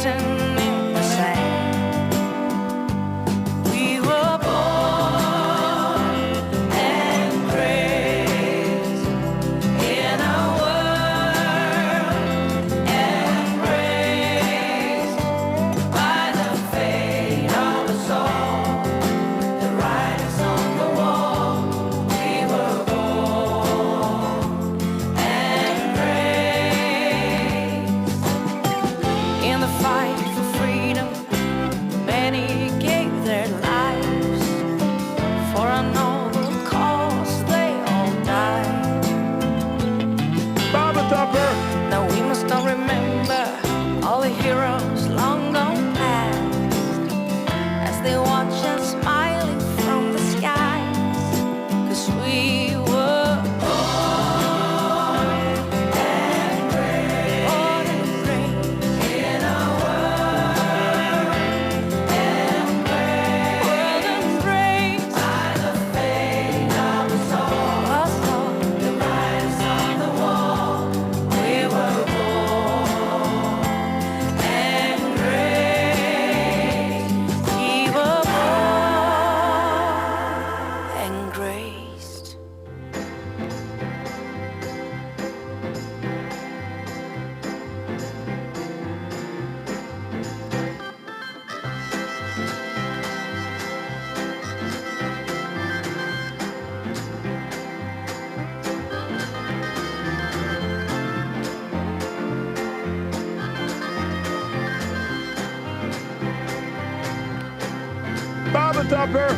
written in the sand. We were born and raised in a world embraced by the fate of us all, the writings on the wall. We were born and raised in the fight for freedom. Many gave their lives for a noble cause. They all died. Baba Thumper! Now we must all remember all the heroes long gone past as they watch us smiling from the skies. 'Cause we were born and raised in a world embraced by the fate of us all, the writings on the wall. We were born and raised. We were born and graced. Baba Thumper!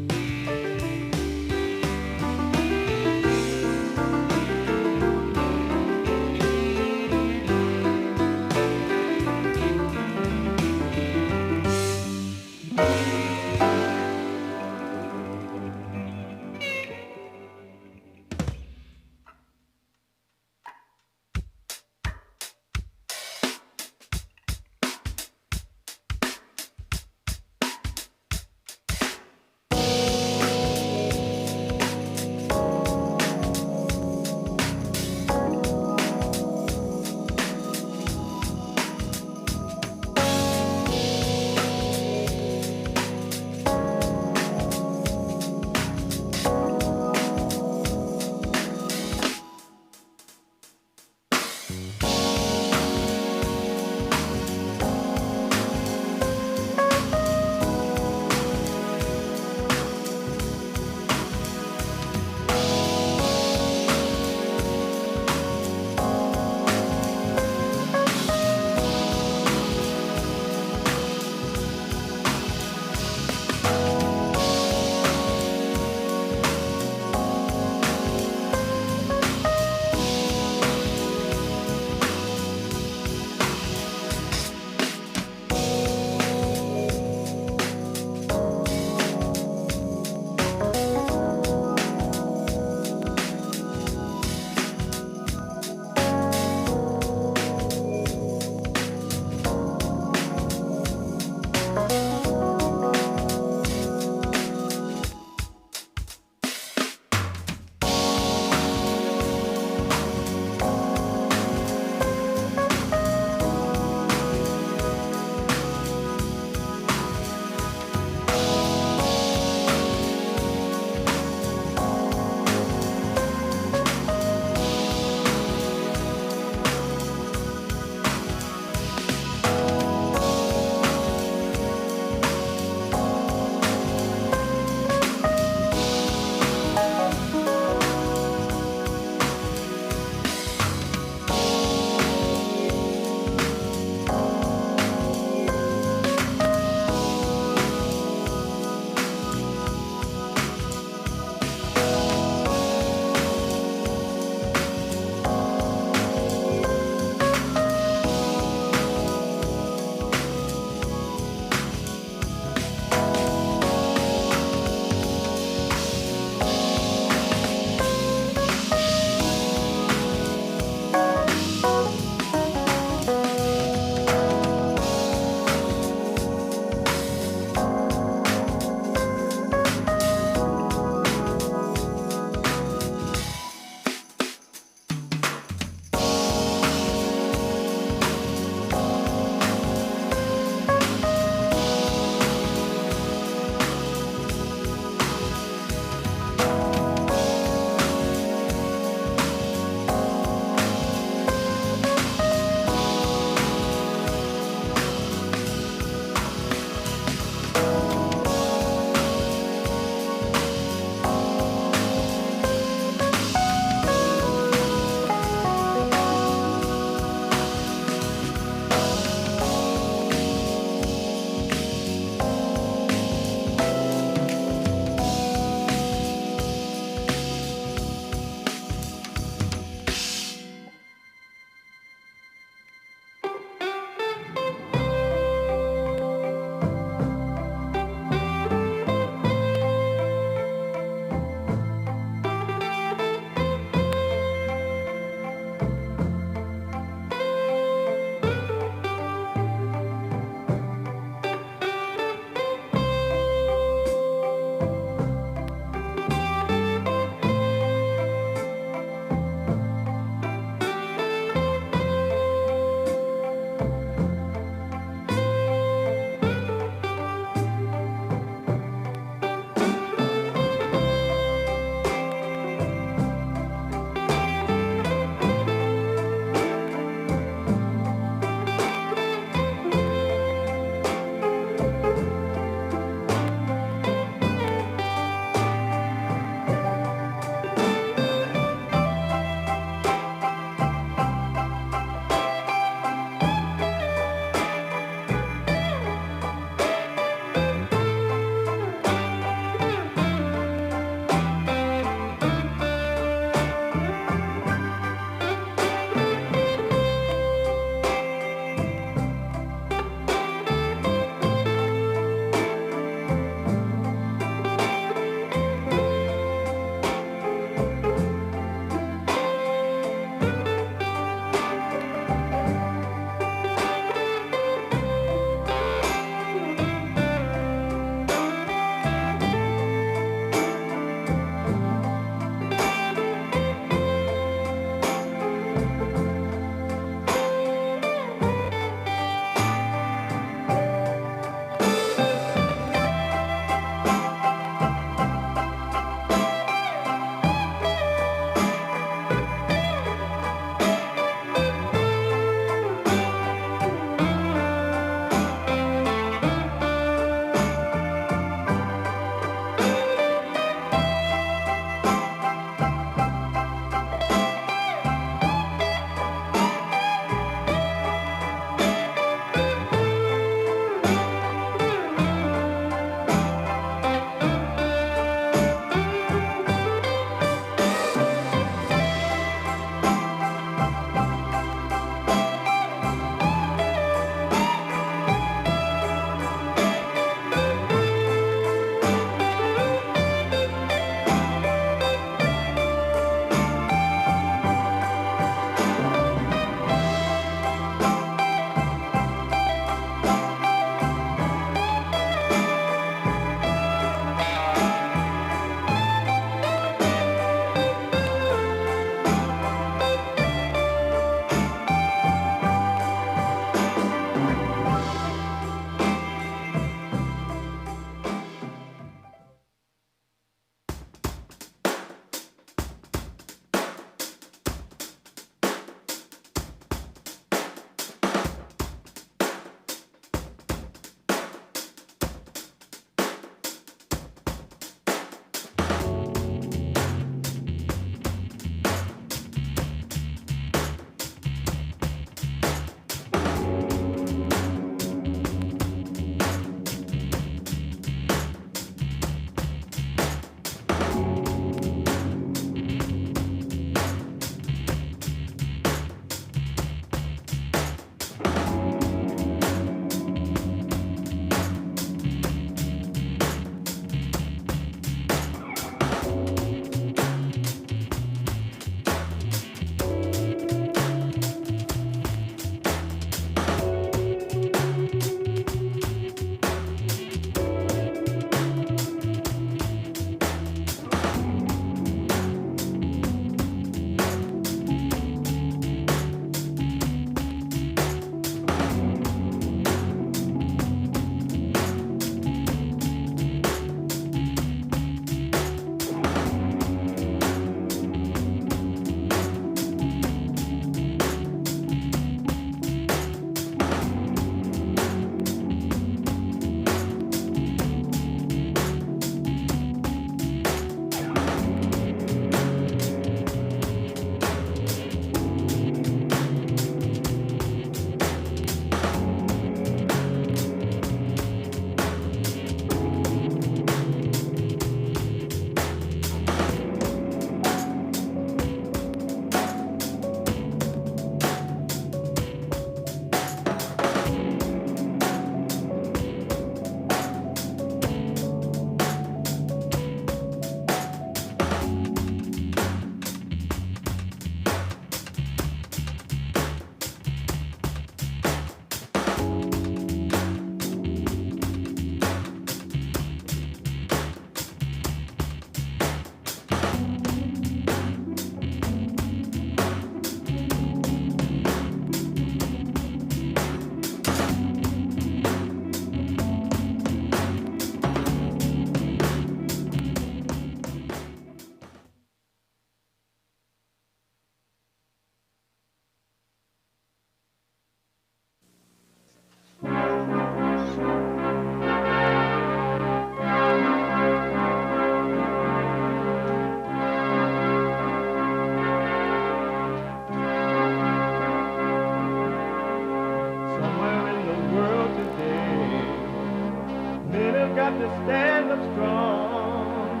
have to stand up strong,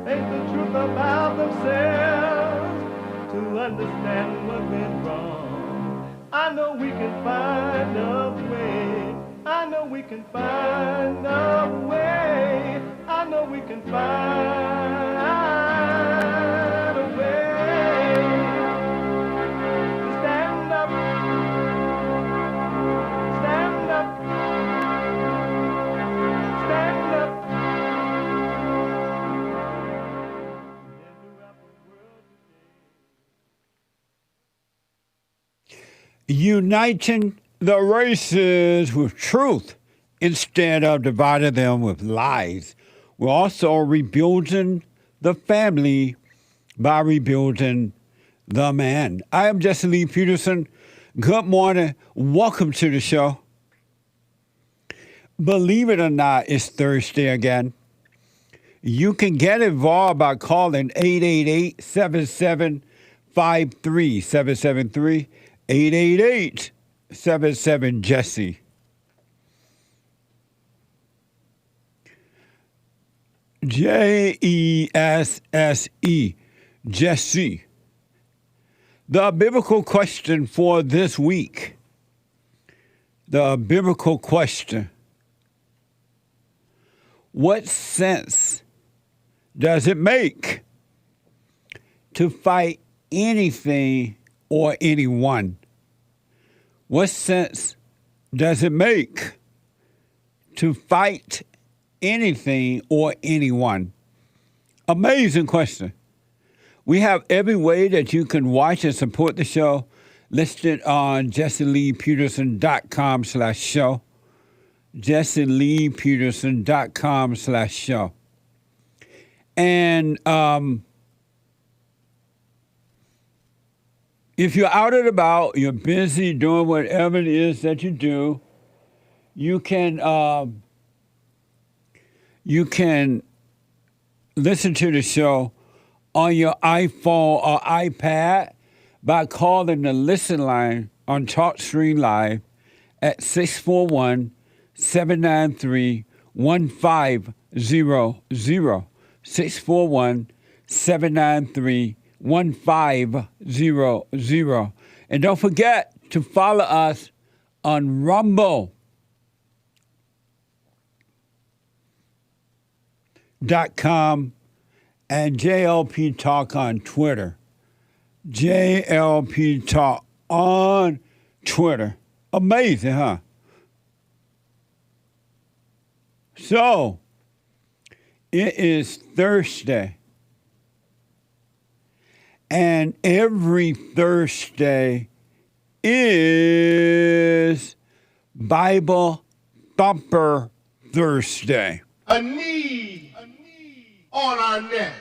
face the truth about themselves, to understand what went wrong. I know we can find a way. I know we can find a way. I know we can find a way to stand up, stand up, stand up. Uniting the races with truth instead of dividing them with lies. We're also rebuilding the family by rebuilding the man. I am Jesse Lee Peterson. Good morning. Welcome to the show. Believe it or not, it's Thursday again. You can get involved by calling 888-7753-773, 888-77-JESSE. Jesse, Jesse. The biblical question for this week. The biblical question. What sense does it make to fight anything or anyone? What sense does it make to fight anything or anyone? Amazing question. We have every way that you can watch and support the show listed on jesseleepeterson.com/show. jesseleepeterson.com/show. And if you're out and about, you're busy doing whatever it is that you do, you can listen to the show on your iPhone or iPad by calling the listen line on TalkStream Live at 641-793-1500. 641-793-1500. And don't forget to follow us on Rumble.com and JLP Talk on Twitter. JLP Talk on Twitter. Amazing, huh? So, it is Thursday. And every Thursday is Bible Thumper Thursday. A need on our neck.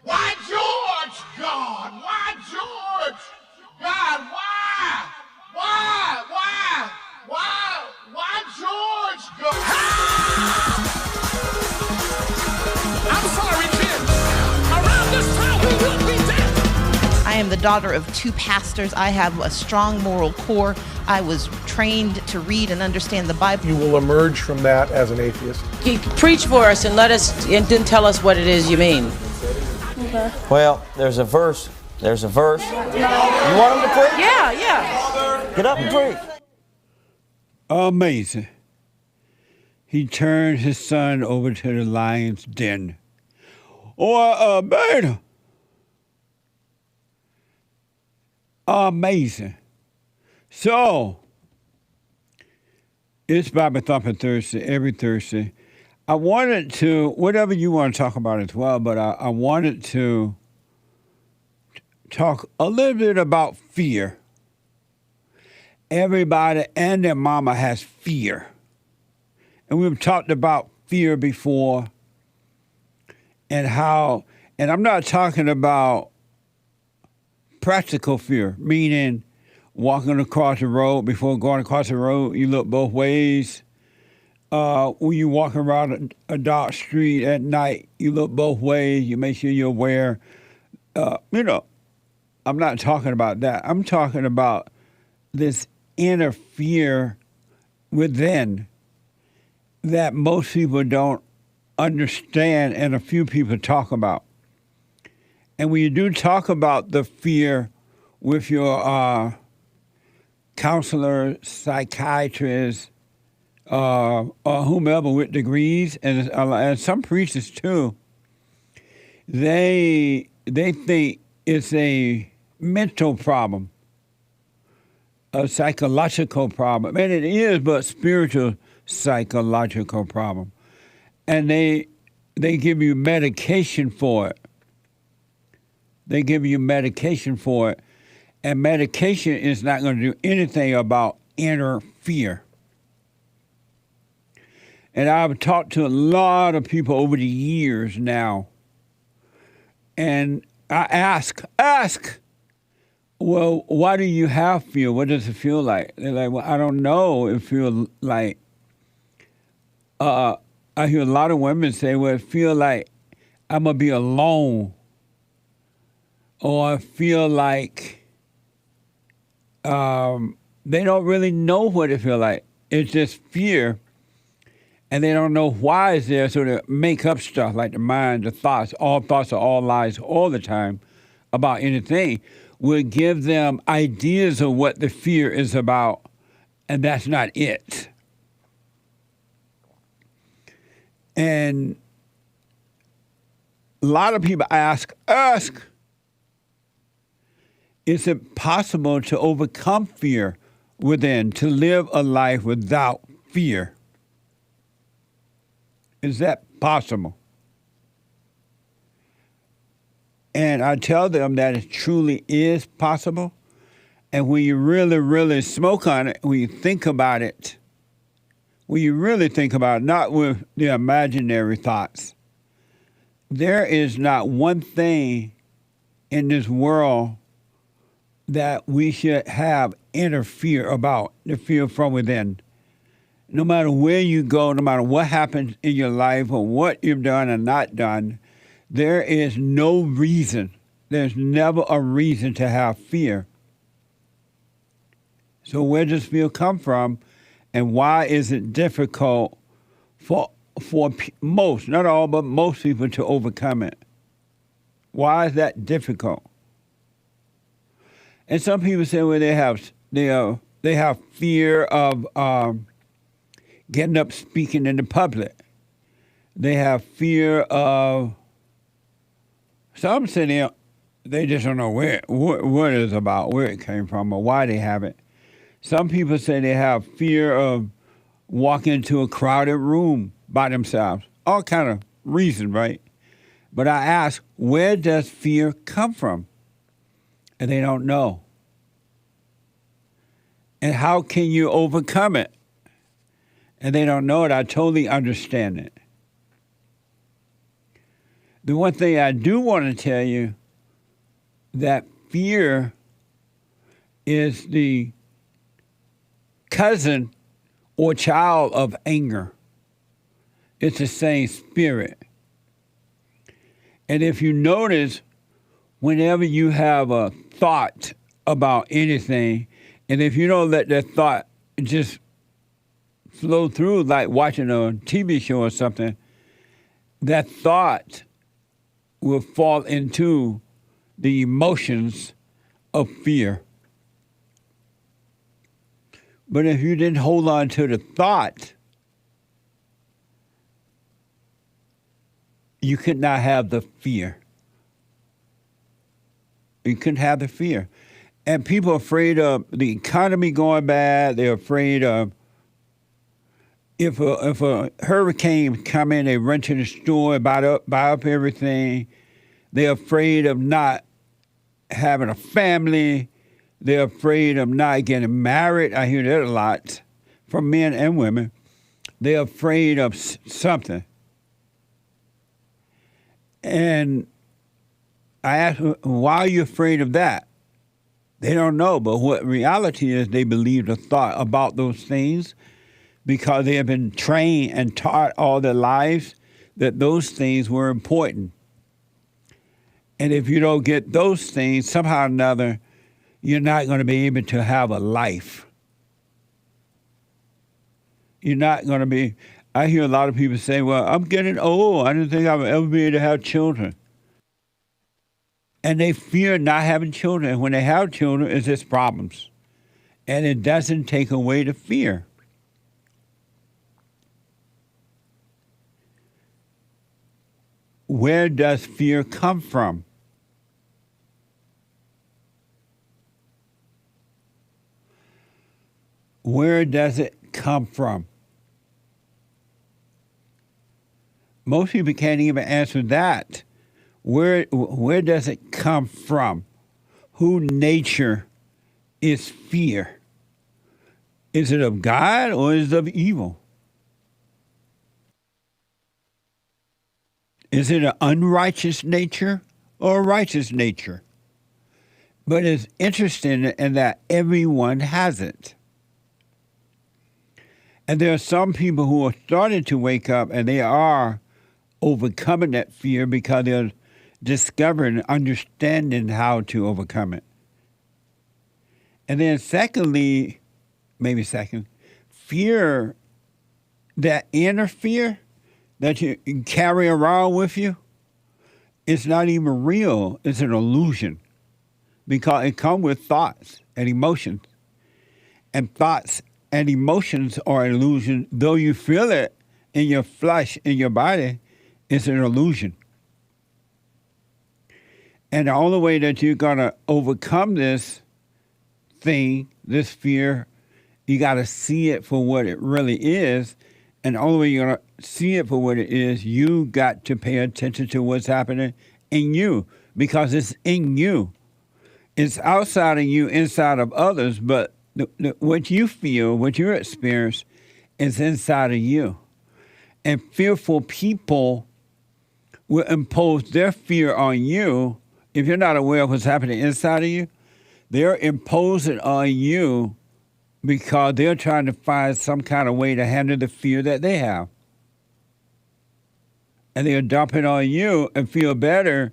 Why George, God? Why George? God, why? Why George, God? I'm sorry, kid. Around this time we will be dead. I am the daughter of two pastors. I have a strong moral core. I was trained to read and understand the Bible. You will emerge from that as an atheist. Preach for us and then tell us what it is you mean. Okay. Well, there's a verse. You want him to preach? Yeah. Get up and preach. Amazing. He turned his son over to the lion's den. Or beta. Amazing. So, it's Bible Thumper Thursday, every Thursday. I wanted to, whatever you want to talk about as well, but I wanted to talk a little bit about fear. Everybody and their mama has fear. And we've talked about fear before and how, and I'm not talking about practical fear, meaning walking across the road. Before going across the road, you look both ways. When you walk around a dark street at night, you look both ways. You make sure you're aware. I'm not talking about that. I'm talking about this inner fear within that most people don't understand and a few people talk about. And when you do talk about the fear with your counselor, psychiatrist, or whomever with degrees, and some preachers too, they think it's a mental problem, a psychological problem, and it is, but spiritual psychological problem. And they give you medication for it. They give you medication for it, and medication is not going to do anything about inner fear. And I've talked to a lot of people over the years now, and I ask, well, why do you have fear? What does it feel like? They're like, well, I don't know. It feels like, I hear a lot of women say, well, it feels like I'm going to be alone. Or I feel like they don't really know what it feels like. It's just fear. And they don't know why it's there, so they make up stuff like the mind, the thoughts. All thoughts are all lies all the time about anything. Will give them ideas of what the fear is about, and that's not it. And a lot of people ask, is it possible to overcome fear within, to live a life without fear? Is that possible? And I tell them that it truly is possible. And when you really, really smoke on it, when you think about it, when you really think about it, not with the imaginary thoughts, there is not one thing in this world that we should have inner fear about, the fear from within. No matter where you go, no matter what happens in your life or what you've done or not done, there is no reason, there's never a reason to have fear. So where does fear come from, and why is it difficult for most, not all, but most people to overcome it? Why is that difficult? And some people say, well, they have fear of getting up speaking in the public. They have fear of, some say they just don't know what it is about, where it came from, or why they have it. Some people say they have fear of walking into a crowded room by themselves. All kind of reasons, right? But I ask, where does fear come from? And they don't know. And how can you overcome it? And they don't know it. I totally understand it. The one thing I do want to tell you, that fear is the cousin or child of anger. It's the same spirit. And if you notice, whenever you have a thought about anything, and if you don't let that thought just flow through like watching a TV show or something, that thought will fall into the emotions of fear. But if you didn't hold on to the thought, you could not have the fear. You couldn't have the fear. And people are afraid of the economy going bad. They're afraid of if a hurricane come in, they run to the store, buy up everything. They're afraid of not having a family. They're afraid of not getting married. I hear that a lot from men and women. They're afraid of something. And I ask, why are you afraid of that? They don't know, but what reality is, they believe the thought about those things because they have been trained and taught all their lives that those things were important. And if you don't get those things, somehow or another, you're not going to be able to have a life. You're not going to be. I hear a lot of people say, well, I'm getting old. I didn't think I would ever be able to have children. And they fear not having children. And when they have children, it's just problems. And it doesn't take away the fear. Where does fear come from? Where does it come from? Most people can't even answer that. Where does it come from? Whose nature is fear? Is it of God or is it of evil? Is it an unrighteous nature or a righteous nature? But it's interesting in that everyone has it. And there are some people who are starting to wake up and they are overcoming that fear because they're discovering, understanding how to overcome it. And then secondly, fear, that inner fear that you carry around with you, it's not even real. It's an illusion because it comes with thoughts and emotions. And thoughts and emotions are an illusion. Though you feel it in your flesh, in your body, it's an illusion. And the only way that you're going to overcome this thing, this fear, you got to see it for what it really is. And the only way you're going to see it for what it is, you got to pay attention to what's happening in you because it's in you. It's outside of you, inside of others, but what you feel, what you experience is inside of you. And fearful people will impose their fear on you. If you're not aware of what's happening inside of you, they're imposing on you because they're trying to find some kind of way to handle the fear that they have. And they're dumping on you and feel better,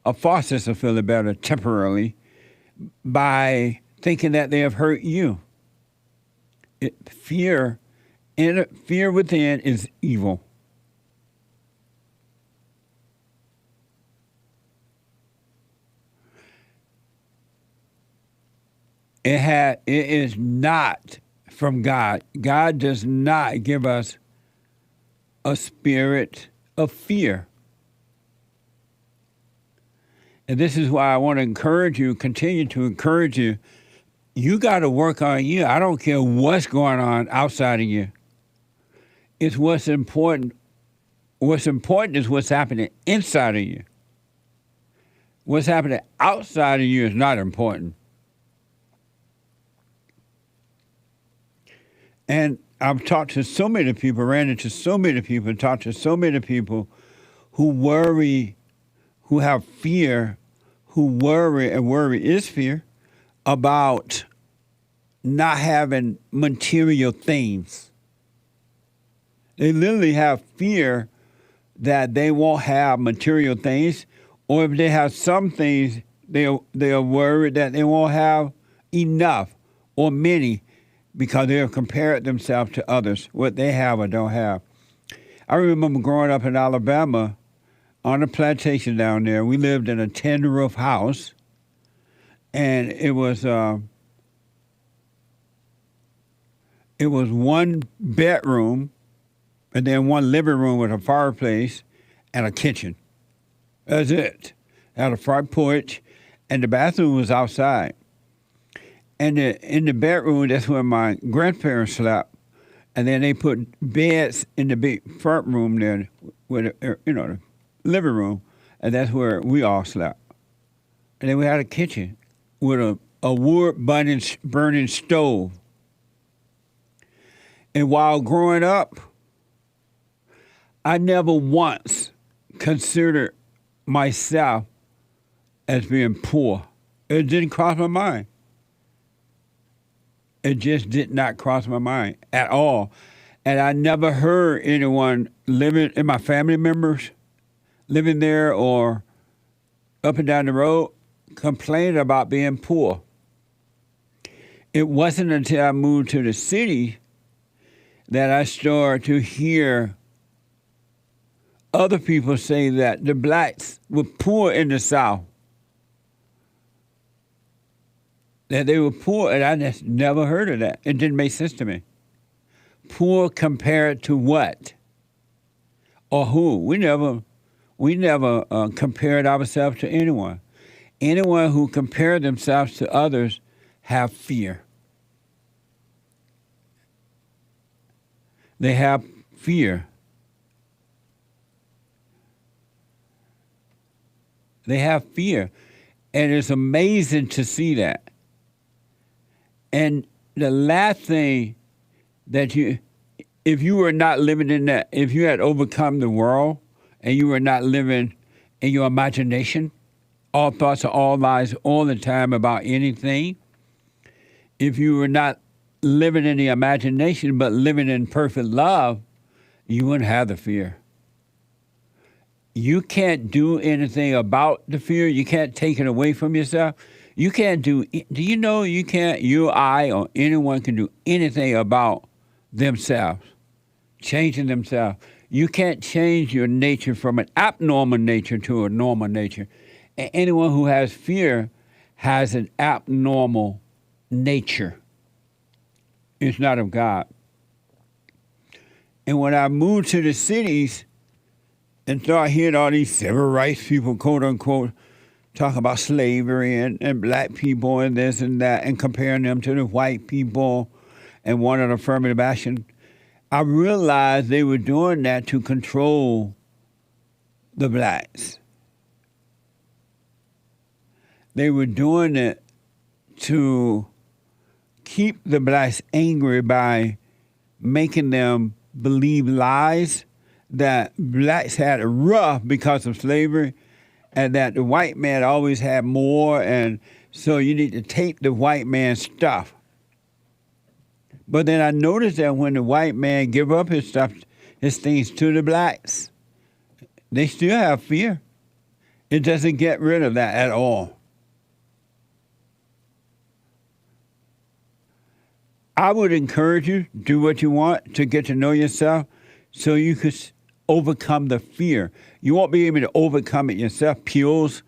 or force us to feel better temporarily by thinking that they have hurt you. Fear within is evil. It is not from God. God does not give us a spirit of fear. And this is why I want to encourage you, continue to encourage you. You got to work on you. I don't care what's going on outside of you. It's what's important. What's important is what's happening inside of you. What's happening outside of you is not important. And I've talked to so many people, ran into so many people, talked to so many people who worry, who have fear, who worry, and worry is fear, about not having material things. They literally have fear that they won't have material things, or if they have some things, they are worried that they won't have enough or many, because they have compared themselves to others, what they have or don't have. I remember growing up in Alabama on a plantation down there. We lived in a tin-roof house, and it was one bedroom and then one living room with a fireplace and a kitchen. That's it. Had a front porch, and the bathroom was outside. And in the bedroom, that's where my grandparents slept. And then they put beds in the big front room there, with the living room, and that's where we all slept. And then we had a kitchen with a wood burning stove. And while growing up, I never once considered myself as being poor. It didn't cross my mind. It just did not cross my mind at all. And I never heard anyone living, in my family members, living there or up and down the road, complain about being poor. It wasn't until I moved to the city that I started to hear other people say that the blacks were poor in the South. That they were poor, and I just never heard of that. It didn't make sense to me. Poor compared to what? Or who? We never compared ourselves to anyone. Anyone who compared themselves to others have fear. They have fear. They have fear. And it's amazing to see that. And the last thing that if you were not living in that, if you had overcome the world and you were not living in your imagination, all thoughts are all lies all the time about anything, if you were not living in the imagination but living in perfect love, you wouldn't have the fear. You can't do anything about the fear. You can't take it away from yourself. You can't do you know you can't, you, I, or anyone can do anything about themselves, changing themselves. You can't change your nature from an abnormal nature to a normal nature. And anyone who has fear has an abnormal nature. It's not of God. And when I moved to the cities and started hearing all these civil rights people, quote unquote, talk about slavery and black people and this and that and comparing them to the white people and wanting affirmative action, I realized they were doing that to control the blacks. They were doing it to keep the blacks angry by making them believe lies that blacks had it rough because of slavery and that the white man always had more, and so you need to take the white man's stuff. But then I noticed that when the white man give up his stuff, his things to the blacks, they still have fear. It doesn't get rid of that at all. I would encourage you, do what you want to get to know yourself so you could overcome the fear. You won't be able to overcome it yourself. Pills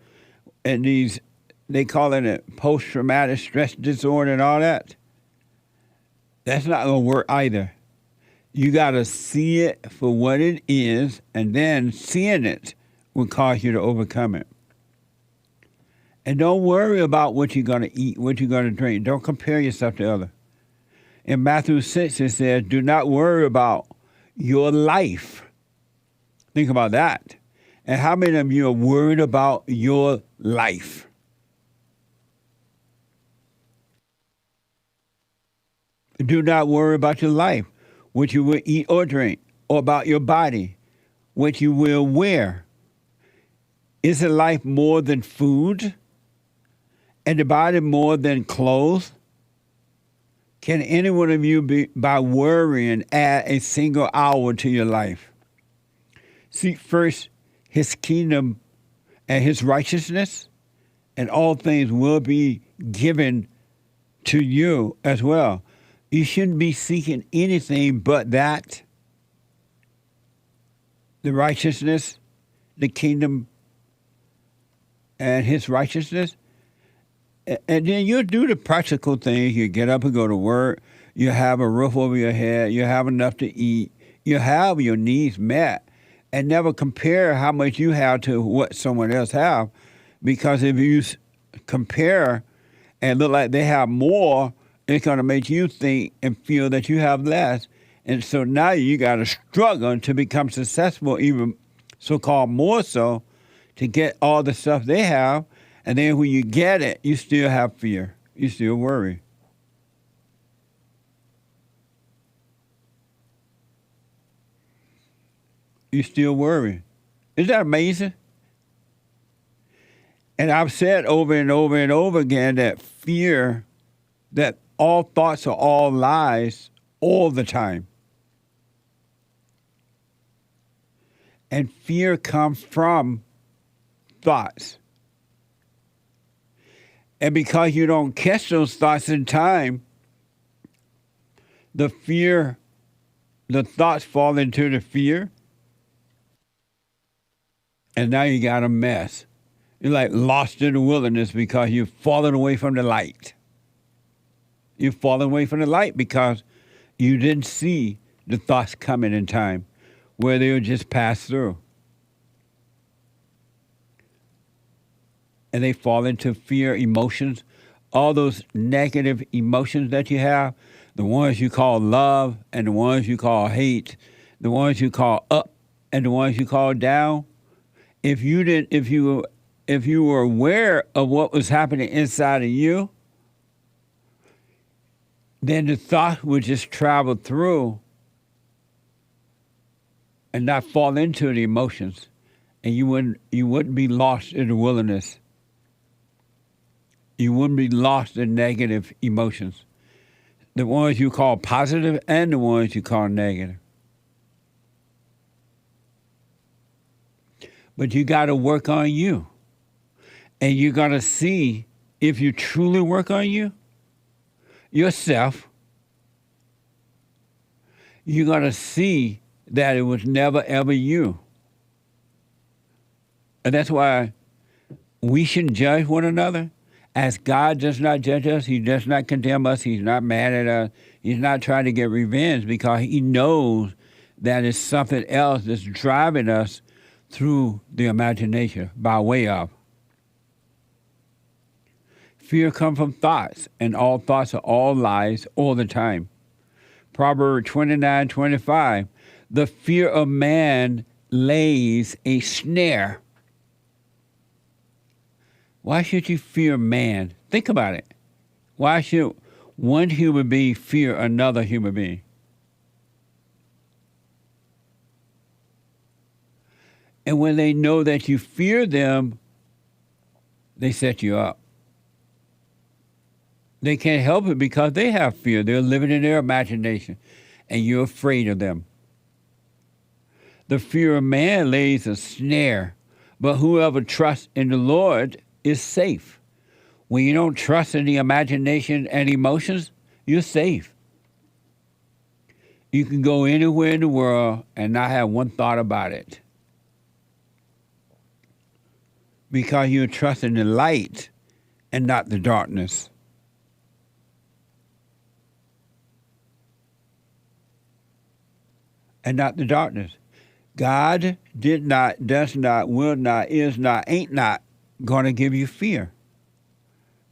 and these, they call it a post-traumatic stress disorder and all that. That's not going to work either. You got to see it for what it is, and then seeing it will cause you to overcome it. And don't worry about what you're going to eat, what you're going to drink. Don't compare yourself to others. In Matthew 6, it says, do not worry about your life. Think about that. And how many of you are worried about your life? Do not worry about your life, what you will eat or drink, or about your body, what you will wear. Isn't life more than food, and the body more than clothes? Can any one of you, by worrying, add a single hour to your life? Seek first his kingdom and his righteousness, and all things will be given to you as well. You shouldn't be seeking anything but that. The righteousness, the kingdom, and his righteousness. And then you'll do the practical things. You get up and go to work. You have a roof over your head. You have enough to eat. You have your needs met. And never compare how much you have to what someone else have. Because if you compare and look like they have more, it's going to make you think and feel that you have less. And so now you got to struggle to become successful, even so-called more so, to get all the stuff they have. And then when you get it, you still have fear. You still worry. You still worry. Isn't that amazing? And I've said over and over and over again that fear, that all thoughts are all lies all the time. And fear comes from thoughts. And because you don't catch those thoughts in time, the fear the thoughts fall into the fear, and now you got a mess. You're like lost in the wilderness because you've fallen away from the light. You've fallen away from the light because you didn't see the thoughts coming in time where they would just pass through. And they fall into fear emotions, all those negative emotions that you have, the ones you call love and the ones you call hate, the ones you call up and the ones you call down. If you were aware of what was happening inside of you, then the thought would just travel through and not fall into the emotions, and you wouldn't be lost in the wilderness. You wouldn't be lost in negative emotions, the ones you call positive and the ones you call negative. But you got to work on you, and you got to see if you truly work on yourself. You got to see that it was never, ever you. And that's why we shouldn't judge one another. As God does not judge us, he does not condemn us, he's not mad at us, he's not trying to get revenge because he knows that it's something else that's driving us through the imagination by way of. Fear comes from thoughts, and all thoughts are all lies all the time. Proverbs 29:25. The fear of man lays a snare. Why should you fear man? Think about it. Why should one human being fear another human being? And when they know that you fear them, they set you up. They can't help it because they have fear. They're living in their imagination, and you're afraid of them. The fear of man lays a snare, but whoever trusts in the Lord is safe. When you don't trust in the imagination and emotions, you're safe. You can go anywhere in the world and not have one thought about it. Because you're trusting the light and not the darkness. And not the darkness. God did not, does not, will not, is not, ain't not going to give you fear.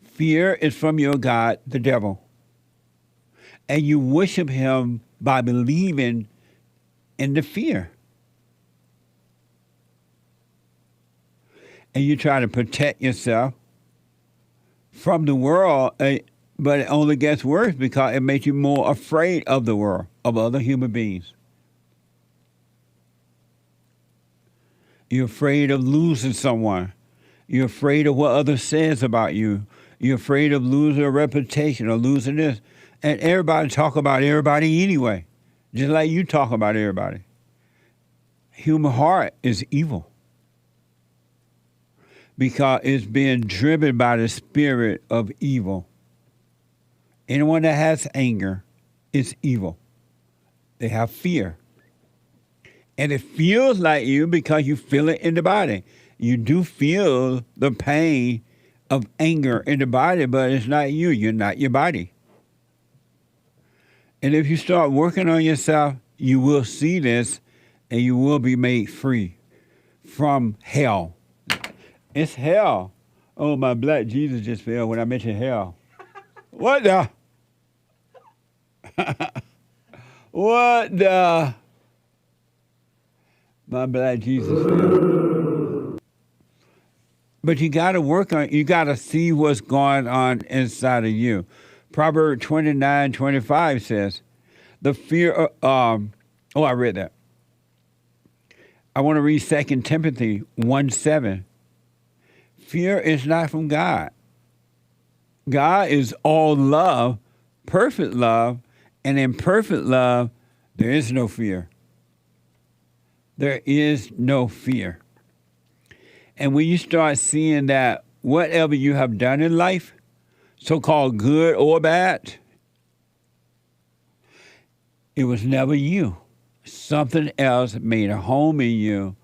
Fear is from your God, the devil. And you worship him by believing in the fear. And you try to protect yourself from the world, but it only gets worse because it makes you more afraid of the world, of other human beings. You're afraid of losing someone. You're afraid of what others says about you. You're afraid of losing a reputation or losing this. And everybody talk about everybody anyway, just like you talk about everybody. Human heart is evil because it's being driven by the spirit of evil. Anyone that has anger is evil. They have fear. And it feels like you because you feel it in the body. You do feel the pain of anger in the body, but it's not you. You're not your body. And if you start working on yourself, you will see this and you will be made free from hell. It's hell. Oh, my black Jesus just fell when I mentioned hell. What the? What the? My black Jesus fell. But you got to work on it. You got to see what's going on inside of you. Proverbs 29:25 says, the fear of, I read that. I want to read 2 Timothy 1:7. Fear is not from God. God is all love, perfect love, and in perfect love, there is no fear. There is no fear. And when you start seeing that whatever you have done in life, so-called good or bad, it was never you. something else made a home in you,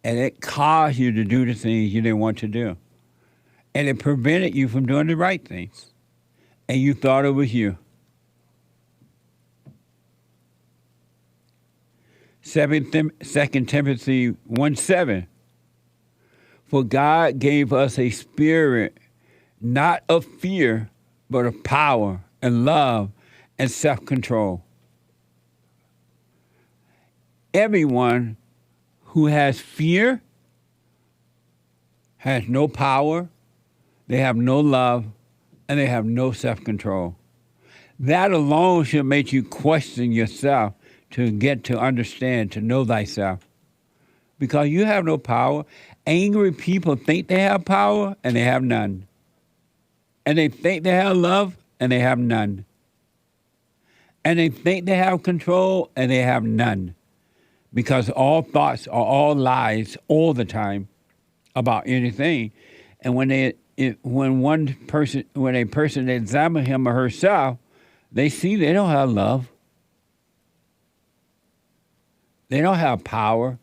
and it caused you to do the things you didn't want to do. And it prevented you from doing the right things. And you thought it was you. 2 Timothy 1:7. For God gave us a spirit not of fear, but of power and love and self-control. Everyone who has fear has no power, they have no love, and they have no self-control. That alone should make you question yourself to get to understand, to know thyself. Because you have no power. Angry people think they have power, and they have none. And they think they have love, and they have none. And they think they have control, and they have none. Because all thoughts are all lies all the time about anything. And when a person examines him or herself, they see they don't have love. They don't have power.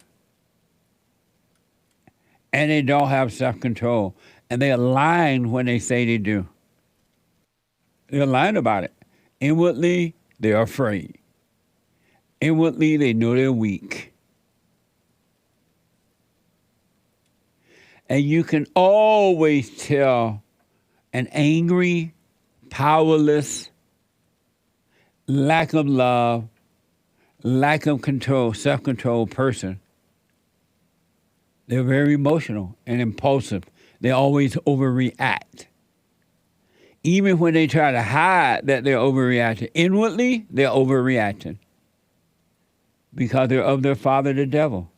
And they don't have self-control. And they're lying when they say they do. They're lying about it. Inwardly, they're afraid. Inwardly, they know they're weak. And you can always tell an angry, powerless, lack of love, lack of control, self-control person. They're very emotional and impulsive. They always overreact. Even when they try to hide that they're overreacting, inwardly, they're overreacting. Because they're of their father, the devil.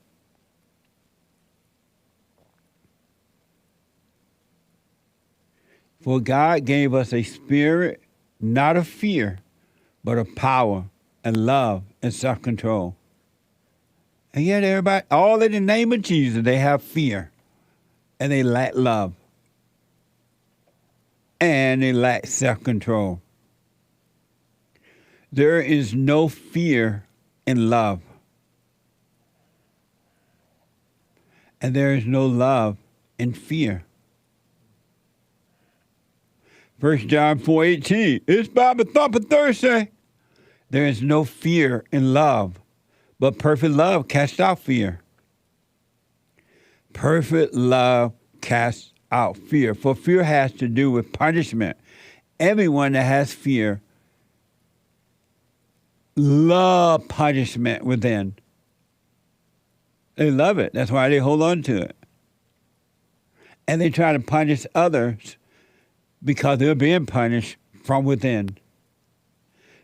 For God gave us a spirit, not of fear, but of power and love and self-control. And yet everybody, all in the name of Jesus, they have fear. And they lack love. And they lack self-control. There is no fear in love. And there is no love in fear. 1 John 4:18. It's Bible Thumper Thursday. There is no fear in love, but perfect love casts out fear. Perfect love casts out fear, for fear has to do with punishment. Everyone that has fear loves punishment within. They love it. That's why they hold on to it. And they try to punish others because they're being punished from within.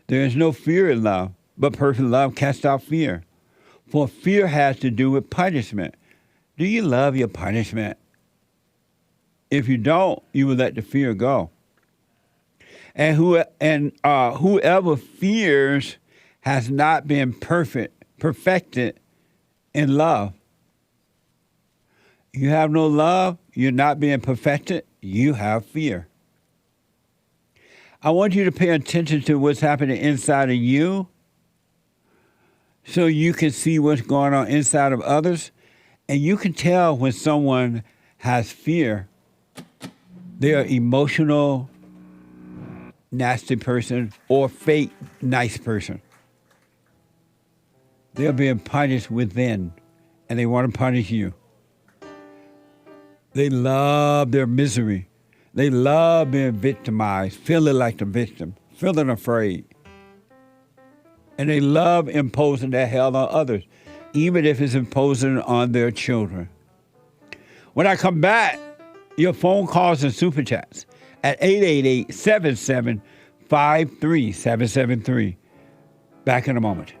There is no fear in love, but perfect love casts out fear. For fear has to do with punishment. Do you love your punishment? If you don't, you will let the fear go. And whoever fears has not been perfected in love. You have no love, you're not being perfected, you have fear. I want you to pay attention to what's happening inside of you so you can see what's going on inside of others. And you can tell when someone has fear, they're an emotional, nasty person or fake nice person. They're being punished within, and they want to punish you. They love their misery. They love being victimized, feeling like the victim, feeling afraid. And they love imposing that hell on others, even if it's imposing on their children. When I come back, your phone calls and super chats at 888-77-53773. Back in a moment.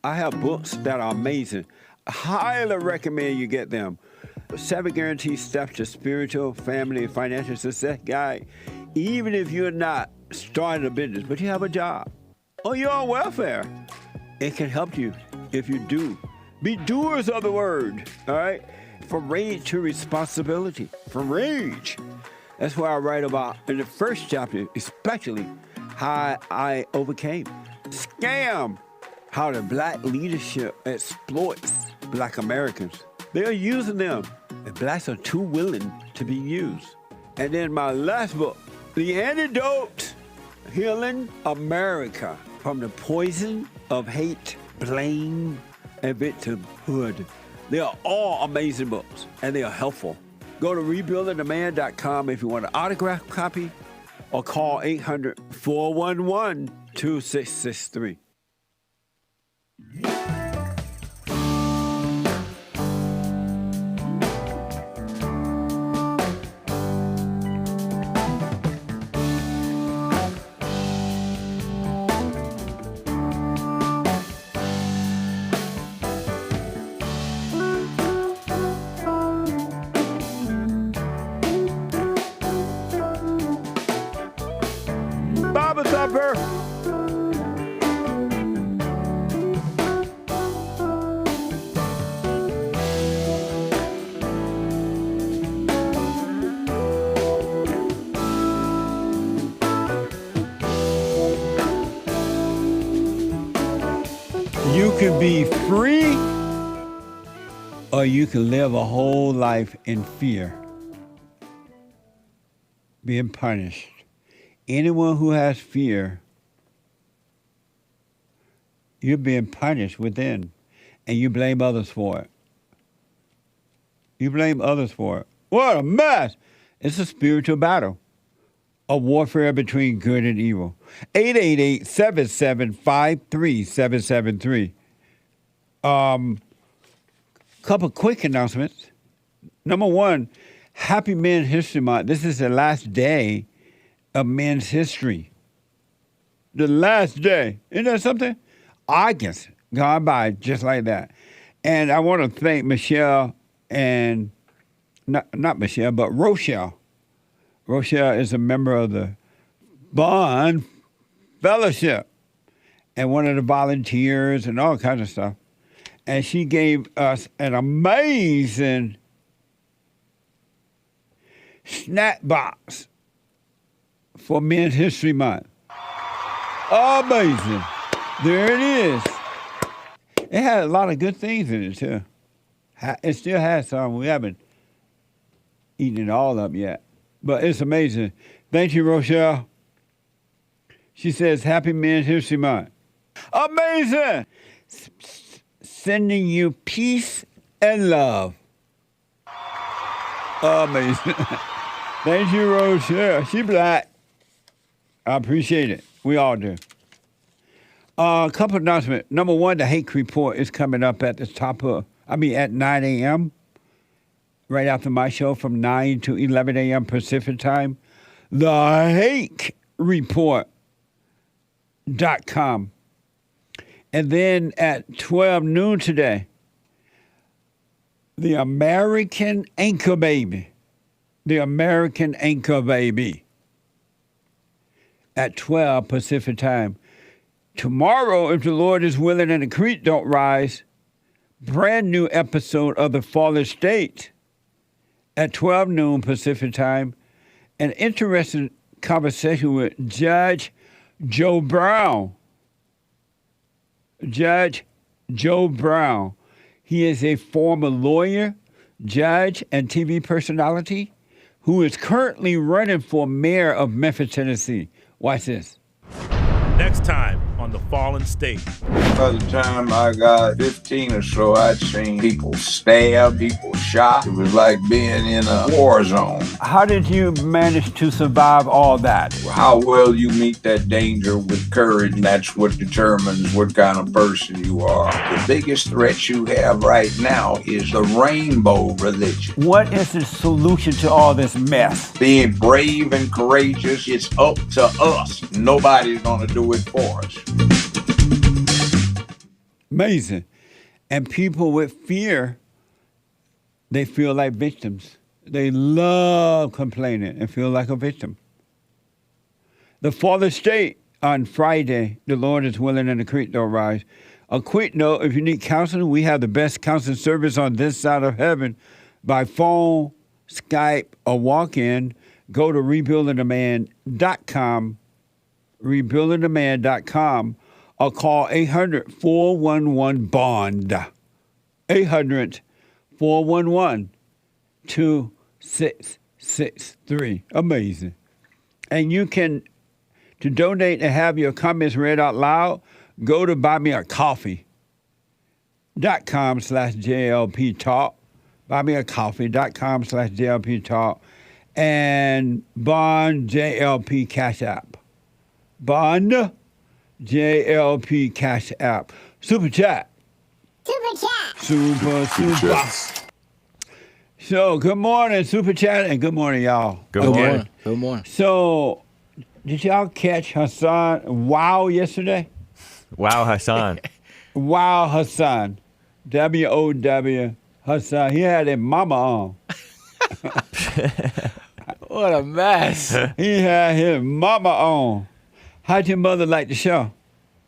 I have books that are amazing. I highly recommend you get them. 7 Guaranteed Steps to Spiritual, Family, and Financial Success Guide. Even if you're not starting a business, but you have a job, or you're on welfare, It can help you if you do. Be doers of the word, all right? From rage to responsibility. From rage. That's what I write about in the first chapter, especially how I overcame. Scam. How the black leadership exploits black Americans. They are using them. And blacks are too willing to be used. And then my last book, The Antidote, Healing America from the Poison of Hate, Blame, and Victimhood. They are all amazing books, and they are helpful. Go to rebuildingtheman.com if you want an autographed copy, or call 800-411-2663. Bible Thumper! You can be free, or you can live a whole life in fear, being punished. Anyone who has fear, you're being punished within, and you blame others for it. You blame others for it. What a mess! It's a spiritual battle, a warfare between good and evil. 888-7753-773. Couple quick announcements. Number one, Happy Men's History Month. This is the last day of men's history. The last day. Isn't that something? August gone by just like that. And I want to thank Michelle and, not Michelle, but Rochelle. Rochelle is a member of the Bond Fellowship and one of the volunteers and all kinds of stuff. And she gave us an amazing snack box for Men's History Month. Amazing. There it is. It had a lot of good things in it, too. It still has some. We haven't eaten it all up yet. But it's amazing. Thank you, Rochelle. She says, Happy Men's History Month. Amazing. Sending you peace and love. Amazing. Thank you, Rochelle. She black. I appreciate it. We all do. A couple of announcements. Number one, the Hake report is coming up at at 9 a.m., right after my show from 9 to 11 a.m. Pacific time. The Hake Report.com. And then at 12 noon today, the American Anchor Baby. The American Anchor Baby. At 12 Pacific time. Tomorrow, if the Lord is willing and the creek don't rise, brand new episode of The Fallen State at 12 noon Pacific time. An interesting conversation with Judge Joe Brown. Judge Joe Brown. He is a former lawyer, judge, and TV personality who is currently running for mayor of Memphis, Tennessee. Watch this. Next time on The Fallen State. By the time I got 15 or so, I'd seen people stabbed, people shot. It was like being in a war zone. How did you manage to survive all that? How well you meet that danger with courage, that's what determines what kind of person you are. The biggest threat you have right now is the rainbow religion. What is the solution to all this mess? Being brave and courageous, it's up to us. Nobody's gonna do it for us. Amazing. And people with fear, they feel like victims. They love complaining and feel like a victim. The Fallen State on Friday, the Lord is willing and the creek don't rise, A quick note, if you need counseling, we have the best counseling service on this side of heaven by phone, Skype, or walk-in. Go to rebuildingtheman.com, rebuildingtheman.com, or call 800-411-BOND. 800-411-2663. Amazing. And you can, to donate and have your comments read out loud, go to buymeacoffee.com/JLP Talk, buymeacoffee.com/JLP Talk, and Bond JLP Cash App. Bond JLP Cash App. Super Chat. Super. So, good morning, Super Chat, and good morning, y'all. Good morning. Good morning. So, did y'all catch Hassan Wow yesterday? Wow, Hassan. Wow, Hassan. W-O-W, Hassan. He had his mama on. What a mess. He had his mama on. How'd your mother like the show?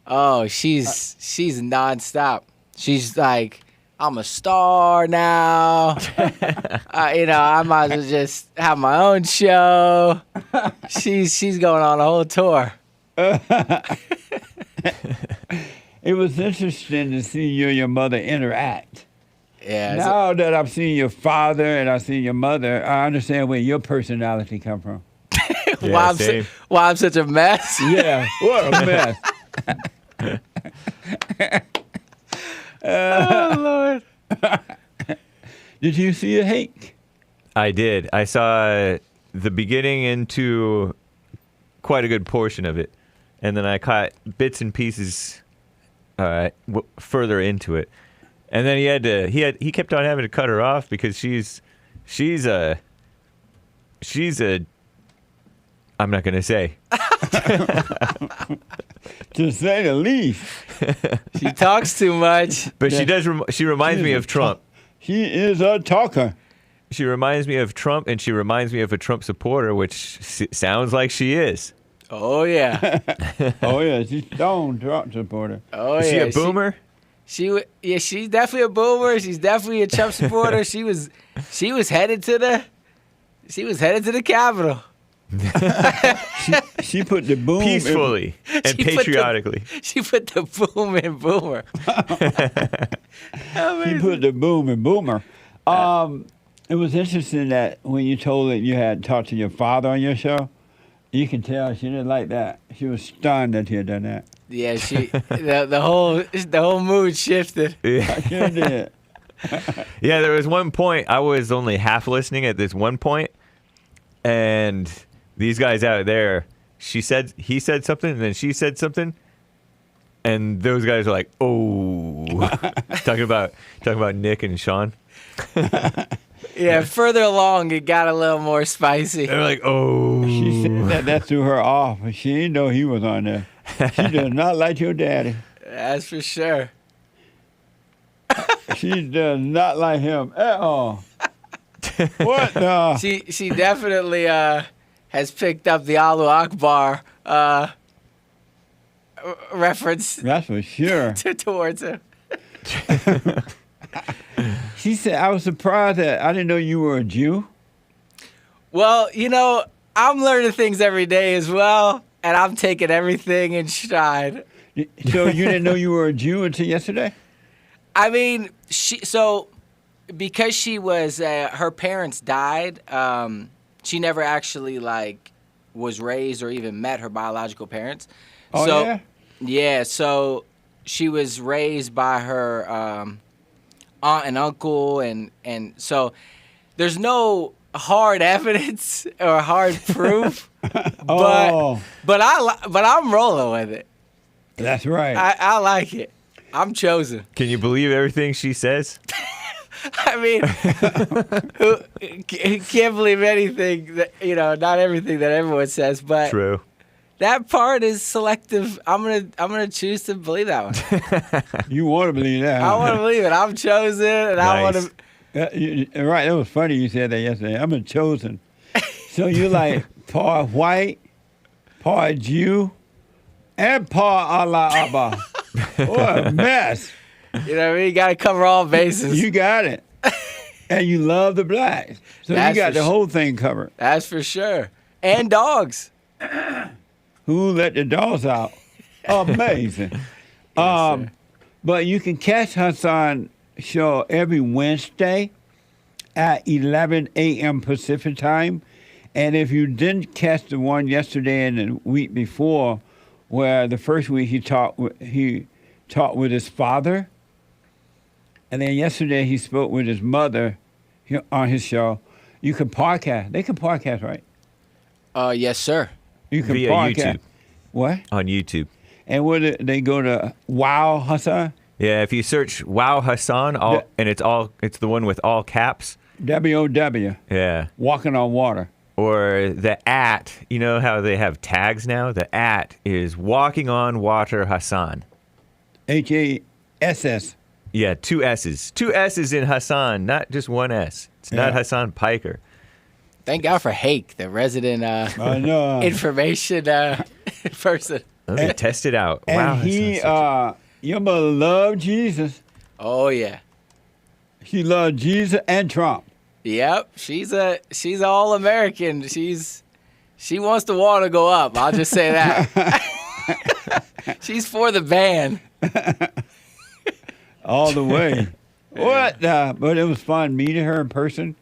Oh, she's nonstop. She's like, I'm a star now. I might as well just have my own show. She's going on a whole tour. It was interesting to see you and your mother interact. Yeah. Now that I've seen your father and I've seen your mother, I understand where your personality come from. Why I'm such a mess? Yeah, what a mess. Oh, Lord. Did you see a Hake? I did. I saw the beginning into quite a good portion of it, and then I caught bits and pieces further into it. And then he kept on having to cut her off because she's a I'm not gonna say. To say the least. She talks too much. But she does. She reminds me of Trump. She is a talker. She reminds me of Trump, and she reminds me of a Trump supporter, which sounds like she is. Oh yeah. Oh yeah, she's stone Trump supporter. Oh is yeah. She a boomer? She's definitely a boomer. She's definitely a Trump supporter. She was headed to the Capitol. She put the boom peacefully and patriotically. She put the boom in boomer. She put the boom in boomer. It was interesting that when you told her you had talked to your father on your show, you can tell she didn't like that. She was stunned that you had done that. Yeah, the whole mood shifted. Yeah. I sure did. Yeah, there was one point I was only half listening at this one point, and these guys out there, he said something, and then she said something, and those guys are like, "Oh," talking about Nick and Sean. Yeah, further along, it got a little more spicy. They're like, "Oh." She said that threw her off. She didn't know he was on there. She does not like your daddy. That's for sure. She does not like him at all. What the? She definitely has picked up the Allahu Akbar reference. That's for sure. Towards him. She said, I was surprised that I didn't know you were a Jew. Well, I'm learning things every day as well, and I'm taking everything in stride. So you didn't know you were a Jew until yesterday? I mean, because she was, her parents died, she never actually, was raised or even met her biological parents. Oh, so, yeah? Yeah, so she was raised by her aunt and uncle, and so there's no hard evidence or hard proof, but I'm rolling with it. That's right. I like it. I'm chosen. Can you believe everything she says? I mean, can't believe anything that not everything that everyone says, but true. That part is selective. I'm gonna choose to believe that one. You want to believe that? I want to believe it. I'm chosen, and Nice. I want to. Right, that was funny you said that yesterday. I'm a chosen. So you're like part white, part Jew, and part Allah Abba. What a mess. You know what I mean? You got to cover all bases. You got it. And you love the blacks. So That's you got for the whole thing covered. That's for sure. And dogs. Who let the dogs out? Amazing. But you can catch Hassan show every Wednesday at 11 a.m. Pacific time. And if you didn't catch the one yesterday and the week before, where the first week he talked with his father, and then yesterday he spoke with his mother on his show. You can podcast. They can podcast, right? Yes, sir. You can Via podcast. YouTube. What? On YouTube. And they go to Wow Hassan? Yeah, if you search Wow Hassan, and it's the one with all caps. WOW. Yeah. Walking on water. Or the @ you know how they have tags now? The @ is Walking on Water Hassan. HASS. Yeah, 2 S's. 2 S's in Hassan, not just 1 S. It's not Hassan Piker. Thank God for Hake, the resident I know. information person. Let me test it out. And Wow. he, your mother loved Jesus. Oh yeah. She loved Jesus and Trump. Yep, she's all American. She wants the wall to go up. I'll just say that. She's for the ban. All the way. What? But it was fun meeting her in person,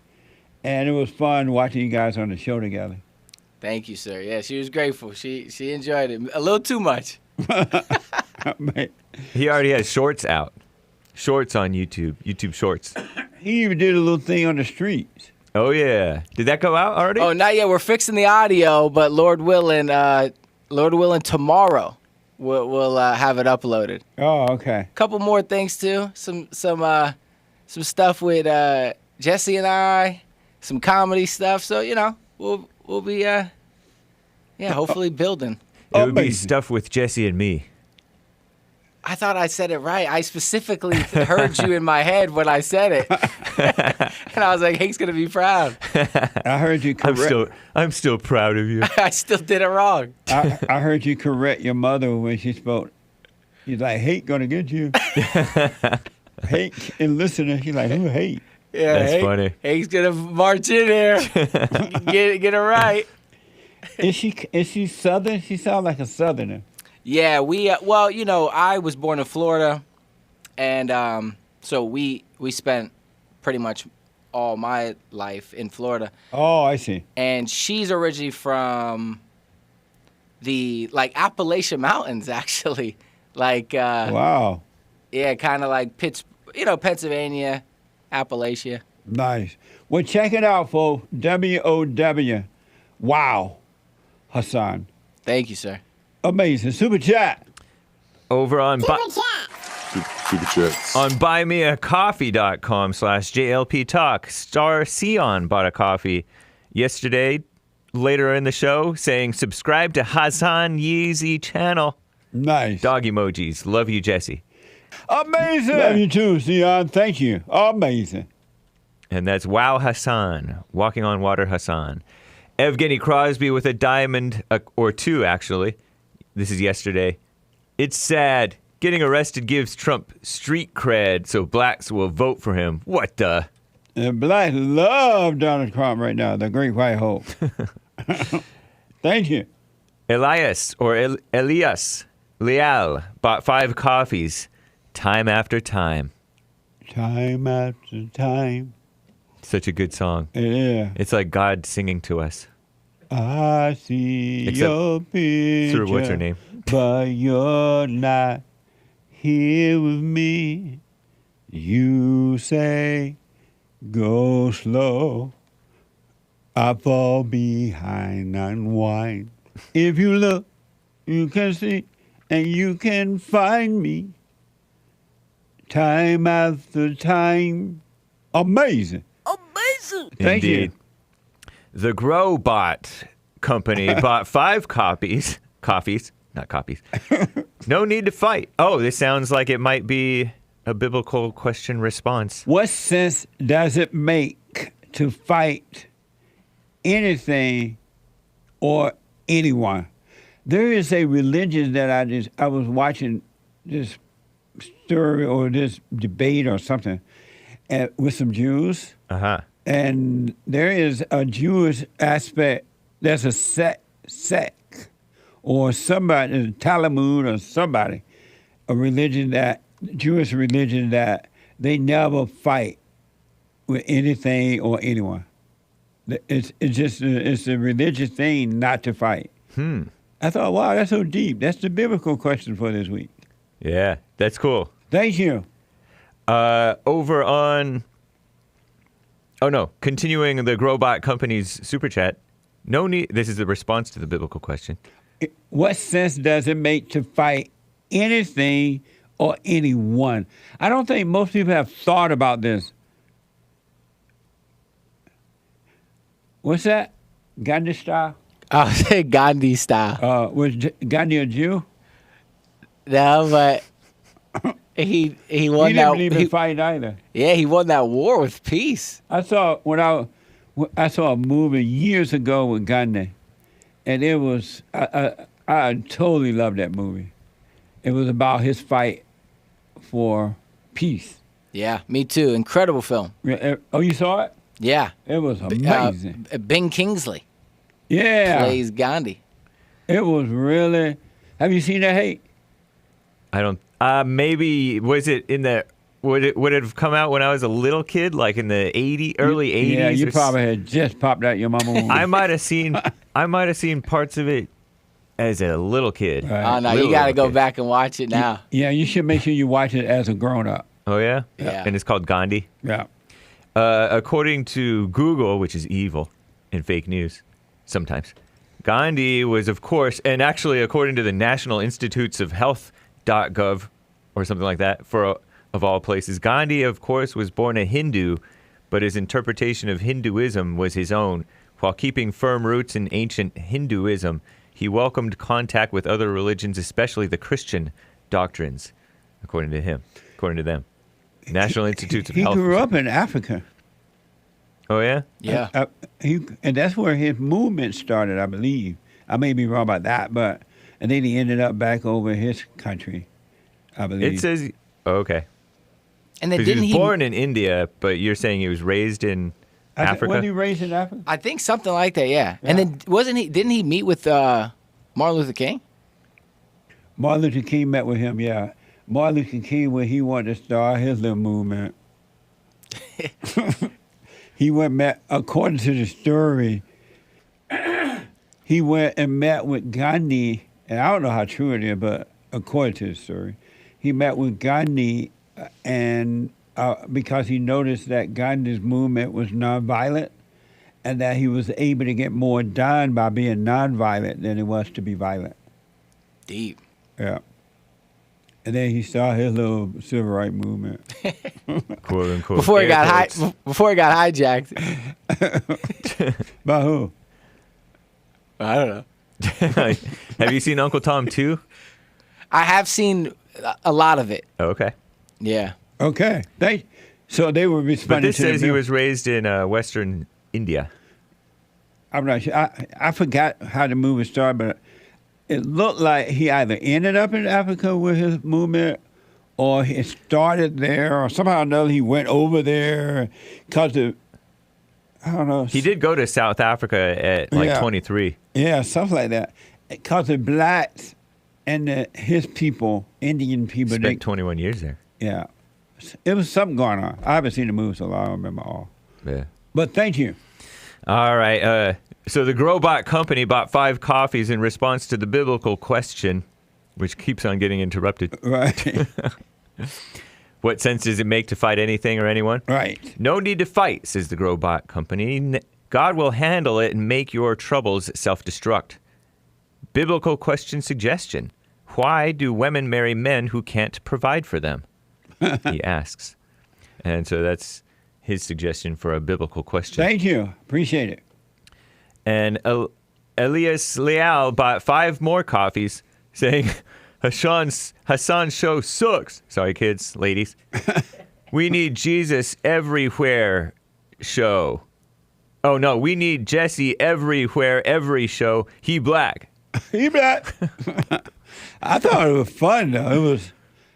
and it was fun watching you guys on the show together. Thank you, sir. Yeah, she was grateful. She enjoyed it a little too much. He already has shorts out. Shorts on YouTube. YouTube Shorts. He even did a little thing on the streets. Oh yeah. Did that go out already? Oh, not yet. We're fixing the audio, but Lord willing, tomorrow we'll have it uploaded. Oh, okay. Couple more things too. Some stuff with Jesse and I. Some comedy stuff. So we'll be hopefully building. It would be stuff with Jesse and me. I thought I said it right. I specifically heard you in my head when I said it. And I was like, Hake's going to be proud. I heard you correct. I'm still proud of you. I still did it wrong. I heard you correct your mother when she spoke. She's like, Hake going to get you. Hake and listener, she's like, who Hake? Yeah, That's funny. Hake's going to march in here. Get it right. Is she Southern? She sounds like a Southerner. Yeah, I was born in Florida, and so we spent pretty much all my life in Florida. Oh, I see. And she's originally from the Appalachian Mountains, actually. Wow. Yeah, kind of like Pennsylvania, Appalachia. Nice. Well, check it out, folks. WOW. Wow, Hassan. Thank you, sir. Amazing. Super chat. Over on Super chats. on buymeacoffee.com/JLP Talk. Star Sion bought a coffee yesterday, later in the show, saying subscribe to Hassan Yeezy channel. Nice. Dog emojis. Love you, Jesse. Amazing. Love you too, Sion. Thank you. Amazing. And that's Wow Hassan. Walking on Water Hassan. Evgeny Crosby with a diamond, or 2 actually. This is yesterday. It's sad. Getting arrested gives Trump street cred, so blacks will vote for him. What the? And blacks love Donald Trump right now, the great white hope. Thank you. Elias, or Elias Leal, bought 5 coffees, time after time. Time after time. Such a good song. Yeah. It's like God singing to us. I see your picture. Through what's her name? But you're not here with me. You say, go slow. I fall behind, unwind. If you look, you can see, and you can find me. Time after time. Amazing. Thank Indeed. you. The Growbot company bought 5 coffees, not copies. No need to fight. Oh, this sounds like it might be a biblical question response. What sense does it make to fight anything or anyone? There is a religion that I was watching this story or this debate or something with some Jews. Uh-huh. And there is a Jewish aspect. There's a sect or somebody, the Talmud or somebody, a religion that, Jewish religion that they never fight with anything or anyone. It's a religious thing not to fight. I thought, wow, that's so deep. That's the biblical question for this week. Yeah, that's cool. Thank you. Over on, continuing the Growbot Company's Super Chat. No need. This is the response to the biblical question. What sense does it make to fight anything or anyone? I don't think most people have thought about this. What's that? Gandhi style? I said Gandhi style. Was Gandhi a Jew? No, but he won He that. didn't believe in fight either. Yeah, he won that war with peace. I saw a movie years ago with Gandhi, and it was I totally loved that movie. It was about his fight for peace. Yeah, me too. Incredible film. Oh, you saw it? Yeah. It was amazing. Ben Kingsley. Yeah. Plays Gandhi. It was really. Have you seen that, Hake? I don't. Maybe was it in the? Would it have come out when I was a little kid, like in the early 80s? Yeah, you probably had just popped out your mama womb. I might have seen parts of it as a little kid. Right. Oh no, you got to go back and watch it now. Yeah, you should make sure you watch it as a grown up. Oh yeah? Yeah. And it's called Gandhi. Yeah. According to Google, which is evil and fake news, sometimes Gandhi was, of course, and actually according to the National Institutes of Health.gov or something like that, of all places, Gandhi, of course, was born a Hindu, but his interpretation of Hinduism was his own. While keeping firm roots in ancient Hinduism, he welcomed contact with other religions, especially the Christian doctrines, according to them. National Institutes of Health. He grew up in Africa. Oh, yeah? Yeah. And that's where his movement started, I believe. I may be wrong about that, and then he ended up back over his country, I believe. It says, okay. And then he was born in India, but you're saying he was raised in Africa? Was he raised in Africa? I think something like that, yeah. And then didn't he meet with Martin Luther King? Martin Luther King met with him, yeah. Martin Luther King, when he wanted to start his little movement, he met, according to the story, he went and met with Gandhi, and I don't know how true it is, but according to the story, he met with Gandhi and because he noticed that Gandhi's movement was nonviolent and that he was able to get more done by being nonviolent than it was to be violent. Deep. Yeah. And then he started his little civil rights movement. Quote unquote. Before he got hijacked. By who? I don't know. Have you seen Uncle Tom 2? I have seen a lot of it. Okay. Yeah. Okay. So they were responding But this to the says he bill. was raised in Western India. I'm not sure. I forgot how the movie started, but it looked like he either ended up in Africa with his movement or he started there or somehow or another he went over there because I don't know. He did go to South Africa at 23. Yeah, something like that. Because the blacks and his people, Indian people. Spent 21 years there. Yeah. It was something going on. I haven't seen the movie so long, I don't remember all. Yeah. But thank you. All right. So the Growbot Company bought 5 coffees in response to the biblical question, which keeps on getting interrupted. Right. What sense does it make to fight anything or anyone? Right. No need to fight, says the Growbot Company. God will handle it and make your troubles self-destruct. Biblical question suggestion. Why do women marry men who can't provide for them? He asks. And so that's his suggestion for a biblical question. Thank you. Appreciate it. And Elias Leal bought 5 more coffees, saying, Hassan's show sucks. Sorry, kids, ladies. We need Jesus everywhere show. Oh, no, we need Jesse everywhere, every show. He black. He black. I thought it was fun, though.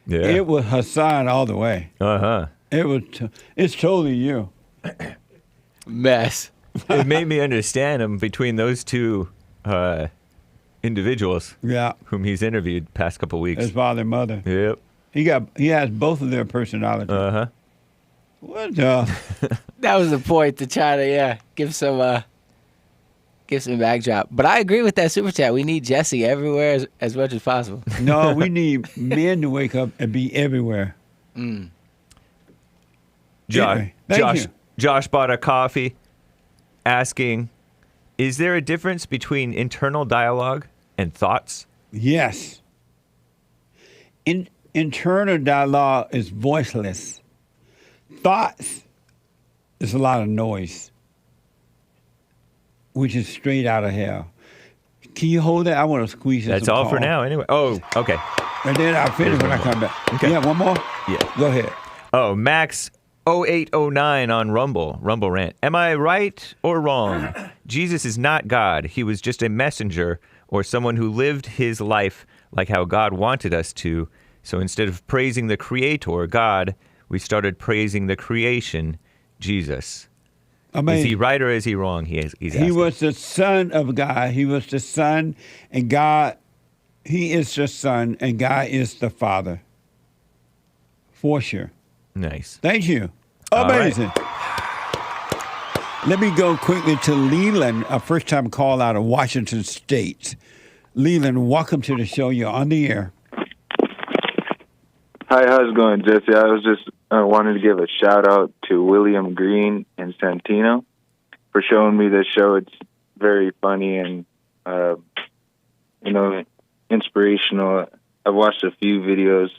Yeah. It was Hassan all the way. Uh-huh. It's totally you. Mess. It made me understand him between those two individuals. Yeah. Whom he's interviewed past couple weeks. His father and mother. Yep. He has both of their personalities. Uh-huh. What the? That was the point to try to give some backdrop. But I agree with that super chat. We need Jesse everywhere as much as possible. No, we need men to wake up and be everywhere. Anyway, thank you. Josh bought a coffee asking, is there a difference between internal dialogue and thoughts? Yes. Internal dialogue is voiceless. Thoughts is a lot of noise, which is straight out of hell. Can you hold that? I want to squeeze it. That's all for now anyway. Oh, okay. And then I'll finish when I come back. Okay. Yeah, one more? Yeah. Go ahead. Oh, Max 0809 on Rumble Rant. Am I right or wrong? Jesus is not God. He was just a messenger or someone who lived his life like how God wanted us to. So instead of praising the creator, God, we started praising the creation, Jesus. I mean, is he right or is he wrong? He's asking. He was the son of God. He was the son, and God, he is the son, and God is the father. For sure. Nice. Thank you. All Amazing. Let me go quickly to Leland, a first-time call out of Washington State. Leland, welcome to the show. You're on the air. Hi, how's it going, Jesse? I was just wanted to give a shout-out to William Green and Santino for showing me this show. It's very funny and, inspirational. I've watched a few videos.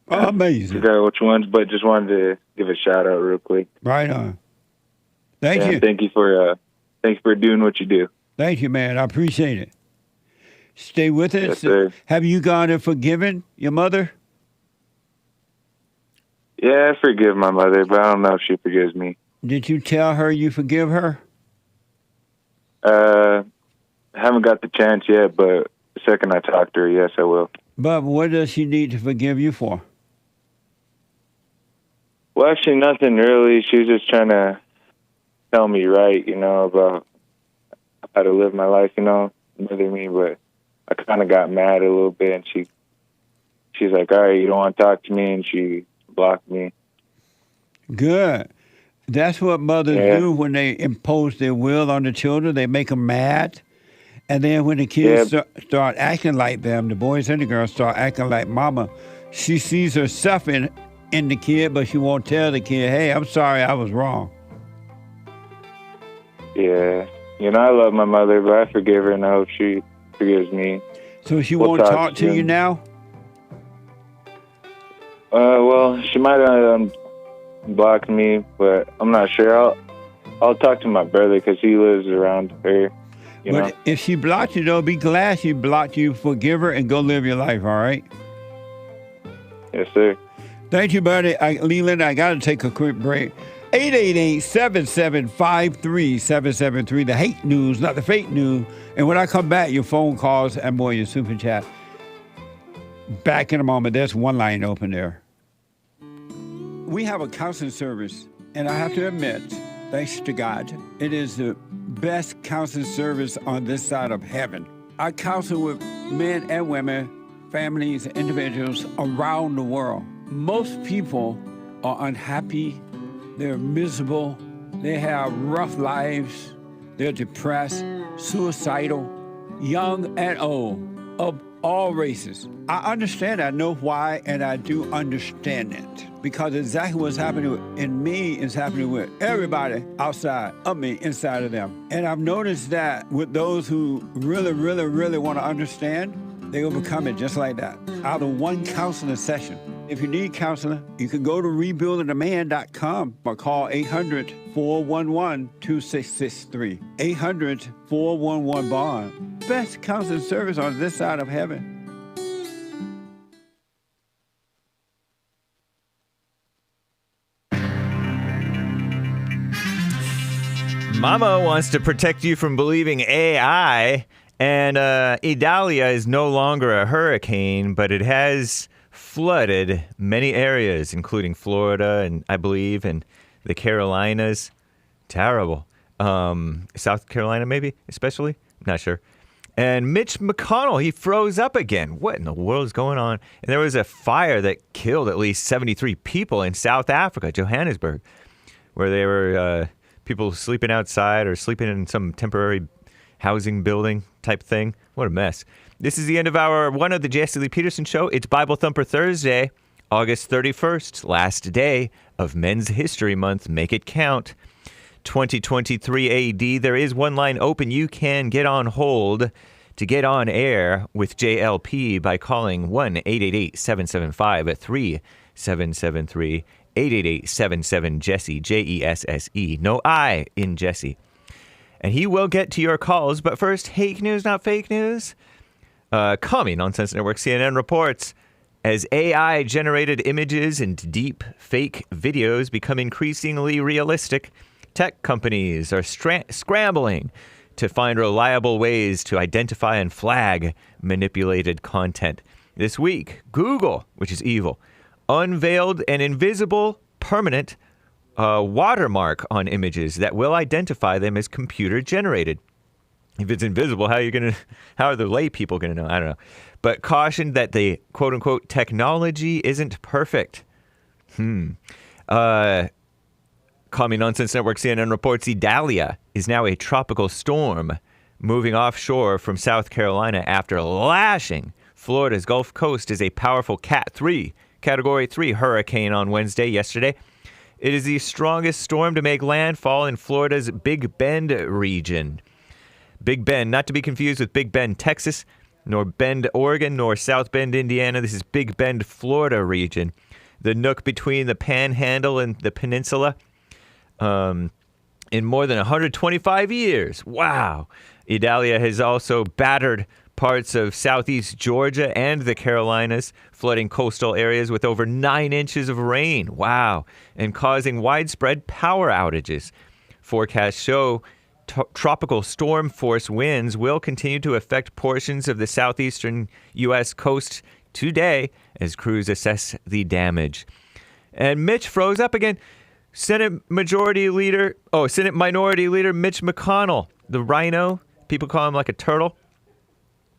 Amazing. I forgot which ones, but just wanted to give a shout-out real quick. Right on. Thank you. Thank you for doing what you do. Thank you, man. I appreciate it. Stay with us. Yes, sir. Have you gone and forgiven your mother? Yeah, I forgive my mother, but I don't know if she forgives me. Did you tell her you forgive her? Haven't got the chance yet, but the second I talk to her, yes, I will. But what does she need to forgive you for? Well, actually, nothing really. She was just trying to tell me right, about how to live my life, mother me, but I kind of got mad a little bit, and she's like, all right, you don't want to talk to me, and she blocked me. Good. That's what mothers do when they impose their will on the children. They make them mad. And then when the kids start acting like them, the boys and the girls start acting like mama, she sees herself in the kid, but she won't tell the kid, hey, I'm sorry, I was wrong. Yeah. I love my mother, but I forgive her, and I hope she forgives me. So she won't talk to you now? Well, she might have blocked me, but I'm not sure. I'll talk to my brother because he lives around her. But if she blocked you, though, be glad she blocked you. Forgive her and go live your life, all right? Yes, sir. Thank you, buddy. Leland, I got to take a quick break. 888-7753-773, the hate news, not the fake news. And when I come back, your phone calls and more your super chat. Back in a moment. There's one line open there. We have a counseling service, and I have to admit, thanks to God, it is the best counseling service on this side of heaven. I counsel with men and women, families, individuals around the world. Most people are unhappy, they're miserable, they have rough lives, they're depressed, suicidal, young and old, of all races. I understand, I know why, and I do understand it. Because exactly what's happening in me is happening with everybody outside of me, inside of them. And I've noticed that with those who really, really, really want to understand, they overcome it just like that, out of one counseling session. If you need counseling, you can go to rebuildingaman.com or call 800-411-2663. 800-411-BOND. Best counseling service on this side of heaven. Mama wants to protect you from believing AI, and Idalia is no longer a hurricane, but it has flooded many areas, including Florida and I believe and the Carolinas. Terrible. South Carolina, maybe, especially? Not sure. And Mitch McConnell, he froze up again. What in the world is going on? And there was a fire that killed at least 73 people in South Africa, Johannesburg, where they were people sleeping outside or sleeping in some temporary housing building type thing. What a mess. This is the end of hour one of the Jesse Lee Peterson Show. It's Bible Thumper Thursday, August 31st, last day of Men's History Month. Make it count. 2023 AD. There is one line open. You can get on hold to get on air with JLP by calling 1-888-775-3773, 888-77-JESSE, Jesse. No I in Jesse. And he will get to your calls, but first, Hake news, not fake news. Coming on Sense Network, CNN reports, as AI-generated images and deep fake videos become increasingly realistic, tech companies are scrambling to find reliable ways to identify and flag manipulated content. This week, Google, which is evil, unveiled an invisible, permanent watermark on images that will identify them as computer-generated. If it's invisible, how are the lay people going to know? I don't know. But cautioned that the quote-unquote technology isn't perfect. Coming on Sense Network, CNN reports Idalia is now a tropical storm moving offshore from South Carolina after lashing Florida's Gulf Coast as a powerful Category 3 hurricane on yesterday. It is the strongest storm to make landfall in Florida's Big Bend region. Big Bend, not to be confused with Big Bend, Texas, nor Bend, Oregon, nor South Bend, Indiana. This is Big Bend, Florida region, the nook between the Panhandle and the Peninsula. In more than 125 years. Wow. Idalia has also battered parts of southeast Georgia and the Carolinas, flooding coastal areas with over 9 inches of rain. Wow. And causing widespread power outages. Forecasts show tropical storm force winds will continue to affect portions of the southeastern U.S. coast today as crews assess the damage. And Mitch froze up again. Senate Minority Leader Mitch McConnell, the rhino, people call him like a turtle.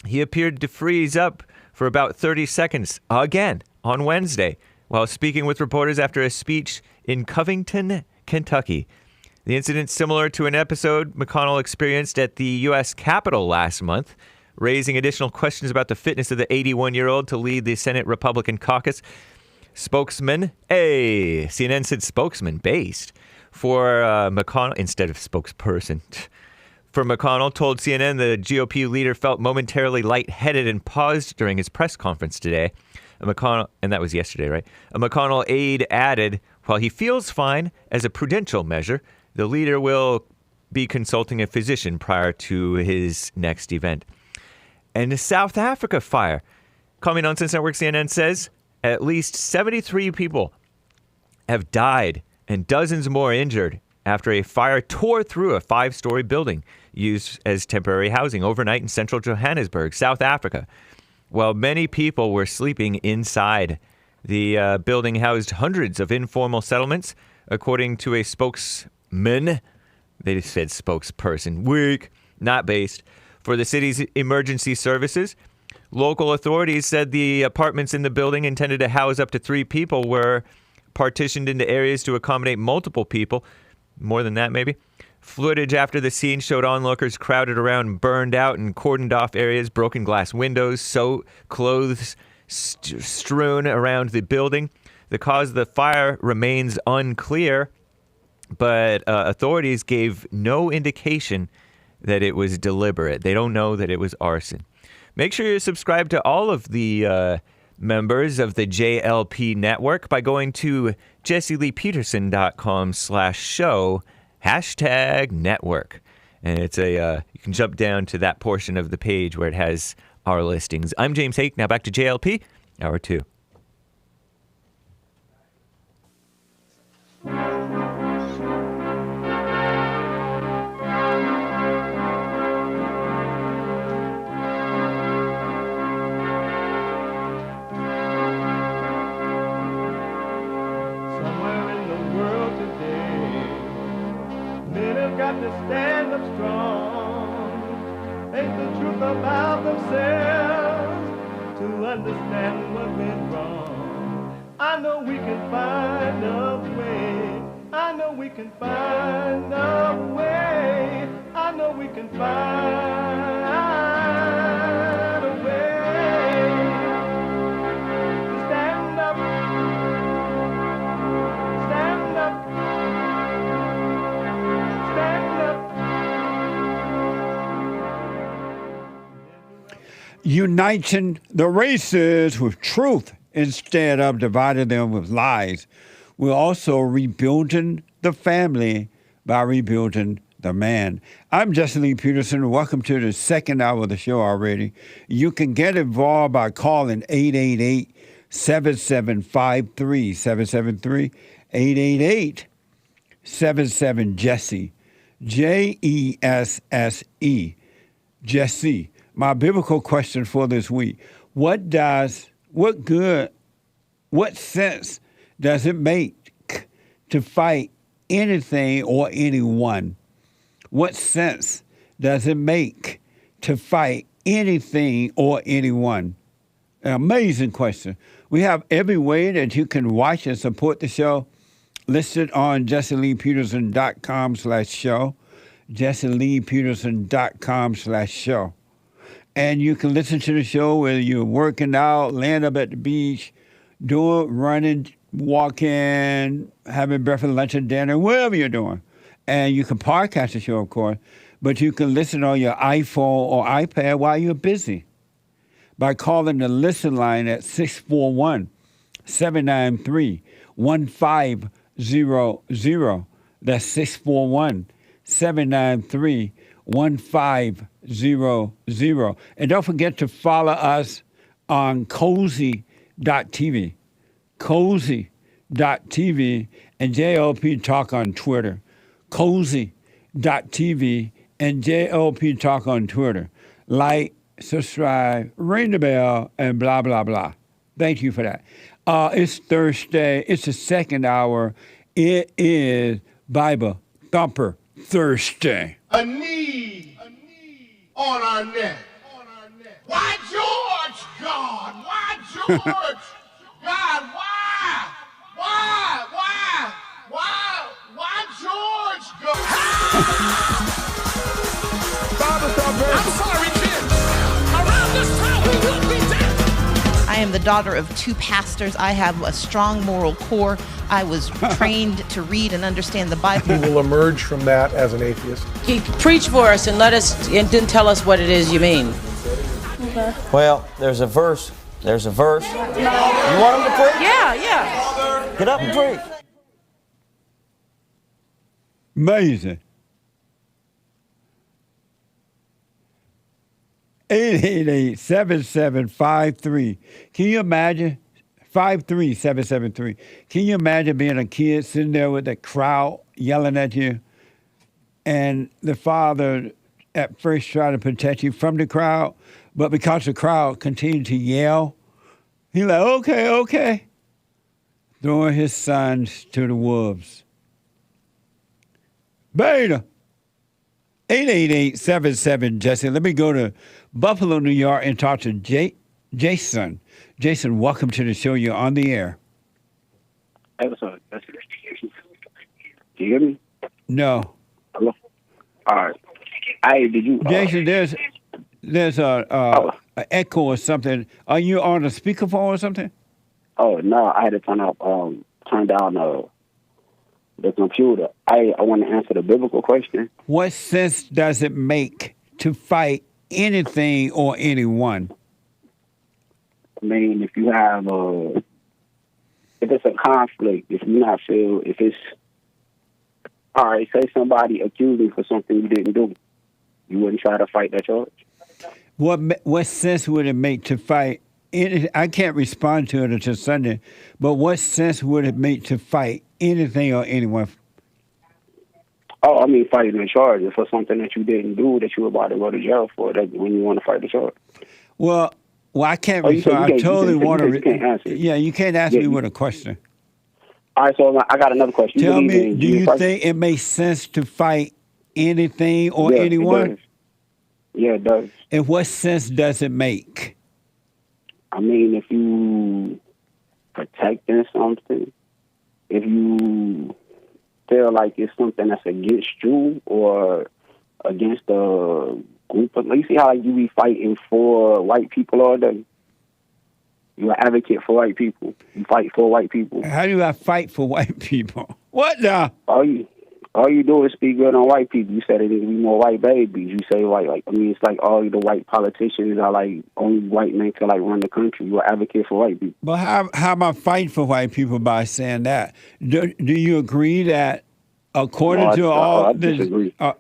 He appeared to freeze up for about 30 seconds again on Wednesday while speaking with reporters after a speech in Covington, Kentucky. The incident similar to an episode McConnell experienced at the U.S. Capitol last month, raising additional questions about the fitness of the 81-year-old to lead the Senate Republican caucus. Spokesman, CNN said spokesman based for McConnell instead of spokesperson. For McConnell, told CNN the GOP leader felt momentarily lightheaded and paused during his press conference today. And that was yesterday, right? A McConnell aide added, while he feels fine as a prudential measure, the leader will be consulting a physician prior to his next event. And the South Africa fire. Coming on Sense Network, CNN says, at least 73 people have died and dozens more injured after a fire tore through a 5-story building used as temporary housing overnight in central Johannesburg, South Africa. While many people were sleeping inside, the building housed hundreds of informal settlements, according to a spokesman. They said spokesperson. Weak, not based. For the city's emergency services. Local authorities said the apartments in the building intended to house up to 3 people were partitioned into areas to accommodate multiple people. More than that, maybe. Footage after the scene showed onlookers crowded around burned out and cordoned off areas, broken glass windows, clothes strewn around the building. The cause of the fire remains unclear, but authorities gave no indication that it was deliberate. They don't know that it was arson. Make sure you subscribe to all of the members of the JLP network by going to jesseleepeterson.com/show #network. And it's you can jump down to that portion of the page where it has our listings. I'm James Hake. Now back to JLP, Hour 2. got to stand up strong. Think the truth about themselves to understand what went wrong. I know we can find a way. I know we can find a way. I know we can find a way to stand up, stand up, stand up. Uniting the races with truth instead of dividing them with lies. We're also rebuilding the family by rebuilding the man. I'm Jesse Lee Peterson. Welcome to the second hour of the show already. You can get involved by calling 888-7753-773, 888-77-JESSE, Jesse, Jesse. My biblical question for this week: what sense does it make to fight anything or anyone? What sense does it make to fight anything or anyone? An amazing question. We have every way that you can watch and support the show listed on jesseleepeterson.com/show, jesseleepeterson.com/show. And you can listen to the show whether you're working out, laying up at the beach, running, walking, having breakfast, lunch, and dinner, whatever you're doing. And you can podcast the show, of course, but you can listen on your iPhone or iPad while you're busy by calling the listen line at 641-793-1500. That's 641-793-1500. And don't forget to follow us on cozy.tv. Cozy.tv and JLP Talk on Twitter. Cozy.tv and JLP Talk on Twitter. Like, subscribe, ring the bell, and blah, blah, blah. Thank you for that. It's Thursday. It's the second hour. It is Bible Thumper Thursday. A knee on our neck. Why George, God? Why George? God, why George, God? I'm sorry, kid. Around this time we will be dead. I am the daughter of two pastors. I have a strong moral core. I was trained to read and understand the Bible. You will emerge from that as an atheist. Preach for us and then tell us what it is you mean. Okay. Well, there's a verse. You want him to preach? Yeah. Get up and preach. Amazing. 888-7753. Can you imagine? 53773. Can you imagine being a kid sitting there with that crowd yelling at you, and the father at first tried to protect you from the crowd, but because the crowd continued to yell, he's like, okay, throwing his sons to the wolves. Beta. 888-77-JESSE. Let me go to Buffalo, New York, and talk to Jason. Jason, welcome to the show. You're on the air. Hey, what's up? Can you hear me? No. Hello? All right. Hey, did you... Jason, there's a echo or something. Are you on a speakerphone or something? Oh, no. I had to turn down the computer. I want to answer the biblical question. What sense does it make to fight anything or anyone? I mean, if you have if it's a conflict, if it's all right, say somebody accused you for something you didn't do, you wouldn't try to fight that charge. What sense would it make to fight? I can't respond to it until Sunday, but what sense would it make to fight anything or anyone? Oh, I mean, fighting a charge for something that you didn't do that you were about to go to jail for. That when you want to fight the charge. Well, I can't respond. I totally want to. You can't answer. Yeah, you can't ask me with a question. All right, so I got another question. Tell me, do you think it makes sense to fight anything or Yeah, anyone? It does. Yeah, it does. In what sense does it make? I mean, if you protecting something, if you feel like it's something that's against you or against a group of, you see how you be fighting for white people all day? You're an advocate for white people. You fight for white people. How do I fight for white people? What the? All you do is speak good on white people. You said it needs to be more white babies. You say it's like all the white politicians are like only white men can like run the country. You're an advocate for white people. But how am I fighting for white people by saying that? Do you agree that according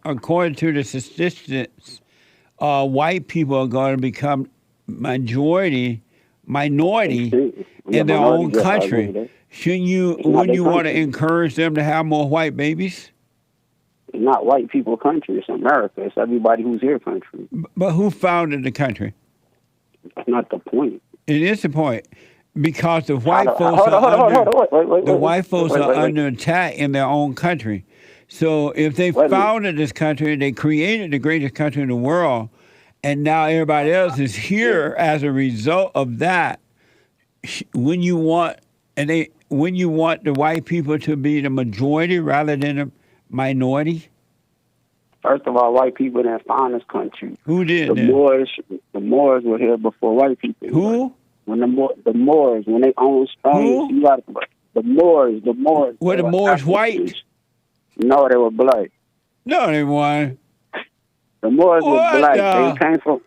according to the statistics, white people are going to become minority in their own country? Wouldn't you want to encourage them to have more white babies? It's not white people country. It's America. It's everybody who's here country. But who founded the country? That's not the point. It is the point. Because the white folks are under attack in their own country. So if they founded this country, they created the greatest country in the world, and now everybody else is here as a result of that, when you want the white people to be the majority rather than the minority? First of all, white people didn't found this country. Who did? The Moors were here before white people. Who? When the Moors, when they owned Spain, the Moors. Were the Moors white? No, they were black. No, they weren't. The Moors were black. They came from.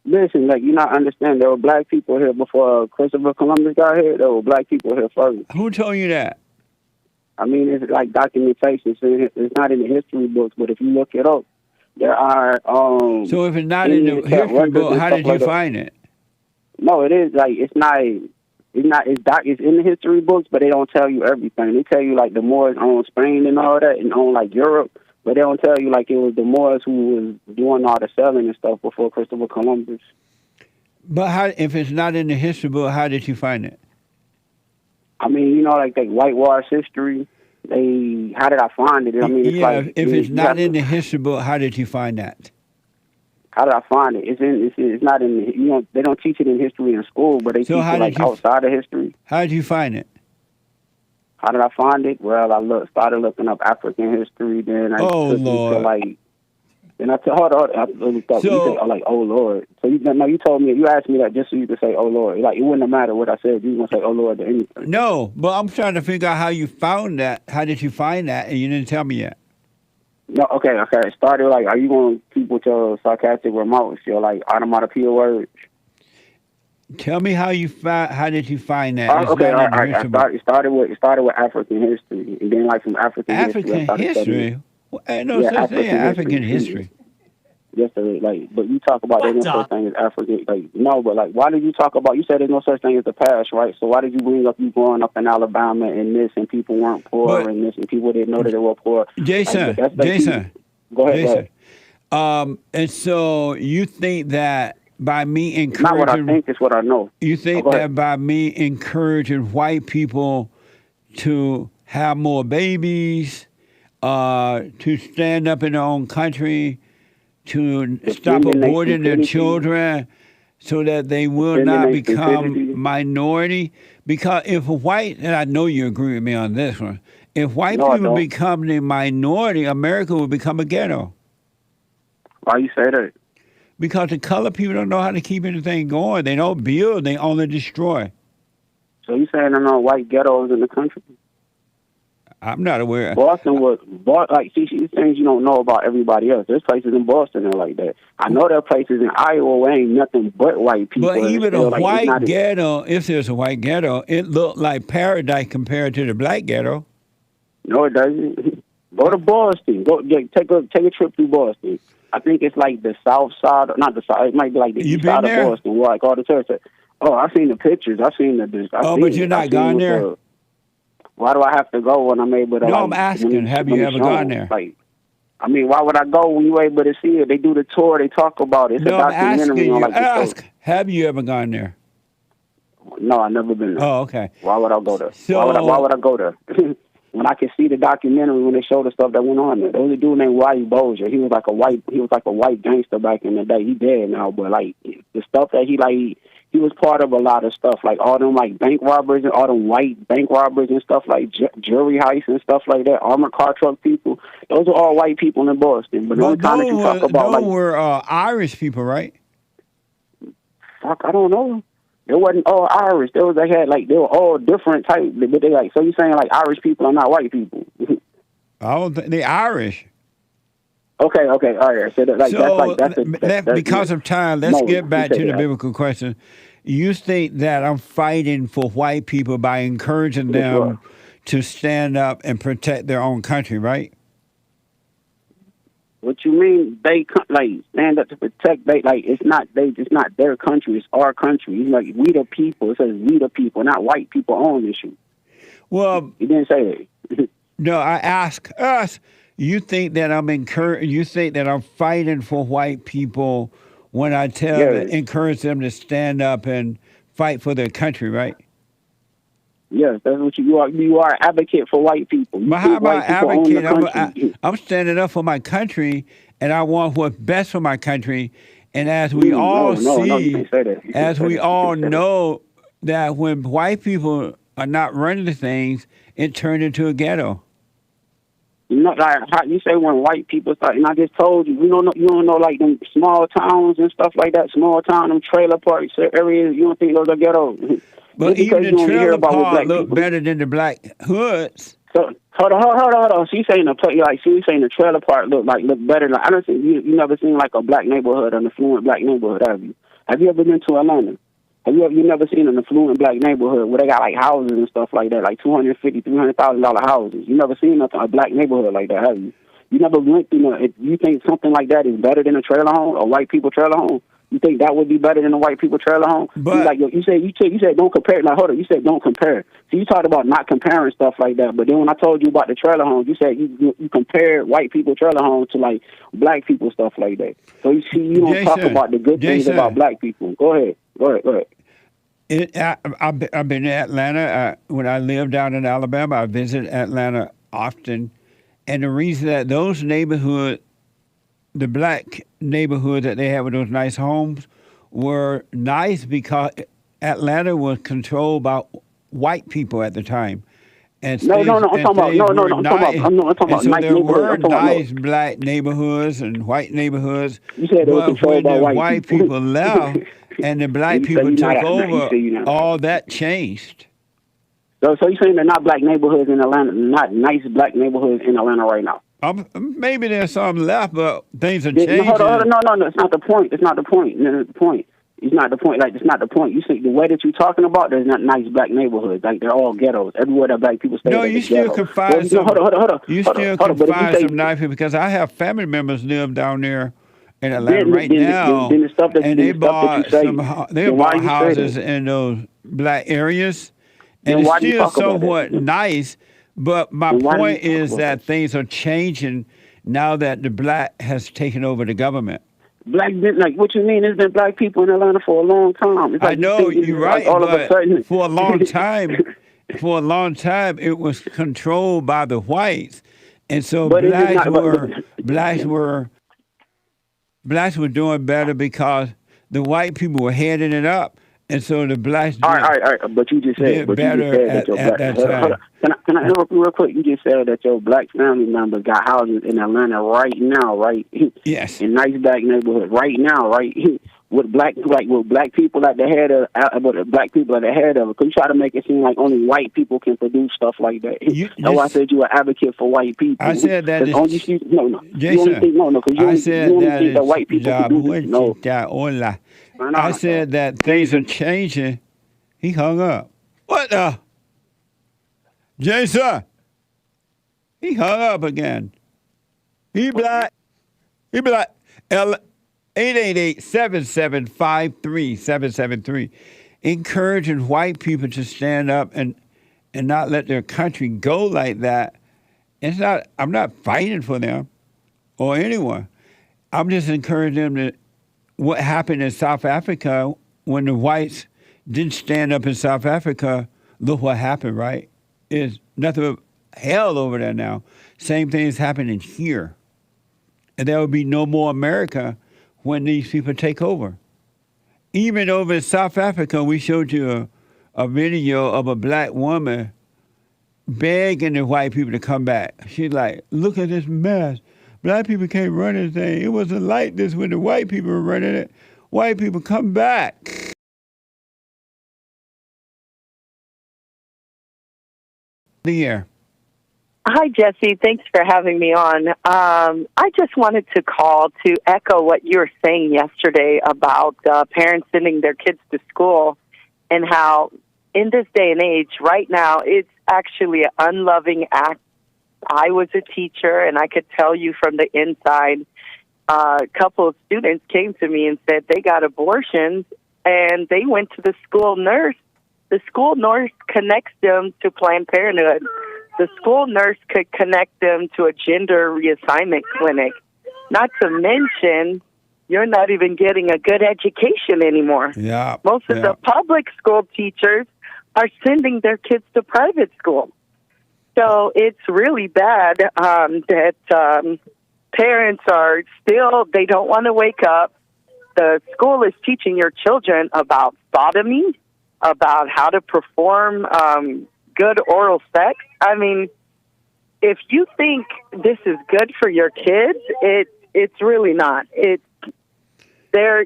Listen, you not understand. There were black people here before Christopher Columbus got here. There were black people here first. Who told you that? I mean, it's like documentation. It's not in the history books, but if you look it up, there are. So if it's not in the history book, how did you find it? No, it is it's not. It's in the history books, but they don't tell you everything. They tell you the Moors owned Spain and all that, and owned Europe, but they don't tell you it was the Moors who was doing all the selling and stuff before Christopher Columbus. But if it's not in the history book, how did you find it? I mean, whitewash history. How did I find it? I mean, if it's not in the history book, how did you find that? How did I find it? It's not in they don't teach it in history in school, but they teach it outside of history. How did you find it? How did I find it? Well, I started looking up African history. Then Lord. Then I said, hold on. I really thought you said, oh Lord. So you told me, you asked me that just so you could say, oh Lord. It wouldn't have mattered what I said. You were gonna say, oh Lord, to anything. No, but I'm trying to figure out how you found that. How did you find that? And you didn't tell me yet. No, okay. It started are you going to keep with your sarcastic remarks, your onomatopoeia words? Tell me how you how did you find that? It started with African history, and then from African history. Ain't no such thing as African history. Yes, sir. But you talk about there's no such thing as African. No, but why did you talk about? You said there's no such thing as the past, right? So why did you bring up you growing up in Alabama and this, and people weren't poor, and this, and people didn't know that they were poor? Jason, go ahead. And so you think that by me encouraging, not what I think, it's what I know. You think that by me encouraging white people to have more babies, to stand up in their own country, to stop aborting their children so that they will not become minority. Because if white, and I know you agree with me on this one, if white people become the minority, America will become a ghetto. Why you say that? Because the colored people don't know how to keep anything going. They don't build, they only destroy. So you saying there are no white ghettos in the country? I'm not aware. Boston was see things you don't know about everybody else. There's places in Boston that are like that. I know there are places in Iowa where ain't nothing but white people. But even a white ghetto, if there's a white ghetto, it looked like paradise compared to the black ghetto. No, it doesn't. Go to Boston. Take a trip through Boston. I think it's the south side, not the south. It might be the east side of Boston, where all the churches. Oh, I've seen the pictures. I've seen the. But you're not gone there. Why do I have to go when I'm able to? No, I'm asking. Have you ever gone there? I mean, why would I go when you're able to see it? They do the tour. They talk about it. It's a documentary on have you ever gone there? No, I've never been there. Oh, okay. Why would I go there? Why would I go there? when I could see the documentary when they showed the stuff that went on there. There was a dude named Roddy Bozier. He was like a white gangster back in the day. He dead now, but like the stuff that he was part of a lot of stuff, like all them like bank robbers and all them white bank robbers and stuff like jewelry heists and stuff like that. Armored car truck people. Those are all white people in Boston. But the only time that you talk about those were Irish people, right? Fuck, I don't know. It wasn't all Irish. They were all different type. But they like, so you saying like Irish people are not white people? Oh, they Irish. Okay, all right. So Because of time, let's get back to the biblical question. You think that I'm fighting for white people by encouraging them to stand up and protect their own country, right? What you mean? They like stand up to protect? It's not their country. It's our country. It's like we the people. It says we the people, not white people own this shit. Well, you didn't say that. No, I ask us. You think that You think that I'm fighting for white people when I encourage them to stand up and fight for their country, right? Yes, that's what you are. You are an advocate for white people. But how about advocate? I'm standing up for my country, and I want what's best for my country. And as we all see, as we all know, that when white people are not running the things, it turned into a ghetto. You know, like how you say when white people start, and I just told you, you don't know like them small towns and stuff like that, small town, them trailer parks areas. You don't think those are ghetto? But even the trailer park look better than the black hoods. So hold on. She's saying the trailer park look better. Like I don't think you never seen like a black neighborhood, an affluent black neighborhood, have you? Have you ever been to Atlanta? Have you never seen an affluent black neighborhood where they got like houses and stuff like that, like $250,000, $300,000 houses? You never seen a black neighborhood like that, have you? You never went through. If you think something like that is better than a trailer home, a white people trailer home, you think that would be better than a white people trailer home? But you said don't compare. Like hold on, you said don't compare. So you talked about not comparing stuff like that. But then when I told you about the trailer homes, you said you compared white people trailer homes to like black people stuff like that. So you see, you don't talk about the good things about black people. Go ahead. I've been in Atlanta. When I lived down in Alabama, I visited Atlanta often. And the reason that those neighborhoods, the black neighborhoods that they have with those nice homes, were nice because Atlanta was controlled by white people at the time. And I'm talking about nice neighborhoods. Nice black neighborhoods and white neighborhoods. You said they were controlled by white people left and the black people took over, all that changed. So you're saying they're not black neighborhoods in Atlanta, not nice black neighborhoods in Atlanta right now? Maybe there's some left, but things are changing. No, it's not the point. It's not the point. No, the point. It's not the point. Like, it's not the point. You see, the way that you're talking about, there's not nice black neighborhoods. Like, they're all ghettos. Everywhere that black people stay. No, you still can find some. Hold on. You still can find some nice people because I have family members live down there in Atlanta right now, and they bought houses in those black areas, and it's still somewhat nice. But my point is that things are changing now that the black has taken over the government. Black, like what you mean? There's been black people in Atlanta for a long time. I know you're right, but for a long time, it was controlled by the whites, and so blacks were doing better because the white people were heading it up, and so the blacks all right. But you just said better at that time. Can I interrupt you real quick? You just said that your black family members got houses in Atlanta right now, right? Yes. In nice black neighborhoods right now, right? With black people at the head of, black people at the head of it. Because you try to make it seem like only white people can produce stuff like that. I said you were an advocate for white people. I said that is Jason. You only think that white people can do this. No. I said that things are changing. He hung up. What the? Jason, he hung up again. He black. 888-775-3773. Encouraging white people to stand up and not let their country go like that. I'm not fighting for them or anyone. I'm just encouraging them to what happened in South Africa when the whites didn't stand up in South Africa. Look what happened, right? It's nothing but hell over there now. Same thing is happening here. And there will be no more America when these people take over. Even over in South Africa, we showed you a video of a black woman begging the white people to come back. She's like, look at this mess. Black people can't run this thing. It wasn't like this when the white people were running it. White people, come back. The air. Hi, Jesse. Thanks for having me on. I just wanted to call to echo what you were saying yesterday about parents sending their kids to school and how in this day and age, right now, it's actually an unloving act. I was a teacher, and I could tell you from the inside, a couple of students came to me and said they got abortions, and they went to the school nurse. The school nurse connects them to Planned Parenthood. The school nurse could connect them to a gender reassignment clinic. Not to mention, you're not even getting a good education anymore. Yeah. Most of the public school teachers are sending their kids to private school. So it's really bad that parents are still, they don't want to wake up. The school is teaching your children about sodomy, about how to perform good oral sex. I mean, if you think this is good for your kids, it's really not. They're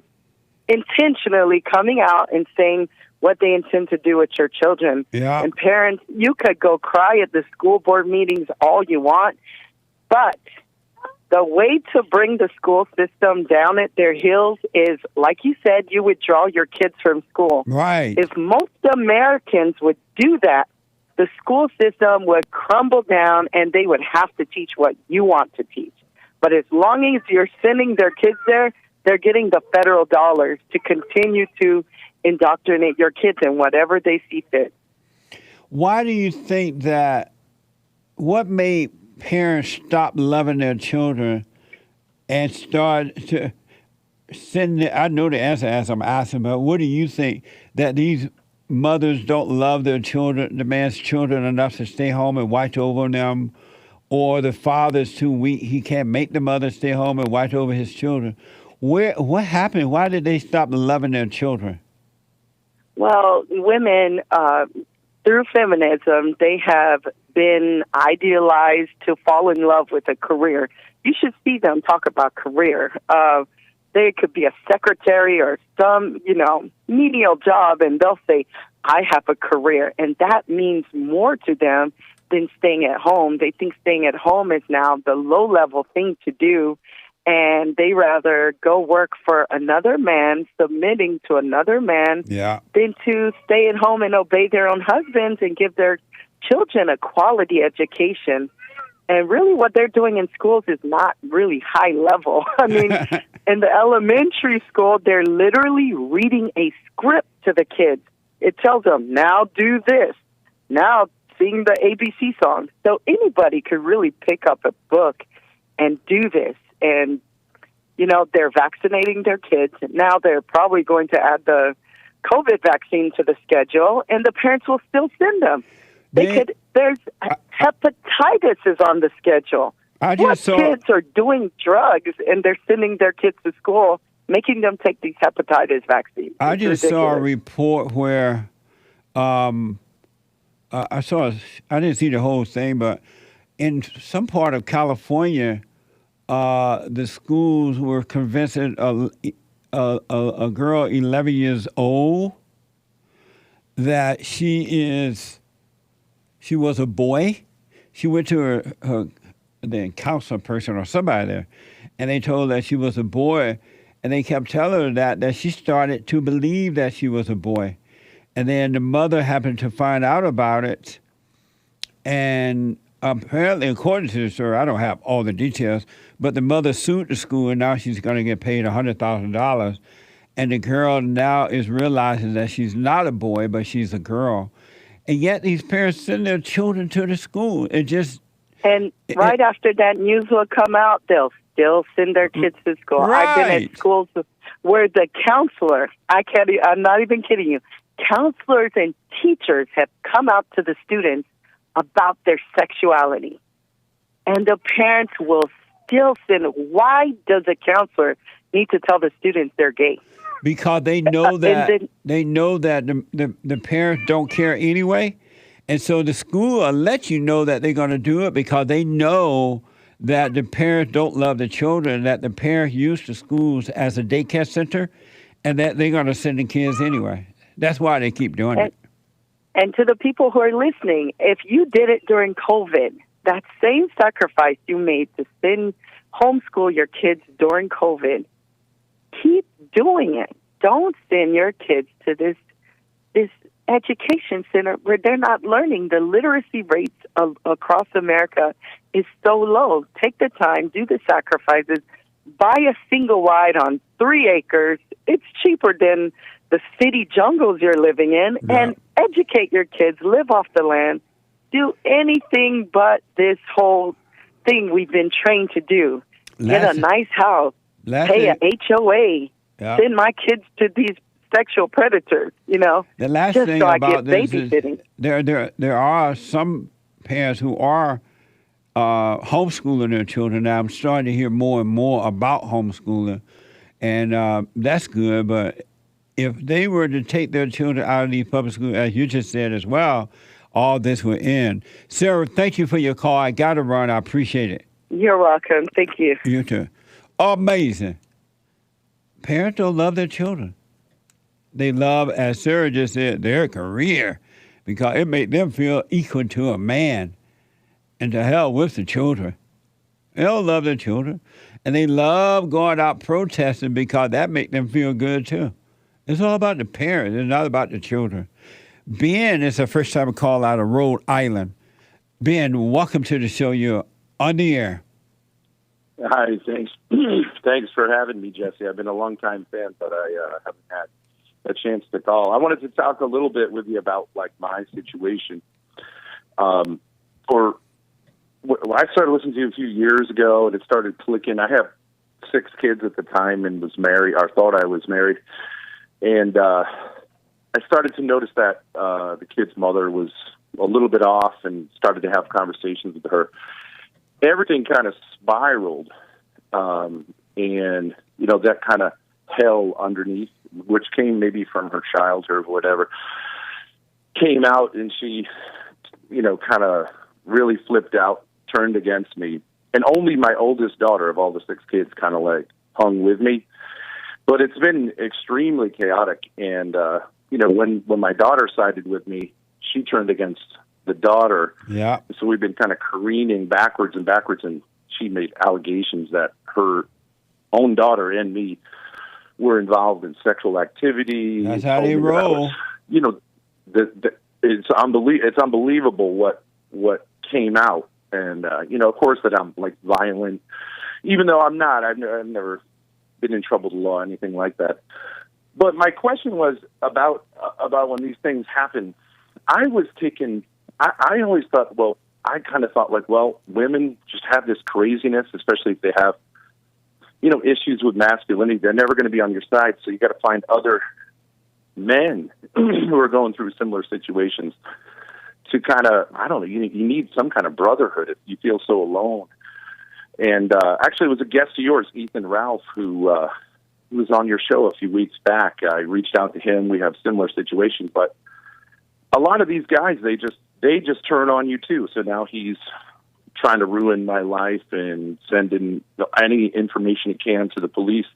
intentionally coming out and saying what they intend to do with your children. Yeah. And parents, you could go cry at the school board meetings all you want, but the way to bring the school system down at their heels is, like you said, you withdraw your kids from school. Right. If most Americans would do that, the school system would crumble down and they would have to teach what you want to teach. But as long as you're sending their kids there, they're getting the federal dollars to continue to indoctrinate your kids in whatever they see fit. Why do you think that, what made parents stop loving their children and start to send I know the answer as I'm asking, but what do you think that these mothers don't love their children, the man's children enough to stay home and watch over them, or the father's too weak, he can't make the mother stay home and watch over his children? What happened? Why did they stop loving their children? Well, women, through feminism, they have been idealized to fall in love with a career. You should see them talk about career. They could be a secretary or some, menial job, and they'll say, I have a career. And that means more to them than staying at home. They think staying at home is now the low-level thing to do, and they rather go work for another man, submitting to another man, than to stay at home and obey their own husbands and give their children a quality education. And really what they're doing in schools is not really high level. I mean, in the elementary school, they're literally reading a script to the kids. It tells them, now do this, now sing the ABC song. So anybody could really pick up a book and do this. And, they're vaccinating their kids. Now they're probably going to add the COVID vaccine to the schedule, and the parents will still send them. There's hepatitis is on the schedule. Kids are doing drugs, and they're sending their kids to school, making them take these hepatitis vaccines. I just saw a report where I didn't see the whole thing, but in some part of California, the schools were convincing a girl 11 years old that she was a boy. She went to the counselor person or somebody there, and they told her that she was a boy, and they kept telling her that she started to believe that she was a boy. And then the mother happened to find out about it, and apparently, according to the story, I don't have all the details, but the mother sued the school, and now she's going to get paid $100,000. And the girl now is realizing that she's not a boy, but she's a girl. And yet these parents send their children to the school. Right after that news will come out, they'll still send their kids to school. Right. I've been at schools where the counselor, I'm not even kidding you, counselors and teachers have come out to the students about their sexuality. And the parents will still send. Why does a counselor need to tell the students they're gay? Because they know that the parents don't care anyway. And so the school will let you know that they're going to do it because they know that the parents don't love the children, that the parents use the schools as a daycare center, and that they're going to send the kids anyway. That's why they keep doing it. And to the people who are listening, if you did it during COVID, that same sacrifice you made to homeschool your kids during COVID, keep doing it. Don't send your kids to this education center where they're not learning. The literacy rates across America is so low. Take the time, do the sacrifices, buy a single wide on 3 acres. It's cheaper than the city jungles you're living in, and educate your kids, live off the land, do anything but this whole thing we've been trained to do. Get a nice house, pay a HOA, send my kids to these sexual predators, The last just thing so about I get this babysitting. is there are some parents who are homeschooling their children. Now, I'm starting to hear more and more about homeschooling, and that's good. But if they were to take their children out of these public schools, as you just said as well, all this will end. Sarah, thank you for your call. I got to run. I appreciate it. You're welcome. Thank you. You too. Amazing. Parents don't love their children. They love, as Sarah just said, their career because it makes them feel equal to a man. And to hell with the children. They don't love their children. And they love going out protesting because that makes them feel good too. It's all about the parents. It's not about the children. Ben is the first time call out of Rhode Island. Ben, welcome to the show. You're on the air. Hi, thanks. Thanks for having me, Jesse. I've been a long-time fan, but I haven't had a chance to call. I wanted to talk a little bit with you about my situation. I started listening to you a few years ago, and it started clicking. I have 6 kids at the time and was married, or thought I was married. And I started to notice that the kid's mother was a little bit off and started to have conversations with her. Everything kind of spiraled, and, that kind of hell underneath, which came maybe from her childhood or whatever, came out, and she, kind of really flipped out, turned against me. And only my oldest daughter of all the 6 kids kind of hung with me. But it's been extremely chaotic. And, when my daughter sided with me, she turned against the daughter. Yeah. So we've been kind of careening backwards, and she made allegations that her own daughter and me were involved in sexual activity. That's how they roll. It's unbelievable what came out. And, of course, that I'm violent, even though I'm not. I've never been in trouble with the law, anything like that. But my question was about when these things happen. I always thought, I kind of thought women just have this craziness, especially if they have, issues with masculinity. They're never going to be on your side. So you got to find other men who are going through similar situations to kind of, I don't know, you need some kind of brotherhood if you feel so alone. And actually, it was a guest of yours, Ethan Ralph, who was on your show a few weeks back. I reached out to him. We have similar situations, but a lot of these guys, they just turn on you too. So now he's trying to ruin my life and sending any information he can to the police.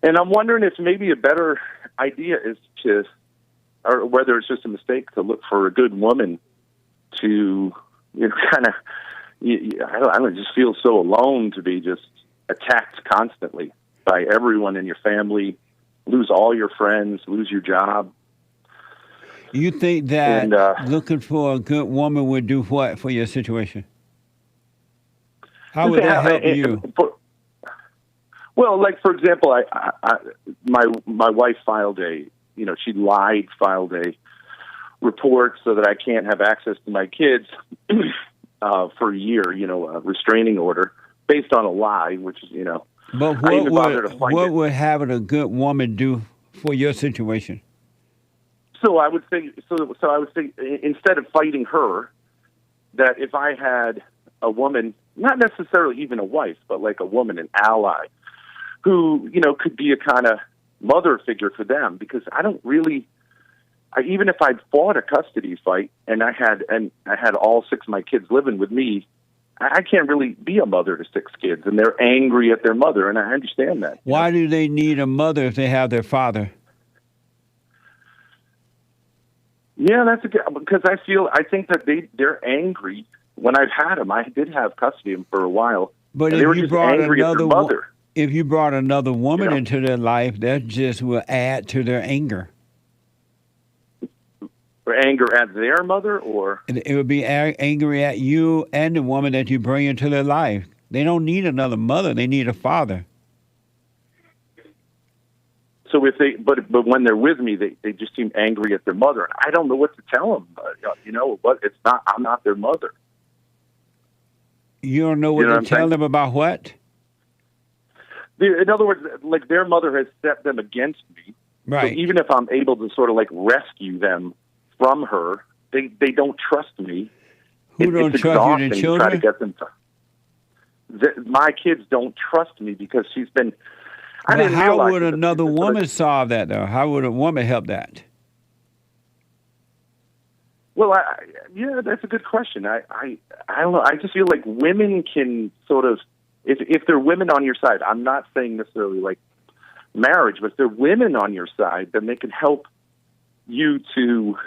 And I'm wondering if maybe a better idea is to, or whether it's just a mistake to look for a good woman to, kind of, I don't just feel so alone to be just attacked constantly by everyone in your family, lose all your friends, lose your job. You think that looking for a good woman would do what for your situation? How would that help you? Well, for example, my wife filed she filed a report so that I can't have access to my kids for a year, a restraining order based on a lie, which is, But what would having a good woman do for your situation? So I would say, instead of fighting her, that if I had a woman, not necessarily even a wife, but like a woman, an ally, who, could be a kind of mother figure for them, because I don't really, even if I'd fought a custody fight and I had all 6 of my kids living with me, I can't really be a mother to 6 kids, and they're angry at their mother, and I understand that. Why do they need a mother if they have their father? Yeah, because I think that they're angry. When I've had them, I did have custody of them for a while. But and if they were you just brought angry at their mother. If you brought another woman into their life, that just will add to their anger. Or anger at their mother, or It would be angry at you and the woman that you bring into their life. They don't need another mother; they need a father. so if they, but when they're with me, they just seem angry at their mother, and I don't know what to tell them. But it's not. I'm not their mother. You don't know what to tell them about what? In other words, like their mother has set them against me. Right. So even if I'm able to sort of like rescue them from her, they don't trust me. Who don't it's trust you, the exhausting to children? try to get them to. My kids don't trust me because she's been. But how would another woman solve that, though? How would a woman help that? Well, yeah, that's a good question. I don't know. I just feel like women can sort of, if they're women on your side, I'm not saying necessarily like marriage, but if they're women on your side, then they can help you to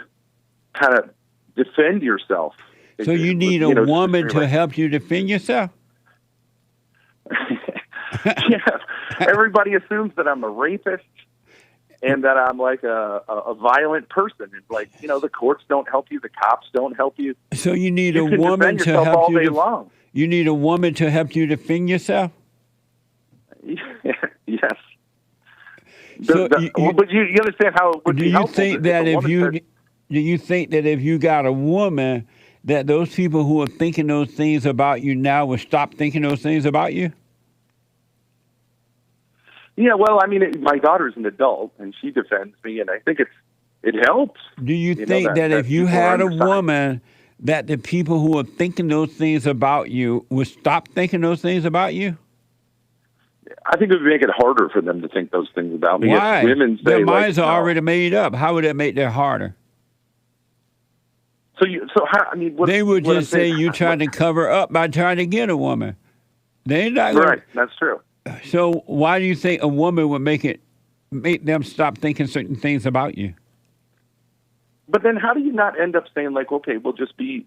kind of defend yourself. So you need a woman to help you defend yourself? Yeah. Everybody assumes that I'm a rapist and that I'm like a violent person. It's like, the courts don't help you, the cops don't help you. So you need a can woman defend to yourself help all you. day long. You need a woman to help you defend yourself? Yes. So but you understand how it would be helpful. Do you think that if you got a woman, that those people who are thinking those things about you now will stop thinking those things about you? Yeah, well, I mean, my daughter's an adult, and she defends me, and I think it helps. Do you think that if you had a woman, that the people who are thinking those things about you would stop thinking those things about you? I think it would make it harder for them to think those things about me. Why? If women say, Their minds like, are already made up. How would that make that harder? So how? I mean, they would just say you trying to cover up by trying to get a woman. They're not gonna, right. That's true. So why do you think a woman would make them stop thinking certain things about you? But then how do you not end up saying like, okay, well, just be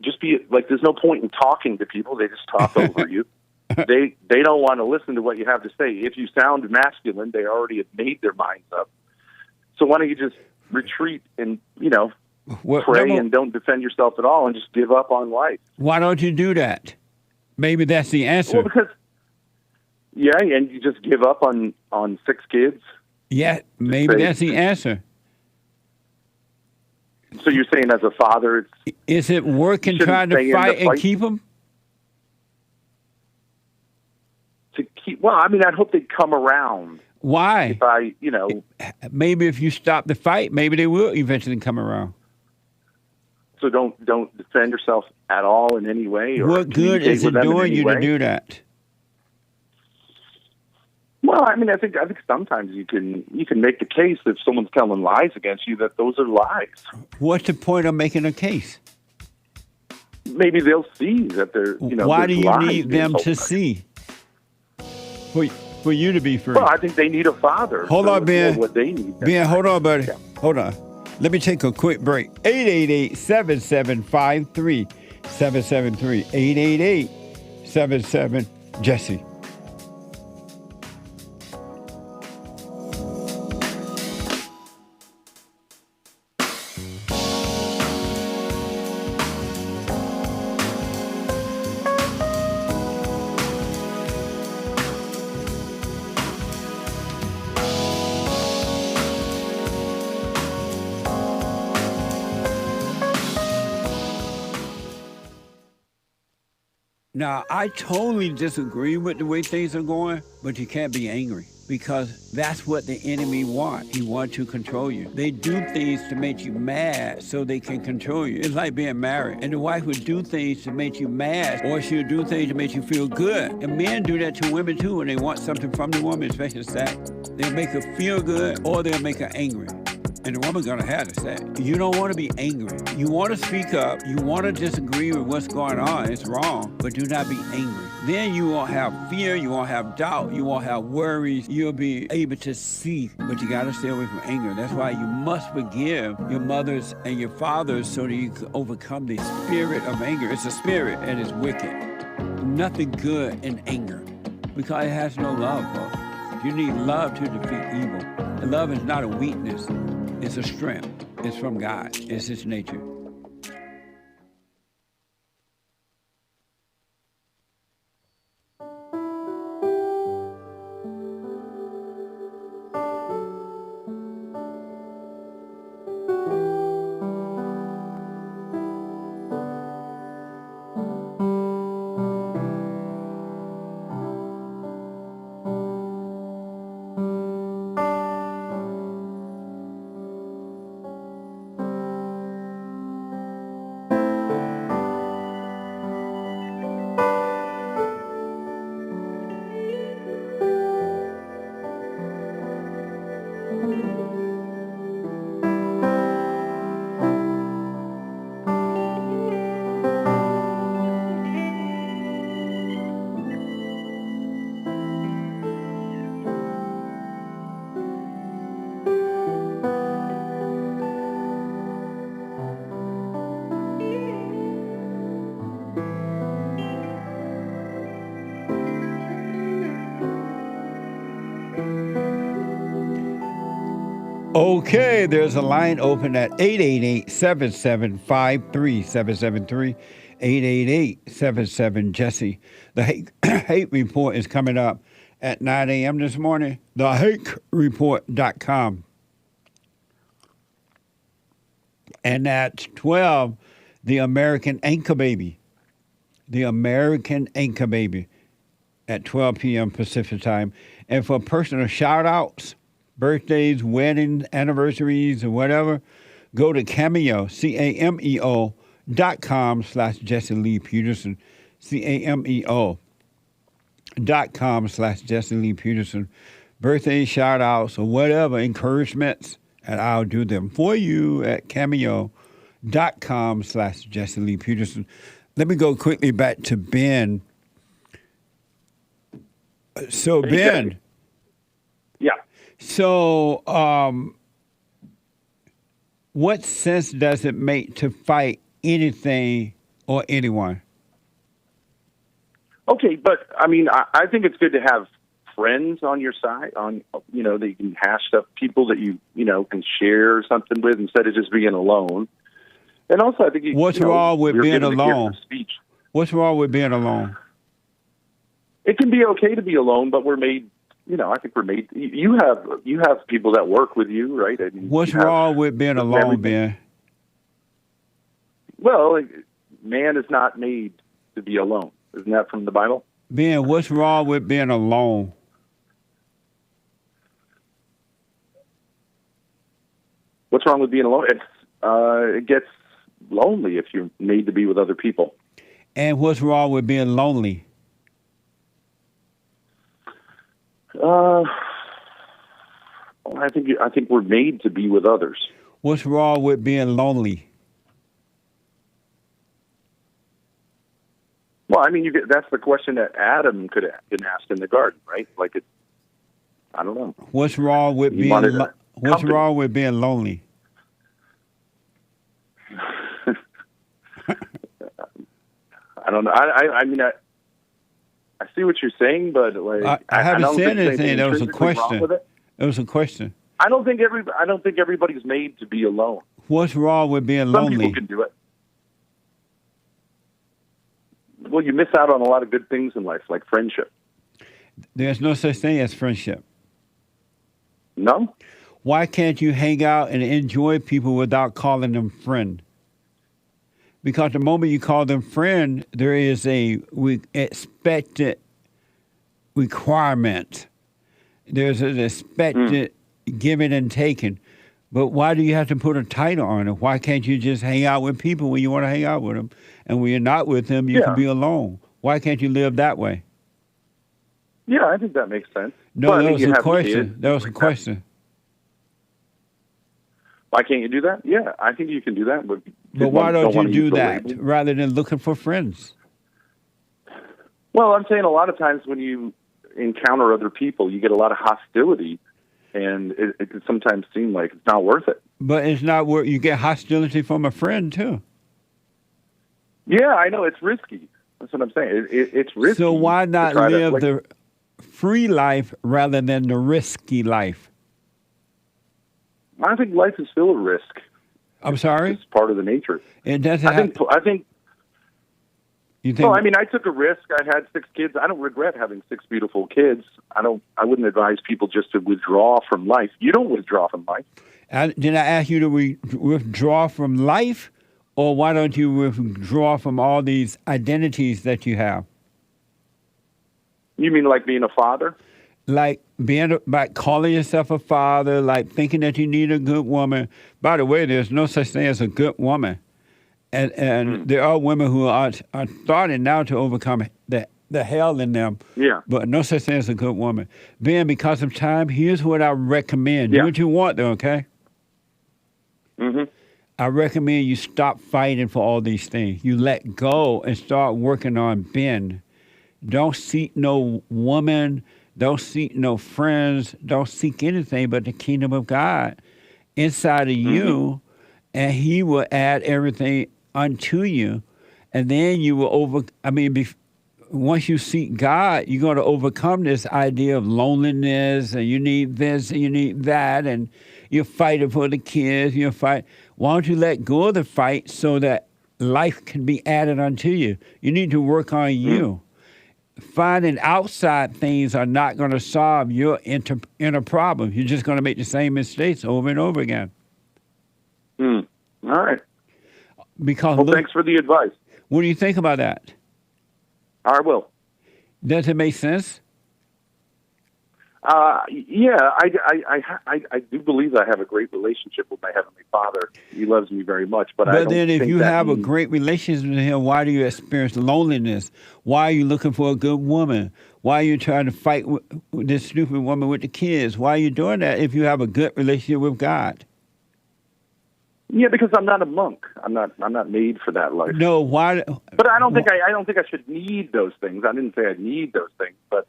like, there's no point in talking to people. They just talk over you. They don't want to listen to what you have to say. If you sound masculine, they already have made their minds up. So why don't you just retreat and, pray and don't defend yourself at all and just give up on life? Why don't you do that? Maybe that's the answer. Well, because, yeah, and you just give up on 6 kids. Yeah, maybe that's the answer. So you're saying as a father, is it working trying to fight and keep them? To keep, well, I mean, I'd hope they'd come around. Why? If maybe if you stop the fight, maybe they will eventually come around. So don't defend yourself at all in any way. Or what good is it doing you to do that? Well, I mean, I think sometimes you can make the case if someone's telling lies against you that those are lies. What's the point of making a case? Maybe they'll see that they're Why do you need them to see? For you to be free. Well, I think they need a father. Hold on, Ben. What they need. Ben, hold on, buddy. Yeah. Hold on. Let me take a quick break. 888-7753. 773. 888-77 Jesse. Now, I totally disagree with the way things are going, but you can't be angry because that's what the enemy wants. He wants to control you. They do things to make you mad so they can control you. It's like being married. And the wife would do things to make you mad, or she'll do things to make you feel good. And men do that to women too when they want something from the woman, especially sex. They'll make her feel good or they'll make her angry. And the woman's gonna have to say, you don't want to be angry. You want to speak up. You want to disagree with what's going on. It's wrong, but do not be angry. Then you won't have fear. You won't have doubt. You won't have worries. You'll be able to see, but you got to stay away from anger. That's why you must forgive your mothers and your fathers so that you can overcome the spirit of anger. It's a spirit and it's wicked. Nothing good in anger because it has no love, folks. You need love to defeat evil. And love is not a weakness. It's a strength. It's from God. It's His nature. Okay, there's a line open at 888-7753-773, 888-77-JESSE. The Hake Report is coming up at 9 a.m. this morning. TheHakeReport.com. And at 12, The American Anchor Baby. The American Anchor Baby at 12 p.m. Pacific time. And for personal shout-outs, birthdays, weddings, anniversaries, or whatever, go to Cameo, CAMEO.com/Jesse Lee Peterson, CAMEO.com/Jesse Lee Peterson. Birthday shout-outs or whatever, encouragements, and I'll do them for you at Cameo.com/Jesse Lee Peterson. Let me go quickly back to Ben. So, Ben. Yeah. So, what sense does it make to fight anything or anyone? Okay, but I mean, I think it's good to have friends on your side, that you can hash stuff, people that you can share something with instead of just being alone. And also, I think what's wrong with being alone? What's wrong with being alone? It can be okay to be alone, but we're made. I think we're made. You have people that work with you, right? I mean, what's wrong with being alone, Ben? Well, man is not made to be alone. Isn't that from the Bible? Ben, what's wrong with being alone? What's wrong with being alone? It gets lonely if you're made to be with other people. And what's wrong with being lonely? I think we're made to be with others. What's wrong with being lonely? Well, I mean, that's the question that Adam could have been asked in the garden, right? I don't know. What's wrong with being wrong with being lonely? I don't know. I mean, I see what you're saying, but I haven't said anything. That was a question. It was a question. I don't think everybody's made to be alone. What's wrong with being lonely? Some people can do it. Well, you miss out on a lot of good things in life, like friendship. There's no such thing as friendship. No? Why can't you hang out and enjoy people without calling them friend? Because the moment you call them friend, there is a expected requirement. There's an expected giving and taking. But why do you have to put a title on it? Why can't you just hang out with people when you want to hang out with them? And when you're not with them, you can be alone. Why can't you live that way? Yeah, I think that makes sense. No, Well, I that mean, was you a have question. kids, That was a like question. Why can't you do that? Yeah, I think you can do that. But why don't wanna you do use the that label. rather than looking for friends? Well, I'm saying a lot of times when you encounter other people, you get a lot of hostility, and it can sometimes seem like it's not worth it. But it's not where you get hostility from a friend, too. Yeah, I know. It's risky. That's what I'm saying. It's risky. So why not to try live to, the free life rather than the risky life? I think life is still a risk. I'm sorry? It's part of the nature. It doesn't I think. You think? Well, I mean, I took a risk. I had 6 kids. I don't regret having 6 beautiful kids. I wouldn't advise people just to withdraw from life. You don't withdraw from life. Did I ask you to withdraw from life, or why don't you withdraw from all these identities that you have? You mean like being a father? Like calling yourself a father, like thinking that you need a good woman. By the way, there's no such thing as a good woman. And there are women who are starting now to overcome the hell in them. Yeah. But no such thing as a good woman. Ben, because of time, here's what I recommend. Do what you want, though, okay? Mm-hmm. I recommend you stop fighting for all these things. You let go and start working on Ben. Don't seek no woman. Don't seek no friends. Don't seek anything but the kingdom of God inside of you, and He will add everything unto you. And then you will once you seek God, you're going to overcome this idea of loneliness, and you need this and you need that, and you're fighting for the kids. Why don't you let go of the fight so that life can be added unto you? You need to work on you. Finding outside things are not going to solve your inner problem. You're just going to make the same mistakes over and over again. All right. Because thanks for the advice. What do you think about that? I will. Does it make sense? Yeah, I do believe I have a great relationship with my Heavenly Father. He loves me very much. But I don't then if think you that have a means- great relationship with Him, why do you experience loneliness? Why are you looking for a good woman? Why are you trying to fight with this stupid woman with the kids? Why are you doing that if you have a good relationship with God? Yeah, because I'm not a monk. I'm not made for that life. No, why? But I don't think I should need those things. I didn't say I need those things, but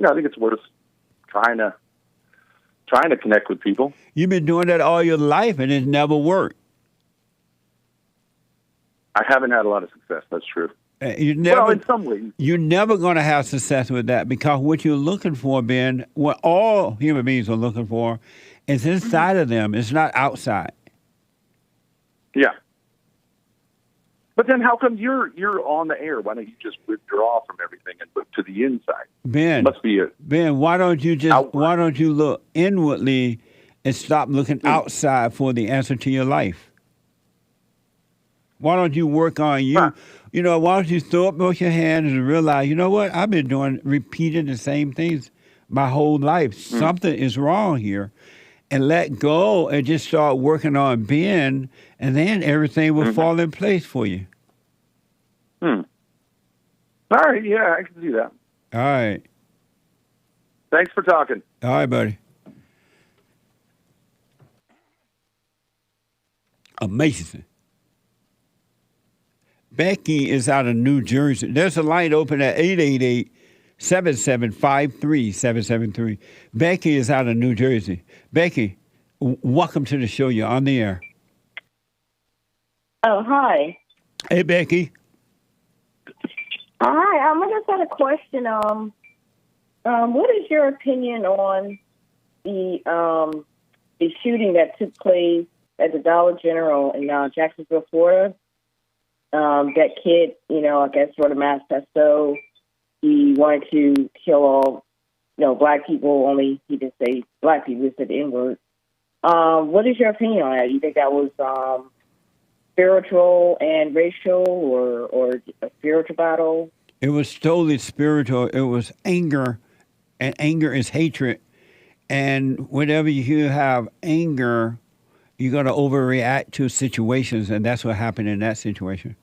I think it's worth trying to connect with people. You've been doing that all your life, and it never worked. I haven't had a lot of success. That's true. Well, in some ways. You're never going to have success with that, because what you're looking for, Ben, what all human beings are looking for, is inside of them. It's not outside. Yeah. But then how come you're on the air? Why don't you just withdraw from everything and look to the inside? Ben, must be it. Ben, why don't you look inwardly and stop looking outside for the answer to your life? Why don't you work on you? Why don't you throw up both your hands and realize, you know what? I've been repeating the same things my whole life. Something is wrong here. And let go and just start working on Ben, and then everything will fall in place for you. All right, yeah, I can do that. All right. Thanks for talking. All right, buddy. Amazing. Becky is out of New Jersey. There's a line open at 888-7753-773. Becky is out of New Jersey. Becky, welcome to the show. You're on the air. Oh, hi. Hey, Becky. Hi, I just had a question. What is your opinion on the shooting that took place at the Dollar General in Jacksonville, Florida? That kid, I guess wrote a manifesto. He wanted to kill all, black people. Only he didn't say black people; he said the N-word. What is your opinion on that? Do you think that was spiritual and racial, or a spiritual battle? It was totally spiritual. It was anger, and anger is hatred. And whenever you have anger, you're going to overreact to situations, and that's what happened in that situation.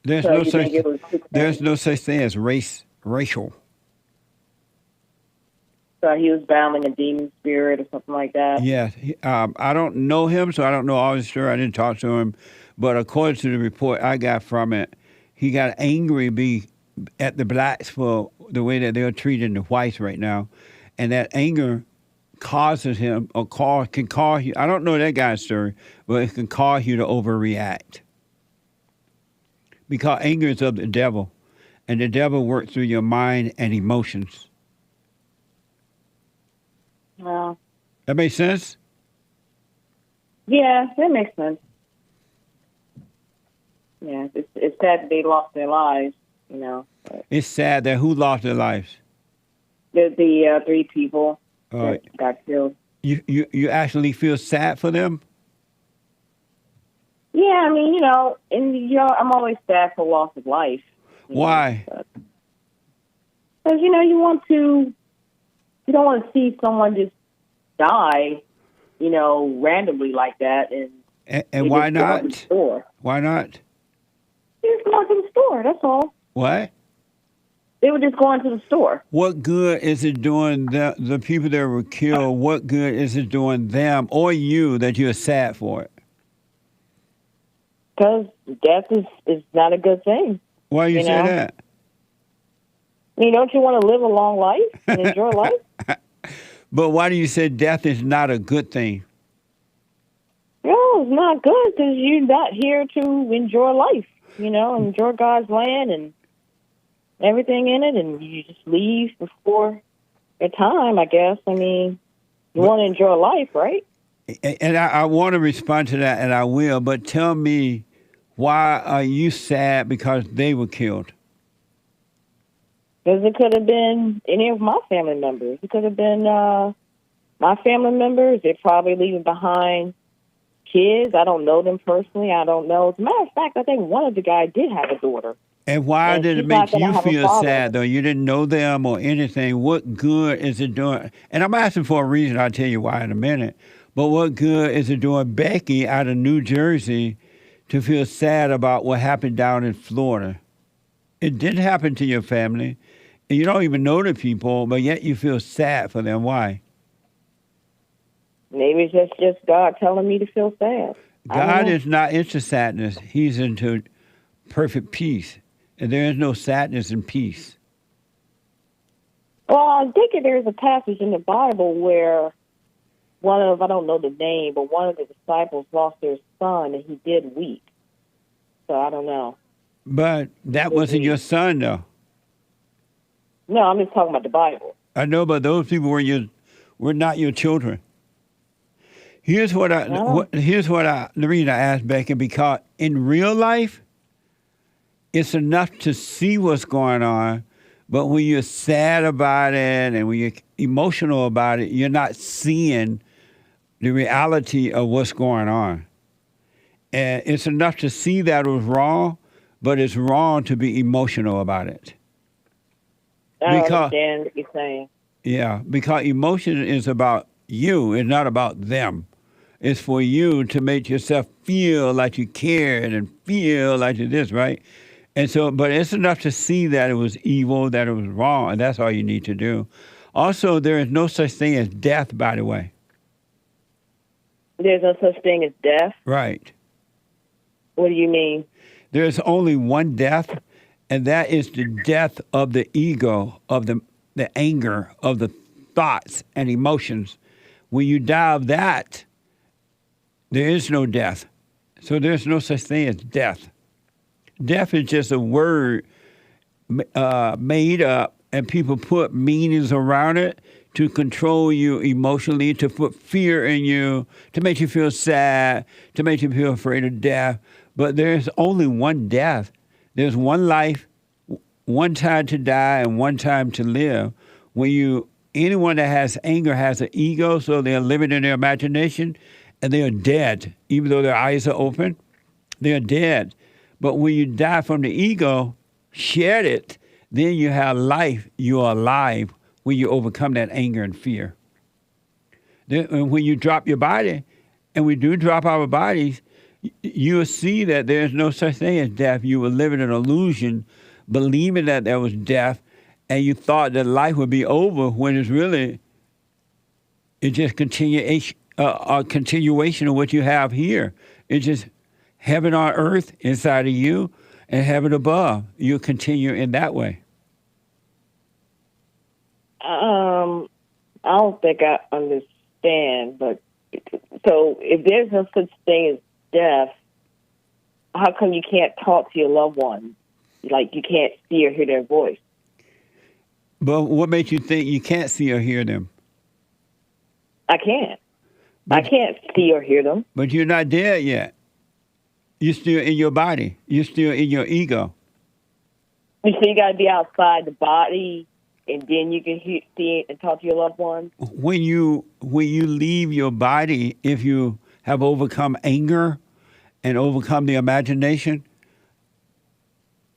There's So no you such think it was there's no such thing as racial. So he was battling a demon spirit or something like that? Yes. I don't know him, so I don't know all his story. I didn't talk to him. But according to the report I got from it, he got angry at the blacks for the way that they're treating the whites right now. And that anger causes him, can cause you, I don't know that guy's story, but it can cause you to overreact. Because anger is of the devil. And the devil works through your mind and emotions. Well, That makes sense? yeah, that makes sense. Yeah, it's sad that they lost their lives, you know. It's sad that who lost their lives? The 3 people All right. that got killed. You actually feel sad for them? Yeah, I mean, I'm always sad for loss of life. Why? Because, you don't want to see someone just die, randomly like that. And why not? Why not? They just going to the store, that's all. What? They were just going to the store. What good is it doing the people that were killed? What good is it doing them or you that you're sad for it? Because death is not a good thing. Why you say that? I mean, don't you want to live a long life and enjoy life? But why do you say death is not a good thing? No, it's not good because you're not here to enjoy life, enjoy God's land and everything in it, and you just leave before your time, I guess. I mean, you want to enjoy life, right? And I want to respond to that, and I will, but tell me, why are you sad because they were killed? Because it could have been any of my family members. It could have been my family members. They're probably leaving behind kids. I don't know them personally. I don't know. As a matter of fact, I think one of the guys did have a daughter. And why did it make you feel sad, though? You didn't know them or anything. What good is it doing? And I'm asking for a reason. I'll tell you why in a minute. But what good is it doing Becky out of New Jersey to feel sad about what happened down in Florida? It did happen to your family. And you don't even know the people, but yet you feel sad for them. Why? Maybe it's just God telling me to feel sad. God is not into sadness. He's into perfect peace. And there is no sadness and peace. Well, I think there's a passage in the Bible where I don't know the name, but one of the disciples lost their son and he did weep. So I don't know. But that wasn't your son, though. No, I'm just talking about the Bible. I know, but those people were not your children. Here's what the reason I asked Becky, because in real life, it's enough to see what's going on, but when you're sad about it and when you're emotional about it, you're not seeing the reality of what's going on. And it's enough to see that it was wrong, but it's wrong to be emotional about it. I understand what you're saying. Yeah, because emotion is about you. It's not about them. It's for you to make yourself feel like you cared and feel like you this, right? And so, but it's enough to see that it was evil, that it was wrong, and that's all you need to do. Also, there is no such thing as death, by the way. There's no such thing as death? Right. What do you mean? There's only one death, and that is the death of the ego, of the anger, of the thoughts and emotions. When you die of that, there is no death. So there's no such thing as death. Death is just a word made up, and people put meanings around it to control you emotionally, to put fear in you, to make you feel sad, to make you feel afraid of death. But there's only one death. There's one life, one time to die, and one time to live. Anyone that has anger has an ego, so they're living in their imagination, and they are dead. Even though their eyes are open, they are dead. But when you die from the ego, shed it, then you have life. You are alive when you overcome that anger and fear. Then when you drop your body, and we do drop our bodies, you will see that there's no such thing as death. You were living an illusion, believing that there was death, and you thought that life would be over when it's just a continuation of what you have here. It's just heaven on earth inside of you and heaven above. You continue in that way. I don't think I understand, but so if there's no such thing as death, how come you can't talk to your loved ones? Like you can't see or hear their voice? But what makes you think you can't see or hear them? I can't. I can't see or hear them. But you're not dead yet. You're still in your body. You're still in your ego. So you got to be outside the body, and then you can see and talk to your loved ones? When you leave your body, if you have overcome anger and overcome the imagination,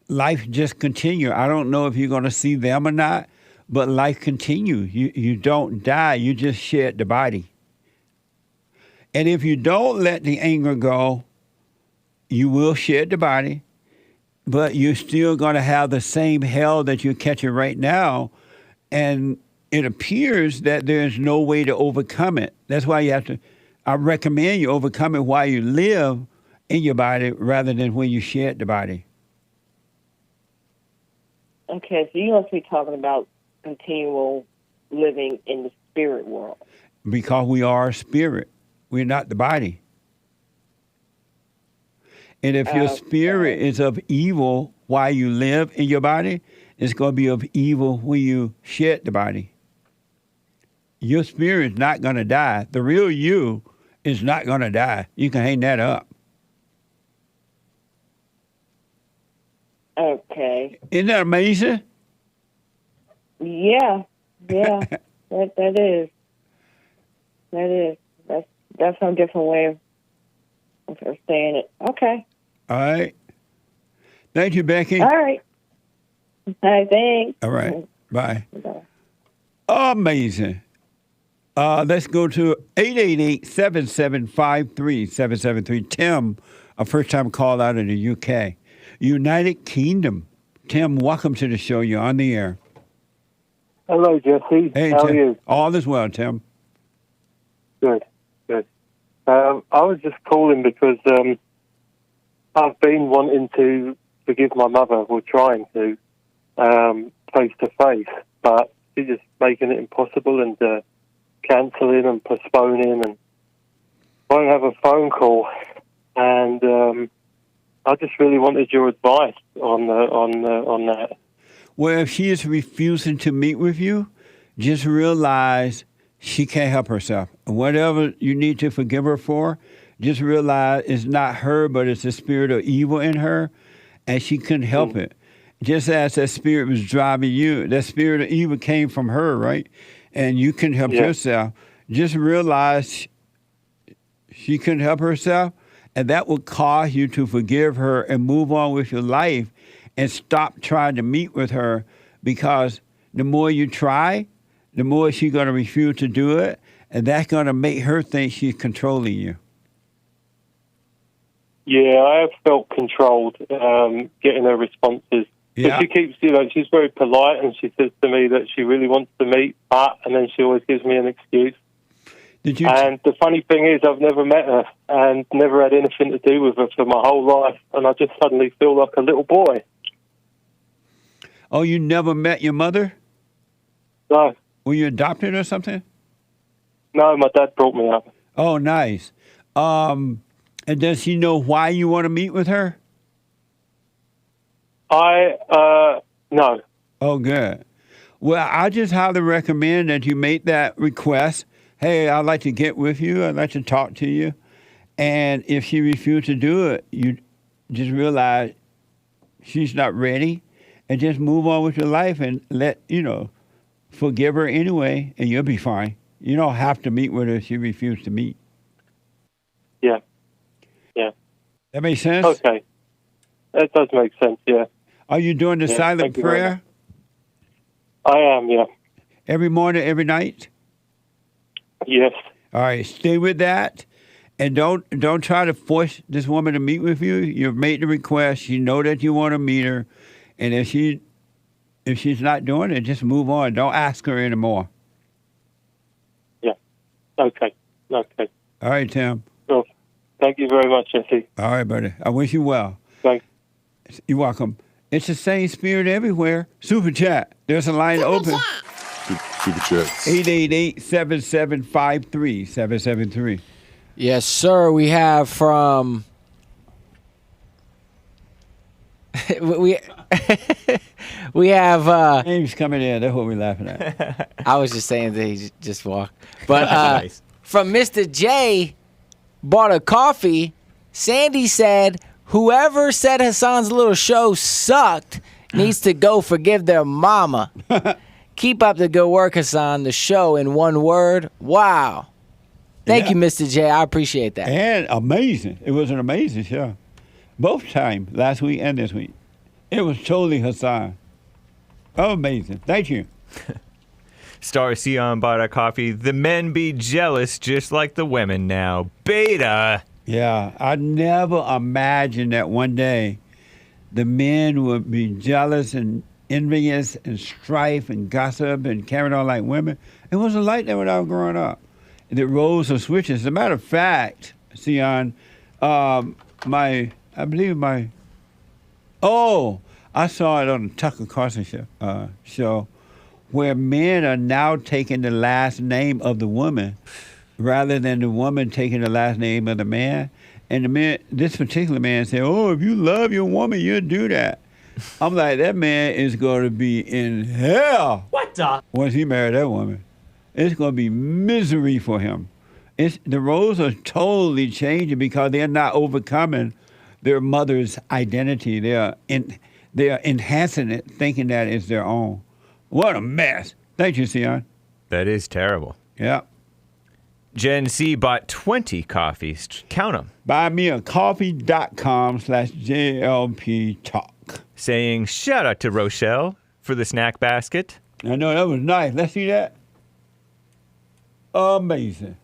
life just continue. I don't know if you're going to see them or not, but life continues. You don't die. You just shed the body. And if you don't let the anger go, you will shed the body, but you're still going to have the same hell that you're catching right now. And it appears that there's no way to overcome it. That's why I recommend you overcome it while you live in your body rather than when you shed the body. Okay, so you must be talking about continual living in the spirit world. Because we are a spirit. We're not the body. And if your spirit is of evil while you live in your body, it's going to be of evil when you shed the body. Your spirit's not going to die. The real you is not going to die. You can hang that up. Okay. Isn't that amazing? Yeah. that is. That's some different way of saying it. Okay. All right. Thank you, Becky. All right. Thanks. All right. Bye. Amazing. Let's go to 888-7753-773. Tim, a first-time call out in the UK. United Kingdom. Tim, welcome to the show. You're on the air. Hello, Jesse. Hey, how Tim. are you? All is well, Tim. Good. I was just calling because I've been wanting to forgive my mother, or trying to, face to face, but she's just making it impossible and cancelling and postponing, and won't have a phone call. And I just really wanted your advice on that. Well, if she is refusing to meet with you, just realize she can't help herself. Whatever you need to forgive her for, just realize it's not her, but it's the spirit of evil in her, and she couldn't help it. Just as that spirit was driving you, that spirit of evil came from her, right? And you couldn't help yourself. Just realize she couldn't help herself, and that will cause you to forgive her and move on with your life and stop trying to meet with her, because the more you try, the more she's going to refuse to do it, and that's going to make her think she's controlling you. Yeah, I have felt controlled getting her responses. Yeah. But she keeps, she's very polite, and she says to me that she really wants to meet, and then she always gives me an excuse. And the funny thing is, I've never met her and never had anything to do with her for my whole life, and I just suddenly feel like a little boy. Oh, you never met your mother? No. Were you adopted or something? No, my dad brought me up. Oh, nice. And does she know why you want to meet with her? No. Oh, good. Well, I just highly recommend that you make that request. Hey, I'd like to get with you. I'd like to talk to you. And if she refuses to do it, you just realize she's not ready, and just move on with your life and forgive her anyway, and you'll be fine. You don't have to meet with her if she refuses to meet. Yeah. Yeah. That makes sense? Okay. That does make sense, yeah. Are you doing the Yeah, silent thank you very prayer? I am, yeah. Every morning, every night? Yes. All right, stay with that. And don't try to force this woman to meet with you. You've made the request. You know that you want to meet her. And if she's not doing it, just move on. Don't ask her anymore. Yeah. Okay. Okay. All right, Tim. Well, thank you very much, Jesse. All right, buddy. I wish you well. Thanks. You're welcome. It's the same spirit everywhere. Super chat. There's a line open. Super chats. 888-7753-773. Yes, sir. We have from we have names coming in. That's what we're laughing at. I was just saying that he just walked. But Nice. from Mr. J bought a coffee. Sandy said, "Whoever said Hassan's little show sucked needs to go forgive their mama." Keep up the good work, Hassan. The show, in one word, wow. Thank you, Mr. J. I appreciate that. And amazing. It was an amazing show. Both times, last week and this week. It was totally Hassan. Amazing. Thank you. Star Sion bought a coffee. The men be jealous just like the women now. Beta. Yeah, I never imagined that one day the men would be jealous and envious and strife and gossip and carrying on like women. It wasn't like that when I was growing up. The roles are switches. As a matter of fact, Sion, I saw it on the Tucker Carlson show where men are now taking the last name of the woman rather than the woman taking the last name of the man. And the man, this particular man said, "Oh, if you love your woman, you'll do that." I'm like, that man is going to be in hell. What the? Once he married that woman, it's going to be misery for him. The roles are totally changing because they're not overcoming their mother's identity. They are enhancing it, thinking that it's their own. What a mess. Thank you, Sion. That is terrible. Yeah. Gen C bought 20 coffees. Count them. BuyMeACoffee.com/JLP Talk. Saying, shout out to Rochelle for the snack basket. I know, that was nice. Let's see that. Amazing.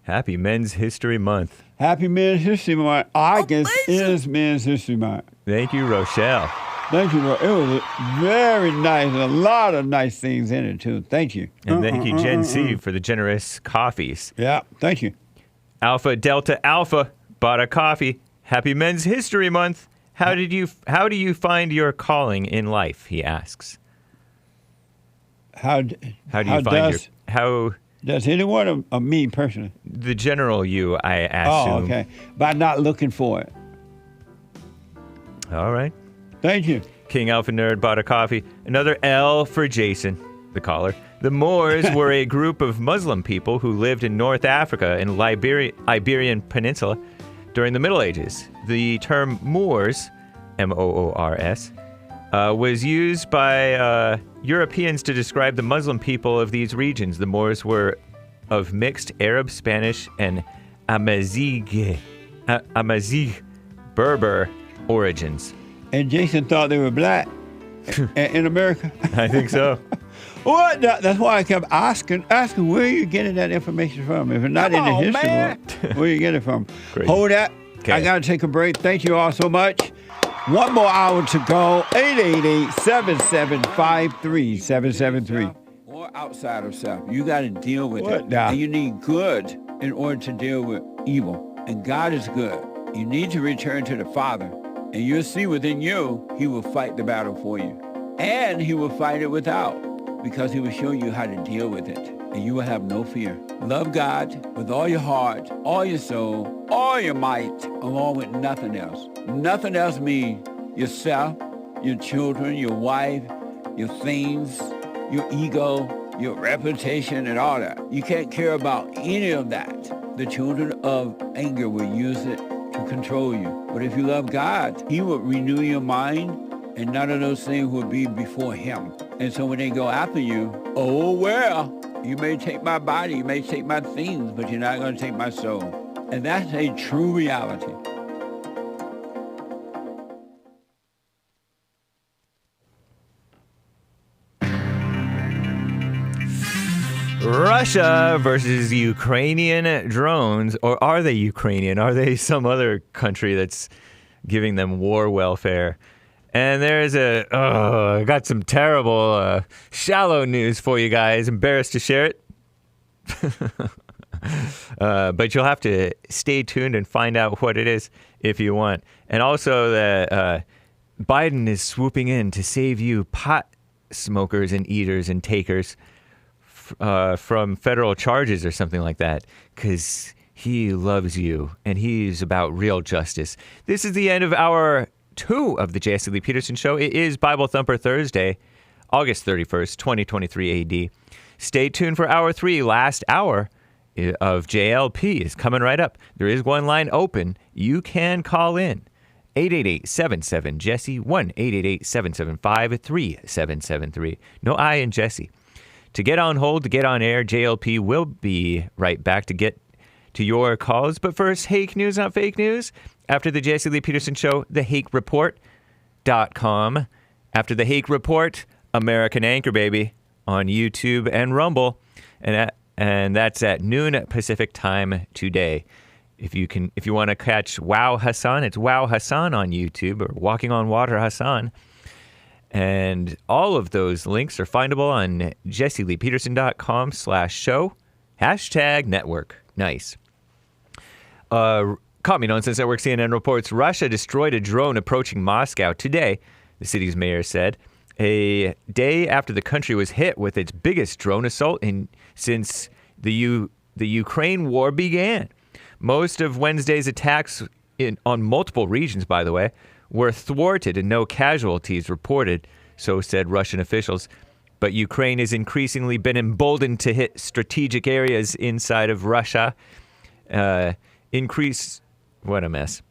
Happy Men's History Month. Happy Men's History Month. August is Men's History Month. Thank you, Rochelle. Thank you, It was very nice. A lot of nice things in it, too. Thank you. And thank you, Gen C, for the generous coffees. Yeah, thank you. Alpha Delta Alpha bought a coffee. Happy Men's History Month. How do you find your calling in life? He asks. How do you find how does anyone or me personally? The general you, I assume. Oh, okay. By not looking for it. All right. Thank you. King Alpha Nerd bought a coffee. Another L for Jason, the caller. The Moors were a group of Muslim people who lived in North Africa and Iberian Peninsula during the Middle Ages. The term Moors, M-O-O-R-S, was used by Europeans to describe the Muslim people of these regions. The Moors were of mixed Arab, Spanish, and Amazigh Berber origins. And Jason thought they were black in America? I think so. What? That's why I kept asking where are you getting that information from? If it's not in the history book, where you get it from? Great. Hold that. Okay. I got to take a break. Thank you all so much. One more hour to go. 888-7753-773. Or outside of self. You got to deal with it. Now? And you need good in order to deal with evil. And God is good. You need to return to the Father. And you'll see within you, he will fight the battle for you. And he will fight it without, because he will show you how to deal with it. And you will have no fear. Love God with all your heart, all your soul, all your might, along with nothing else. Nothing else means yourself, your children, your wife, your things, your ego, your reputation, and all that. You can't care about any of that. The children of anger will use it to control you. But if you love God, he will renew your mind, and none of those things will be before him. And so when they go after you, oh, well, you may take my body, you may take my things, but you're not going to take my soul. And that's a true reality. Russia versus Ukrainian drones, or are they Ukrainian? Are they some other country that's giving them war welfare? And there's I got some terrible, shallow news for you guys. Embarrassed to share it. But you'll have to stay tuned and find out what it is if you want. And also that Biden is swooping in to save you pot smokers and eaters and takers from federal charges or something like that, because he loves you and he's about real justice. This is the end of hour 2 of the Jesse Lee Peterson Show. It is Bible Thumper Thursday, August 31st, 2023 AD. Stay tuned for hour 3. Last hour of JLP is coming right up. There is one line open. You can call in. 888-77-JESSE, 1-888-775-3773. No I in Jesse. To get on hold, to get on air, JLP will be right back to get to your calls. But first, Hake News, not fake news. After the Jesse Lee Peterson Show, thehakereport.com. After the Hake Report, American Anchor Baby on YouTube and Rumble. And that's at noon Pacific time today. If you want to catch Wow Hassan, it's Wow Hassan on YouTube, or Walking on Water Hassan. And all of those links are findable on jesseleepeterson.com/show, #network. Nice. Caught Me Nonsense Network CNN reports Russia destroyed a drone approaching Moscow today, the city's mayor said, a day after the country was hit with its biggest drone assault since the Ukraine war began. Most of Wednesday's attacks on multiple regions, by the way, were thwarted and no casualties reported, so said Russian officials. But Ukraine has increasingly been emboldened to hit strategic areas inside of Russia. What a mess.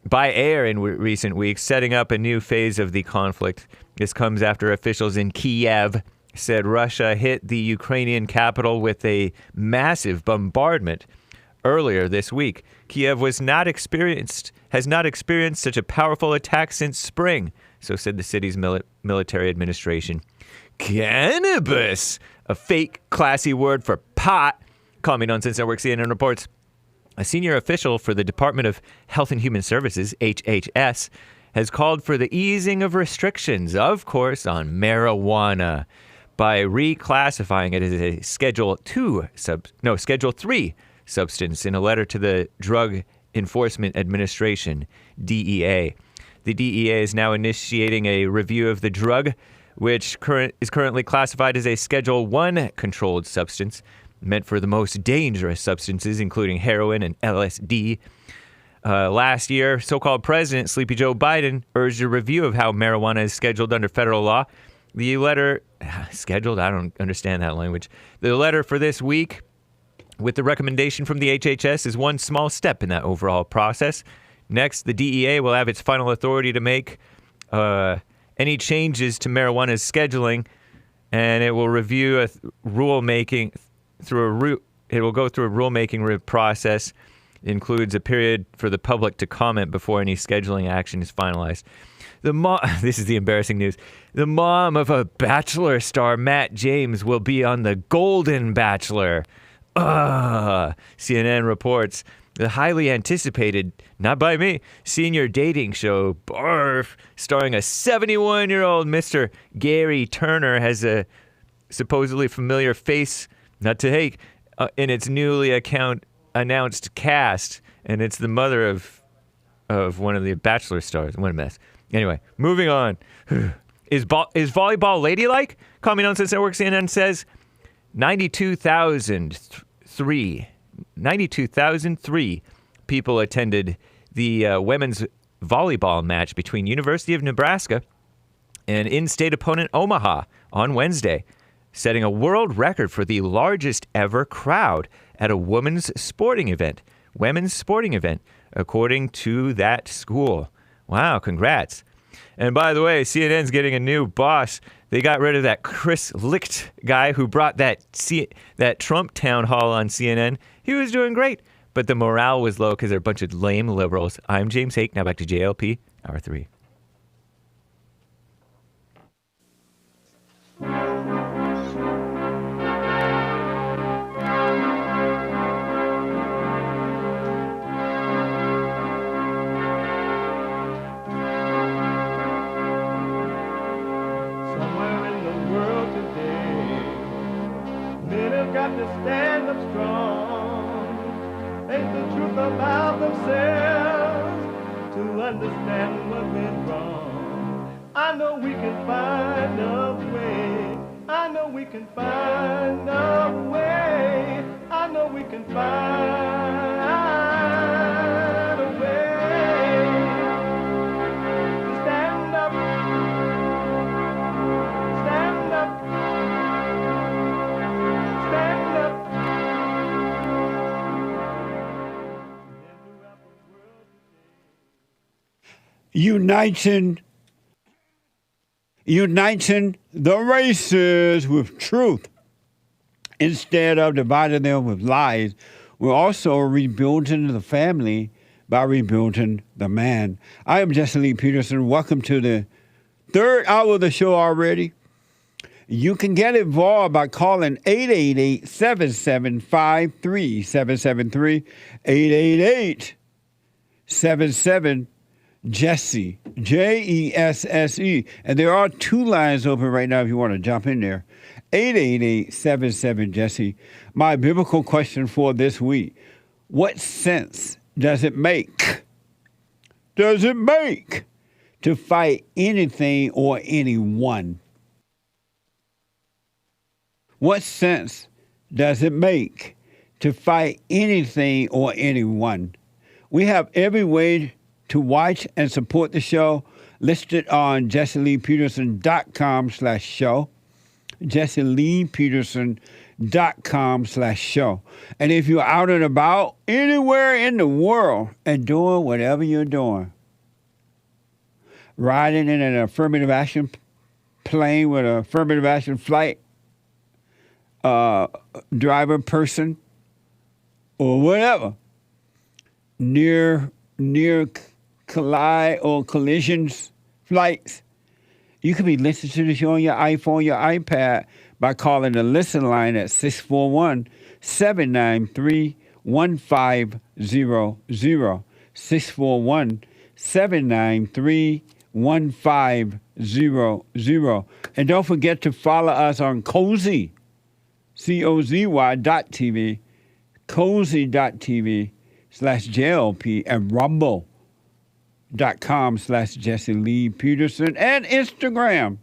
By air in recent weeks, setting up a new phase of the conflict. This comes after officials in Kiev said Russia hit the Ukrainian capital with a massive bombardment earlier this week. Kiev has not experienced such a powerful attack since spring, so said the city's military administration. Cannabis, a fake, classy word for pot. Call Me Nonsense Network CNN reports. A senior official for the Department of Health and Human Services, HHS, has called for the easing of restrictions, of course, on marijuana by reclassifying it as a Schedule 3 substance in a letter to the Drug Enforcement Administration, DEA. The DEA is now initiating a review of the drug, which is currently classified as a Schedule 1 controlled substance, meant for the most dangerous substances, including heroin and LSD. Last year, so-called President Sleepy Joe Biden urged a review of how marijuana is scheduled under federal law. The letter, scheduled? I don't understand that language. The letter for this week, with the recommendation from the HHS, is one small step in that overall process. Next, the DEA will have its final authority to make any changes to marijuana's scheduling, and it will review it will go through a rulemaking process. It includes a period for the public to comment before any scheduling action is finalized. This is the embarrassing news. The mom of a Bachelor star, Matt James, will be on The Golden Bachelor. CNN reports the highly anticipated, not by me, senior dating show, Barf, starring a 71-year-old Mr. Gary Turner, has a supposedly familiar face, not to Hake, in its newly announced cast, and it's the mother of one of the Bachelor stars. What a mess. Anyway, moving on. Is volleyball ladylike? Call Me Nonsense Network CNN says 92,003 people attended the women's volleyball match between University of Nebraska and in-state opponent Omaha on Wednesday, setting a world record for the largest ever crowd at a women's sporting event, according to that school. Wow, congrats. And by the way, CNN's getting a new boss. They got rid of that Chris Licht guy who brought that Trump town hall on CNN. He was doing great. but the morale was low because they're a bunch of lame liberals. I'm James Hake. Now back to JLP, Hour 3. Somewhere in the world today, men have got to stand up strong, face the truth about themselves, to understand what went wrong. I know we can find a way. I know we can find a way. I know we can find a way to stand up. Stand up. Stand up. Uniting the races with truth instead of dividing them with lies. We're also rebuilding the family by rebuilding the man. I am Jesse Lee Peterson. Welcome to the third hour of the show already. You can get involved by calling 888-7753-773, 888-77-JESSE, Jesse. And there are two lines open right now if you want to jump in there. 888-77-JESSE. My biblical question for this week: what sense does it make? Does it make to fight anything or anyone? What sense does it make to fight anything or anyone? We have every way to watch and support the show listed on JesseLeePeterson.com/show. JesseLeePeterson.com/show. And if you're out and about anywhere in the world and doing whatever you're doing, riding in an affirmative action plane with an affirmative action flight, driver person, or whatever, near collide or collisions flights, you can be listening to the show on your iPhone, your iPad, by calling the listen line at 641-793-1500, 641-793-1500. And don't forget to follow us on Cozy, COZY.TV, cozy.tv/JLP, and rumble.com/Jesse Lee Peterson, and Instagram,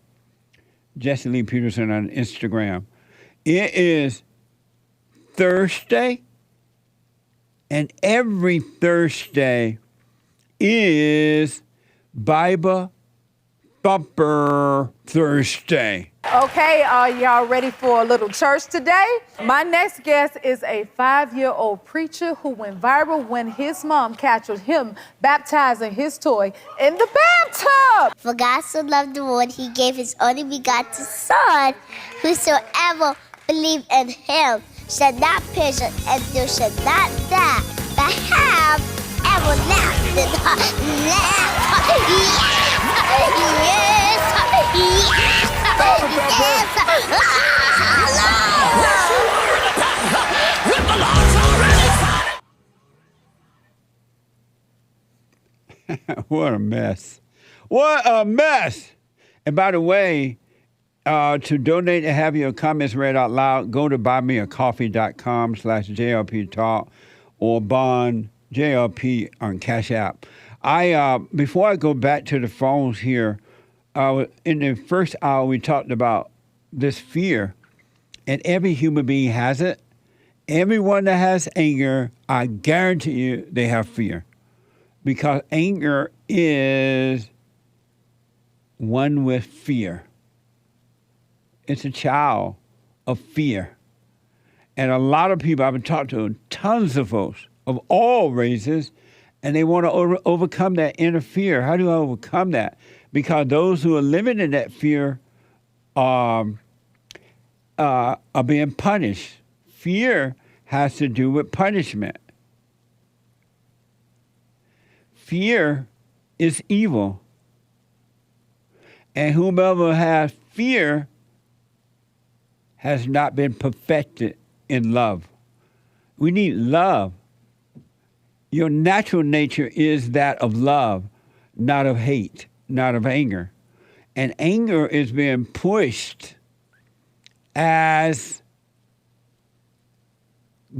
Jesse Lee Peterson on Instagram. It is Thursday, and every Thursday is Bible Thumper Thursday. Okay, are y'all ready for a little church today? My next guest is a 5-year-old preacher who went viral when his mom captured him baptizing his toy in the bathtub. For God so loved the world, he gave his only begotten Son. Whosoever believe in him shall not perish and shall not die, but have everlasting What a mess. What a mess. And by the way, to donate and have your comments read out loud, go to buymeacoffee.com/JLP Talk or Bond JLP on Cash App. Before I go back to the phones here, in the first hour we talked about this fear, and every human being has it. Everyone that has anger, I guarantee you, they have fear. Because anger is one with fear. It's a child of fear. And a lot of people, I've been talking to tons of folks of all races, and they want to overcome that inner fear. How do I overcome that? Because those who are living in that fear are being punished. Fear has to do with punishment. fear is evil. And whomever has fear has not been perfected in love. We need love. Your natural nature is that of love, not of hate, not of anger. And anger is being pushed as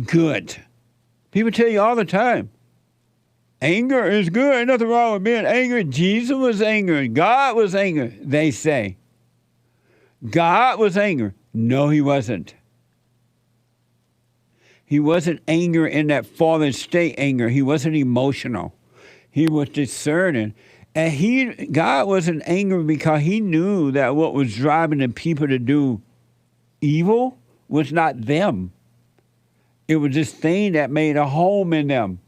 good. People tell you all the time, anger is good. Ain't nothing wrong with being angry. Jesus was angry. God was angry, they say. God was angry. No, he wasn't. He wasn't angry in that fallen state anger. He wasn't emotional. He was discerning. And God wasn't angry because he knew that what was driving the people to do evil was not them. It was this thing that made a home in them.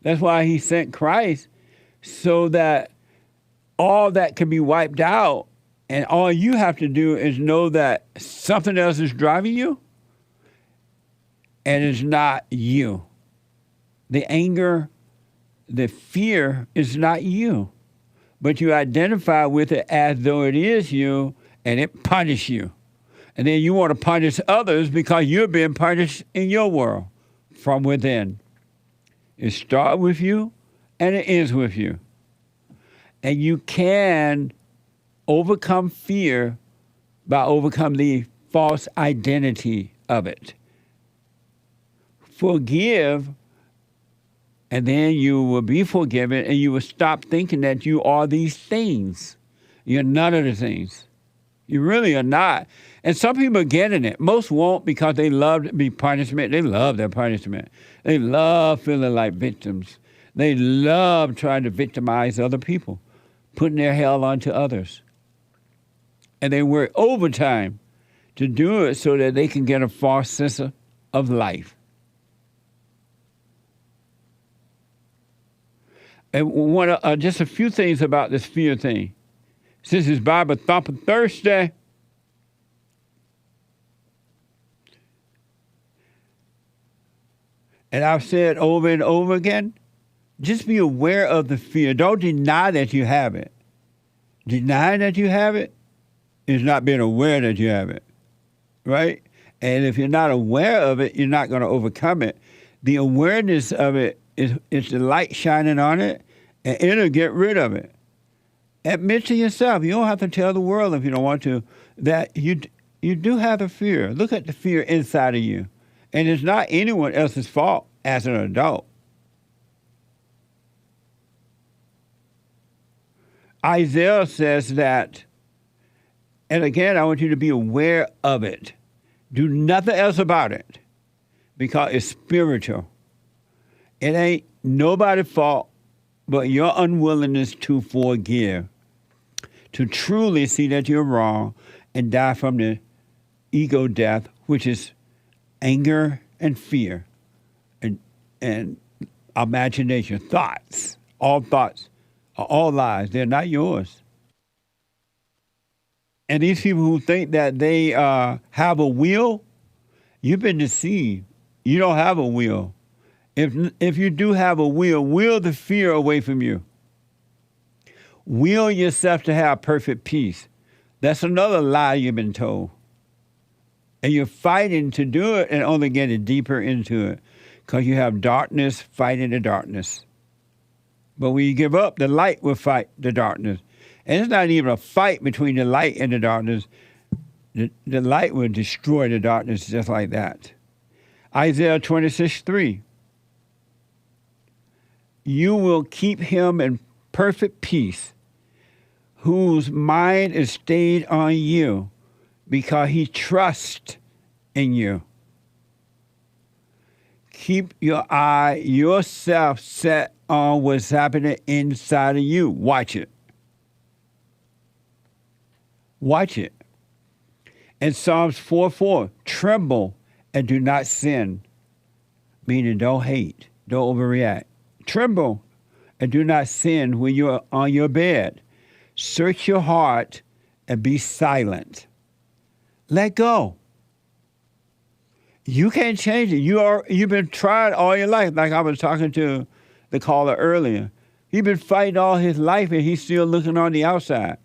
That's why he sent Christ, so that all that can be wiped out, and all you have to do is know that something else is driving you, and it's not you. The anger, the fear is not you, but you identify with it as though it is you, and it punishes you. And then you want to punish others because you're being punished in your world from within. It starts with you and it ends with you. And you can overcome fear by overcoming the false identity of it. Forgive, and then you will be forgiven, and you will stop thinking that you are these things. You're none of the things. You really are not. And some people are getting it. Most won't, because they love to be punishment. They love their punishment. They love feeling like victims. They love trying to victimize other people, putting their hell onto others. And they work overtime to do it so that they can get a false sense of life. And just a few things about this fear thing. Since it's Bible Thumper Thursday, and I've said over and over again, just be aware of the fear. Don't deny that you have it. Denying that you have it is not being aware that you have it, right? And if you're not aware of it, you're not going to overcome it. The awareness of it is the light shining on it, and it'll get rid of it. Admit to yourself, you don't have to tell the world if you don't want to, that you do have the fear. Look at the fear inside of you. And it's not anyone else's fault as an adult. Isaiah says that, and again, I want you to be aware of it. Do nothing else about it, because it's spiritual. It ain't nobody's fault but your unwillingness to forgive, to truly see that you're wrong and die from the ego death, which is anger and fear and imagination, thoughts. All thoughts are all lies. They're not yours. And these people who think that they have a will, you've been deceived. You don't have a will. If you do have a will the fear away from you. Will yourself to have perfect peace. That's another lie you've been told. And you're fighting to do it and only getting deeper into it, because you have darkness fighting the darkness. But when you give up, the light will fight the darkness. And it's not even a fight between the light and the darkness. The light will destroy the darkness just like that. Isaiah 26:3. You will keep him in perfect peace, whose mind is stayed on you, because he trusts in you. Keep your eye, yourself set on what's happening inside of you. Watch it. Watch it. In Psalms 4:4, tremble and do not sin. Meaning don't hate, don't overreact. Tremble and do not sin when you're on your bed. Search your heart and be silent. Let go. You can't change it. You've been trying all your life. Like I was talking to the caller earlier. He's been fighting all his life, and he's still looking on the outside.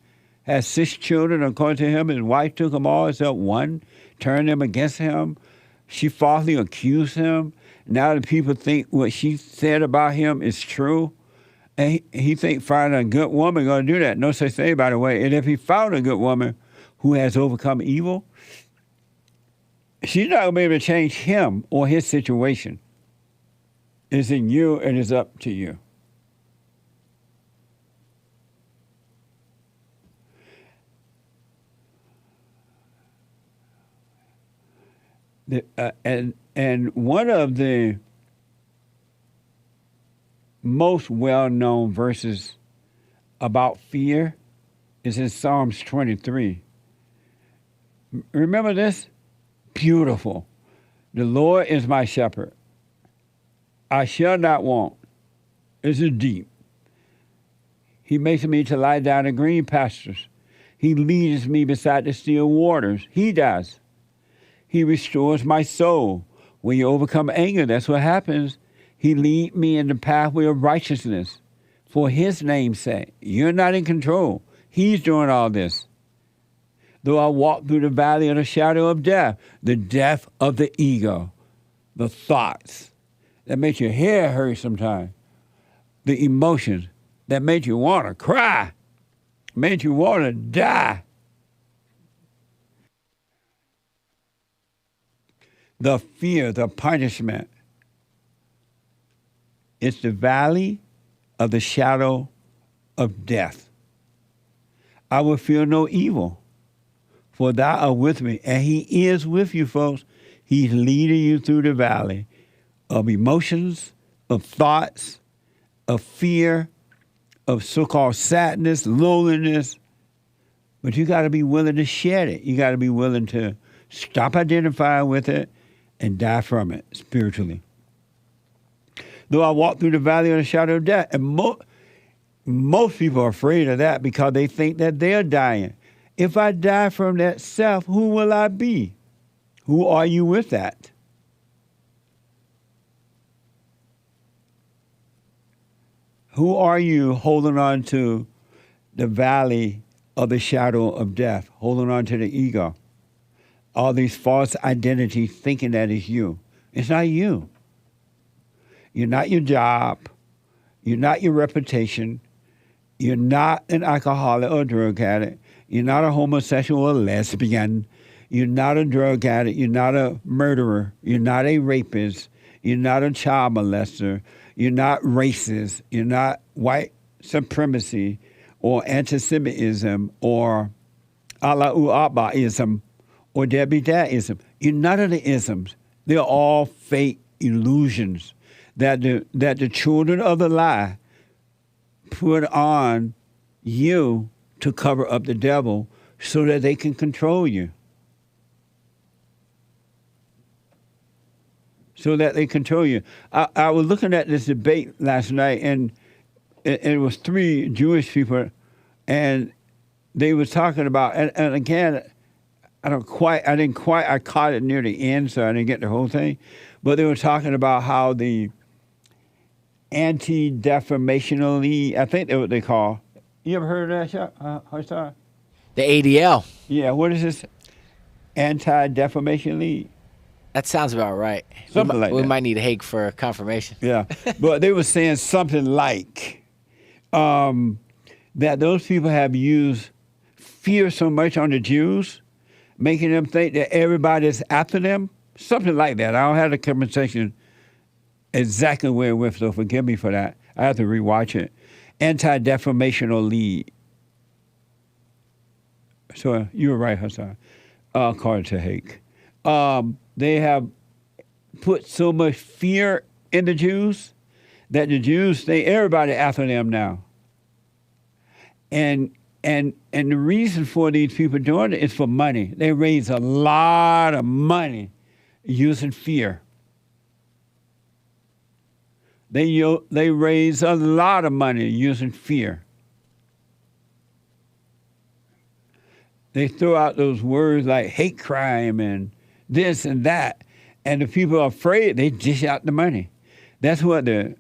Has 6 children, according to him. His wife took them all except one, turned them against him. She falsely accused him. Now the people think what she said about him is true. And he think finding a good woman going to do that. No such thing, by the way. And if he found a good woman who has overcome evil, she's not going to be able to change him or his situation. It's in you, and it's up to you. And one of the most well-known verses about fear is in Psalms 23. Remember this? Beautiful. The Lord is my shepherd. I shall not want. This is deep. He makes me to lie down in green pastures. He leads me beside the still waters. He does. He restores my soul. When you overcome anger, that's what happens. He leads me in the pathway of righteousness for his name's sake. You're not in control. He's doing all this. Though I walk through the valley of the shadow of death, the death of the ego, the thoughts that make your hair hurt sometimes, the emotions that make you want to cry, make you want to die. The fear, the punishment. It's the valley of the shadow of death. I will fear no evil, for thou art with me. And he is with you, folks. He's leading you through the valley of emotions, of thoughts, of fear, of so-called sadness, loneliness. But you got to be willing to shed it. You got to be willing to stop identifying with it and die from it spiritually. Though I walk through the valley of the shadow of death, and most people are afraid of that because they think that they're dying. If I die from that self, who will I be? Who are you with that? Who are you holding on to the valley of the shadow of death, holding on to the ego? All these false identities thinking that is you. It's not you. You're not your job. You're not your reputation. You're not an alcoholic or drug addict. You're not a homosexual or lesbian. You're not a drug addict. You're not a murderer. You're not a rapist. You're not a child molester. You're not racist. You're not white supremacy or anti-Semitism or Allahu Akbarism or Debbie Dad-ism. You're none of the isms. They're all fake illusions that the children of the lie put on you to cover up the devil so that they can control you. So that they control you. I was looking at this debate last night, and it was 3 Jewish people, and they were talking about, and again, I caught it near the end, so I didn't get the whole thing, but they were talking about how the Anti-Defamational League, I think that's what they call. You ever heard of that, Hassan? The ADL. Yeah, what is this? Anti-Defamation League. That sounds about right. Something like that. We might need Hake for confirmation. Yeah, but they were saying something like that those people have used fear so much on the Jews, making them think that everybody's after them. Something like that. I don't have the conversation exactly where it went, so forgive me for that. I have to rewatch it. Anti-Defamational League. So you were right, Hassan, according to Hake. They have put so much fear in the Jews that the Jews think everybody after them now. And the reason for these people doing it is for money. They raise a lot of money using fear. They raise a lot of money using fear. They throw out those words like hate crime and this and that, and the people are afraid. They dish out the money. That's what the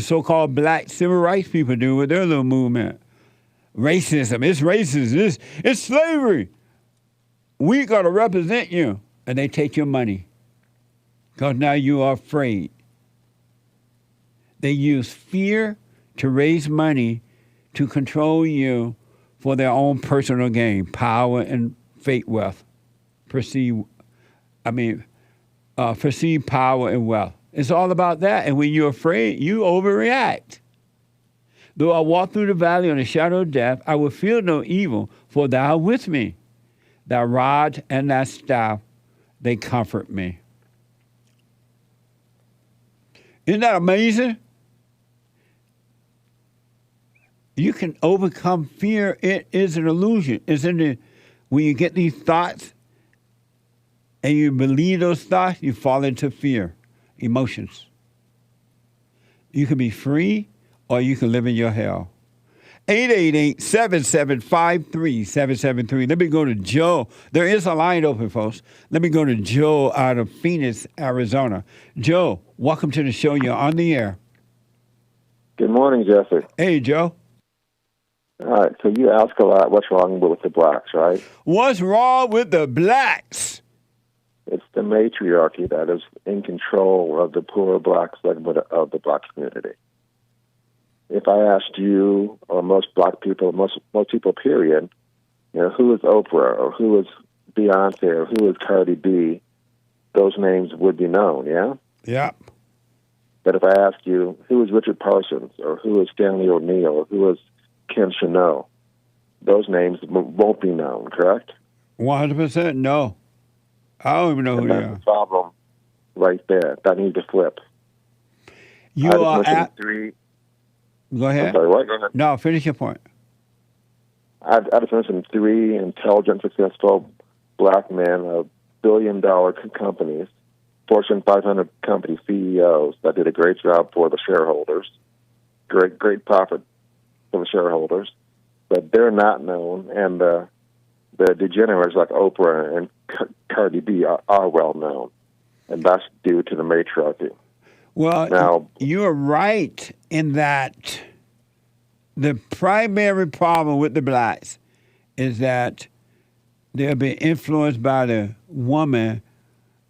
so-called black civil rights people do with their little movement. Racism. It's racist. It's slavery. We got to represent you. And they take your money because now you are afraid. They use fear to raise money to control you for their own personal gain, power and fake wealth. Perceived power and wealth. It's all about that. And when you're afraid, you overreact. Though I walk through the valley of the shadow of death, I will fear no evil, for thou art with me. Thy rod and thy staff, they comfort me. Isn't that amazing? You can overcome fear. It is an illusion. It's in the, when you get these thoughts and you believe those thoughts, you fall into fear, emotions. You can be free or you can live in your hell. 888-7753-773. Let me go to Joe. There is a line open, folks. Let me go to Joe out of Phoenix, Arizona. Joe, welcome to the show. You're on the air. Good morning, Jesse. Hey, Joe. All right, so you ask a lot, what's wrong with the blacks, right? What's wrong with the blacks? It's the matriarchy that is in control of the poor black segment of the black community. If I asked you, or most black people, most people, period, who is Oprah, or who is Beyonce, or who is Cardi B, those names would be known, yeah? Yeah. But if I ask you, who is Richard Parsons, or who is Stanley O'Neill, or who is Kim Chanel, those names won't be known, correct? 100% no. I don't even know who they That's are. the problem right there. That needs to flip. You are at... Go ahead. I'm sorry, what? Go ahead. No, finish your point. I just mentioned 3 intelligent, successful black men of billion-dollar companies, Fortune 500 company CEOs that did a great job for the shareholders, great profit for the shareholders, but they're not known, and the degenerates like Oprah and Cardi B are well known, and that's due to the matriarchy. Well, now, you're right in that the primary problem with the blacks is that they'll be influenced by the woman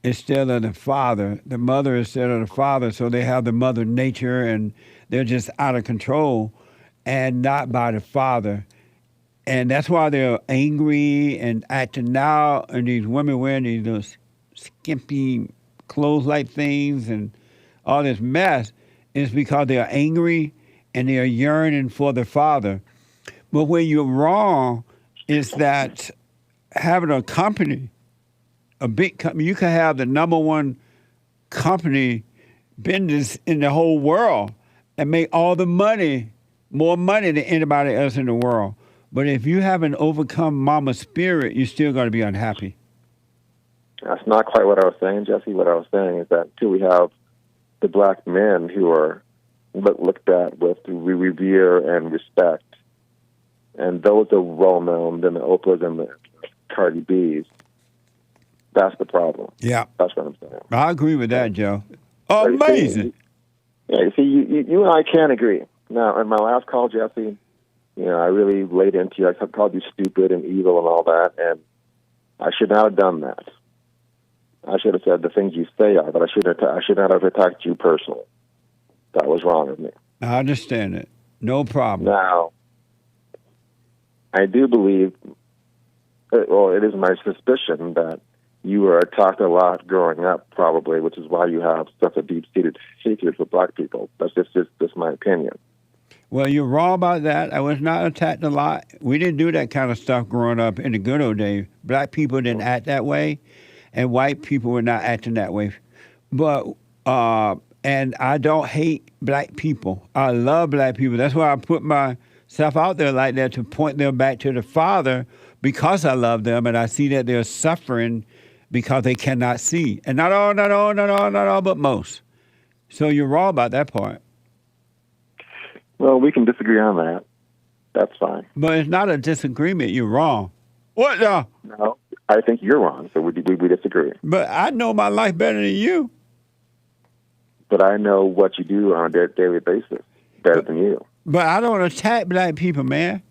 instead of the father, the mother instead of the father, so they have the mother nature and they're just out of control and not by the father. And that's why they're angry and acting now, and these women wearing these little skimpy clothes-like things and all this mess is because they're angry and they're yearning for the father. But where you're wrong is that having a company, a big company, you can have the number one company business in the whole world and make all the money, more money than anybody else in the world. But if you haven't overcome mama spirit, you're still going to be unhappy. That's not quite what I was saying, Jesse. What I was saying is that until we have the black men who are looked at with revere and respect, and those are well known than the Oprahs and the Cardi B's. That's the problem. Yeah, that's what I'm saying. I agree with that, Joe. Amazing. You see, you and I can't agree. Now, in my last call, Jesse, I really laid into you. I called you stupid and evil and all that, and I should not have done that. I should have said the things you say are, but I should not have attacked you personally. That was wrong of me. I understand it. No problem. Now, I do believe, well, it is my suspicion that you were attacked a lot growing up, probably, which is why you have such a deep-seated hatred for black people. That's just my opinion. Well, you're wrong about that. I was not attacked a lot. We didn't do that kind of stuff growing up in the good old days. Black people didn't act that way, and white people were not acting that way. But, and I don't hate black people. I love black people. That's why I put myself out there like that, to point them back to the Father, because I love them, and I see that they're suffering because they cannot see. And not all, but most. So you're wrong about that part. Well, we can disagree on that. That's fine. But it's not a disagreement. You're wrong. What the? No, I think you're wrong, so we disagree. But I know my life better than you. but I know what you do on a daily basis better than you. But I don't attack black people, man.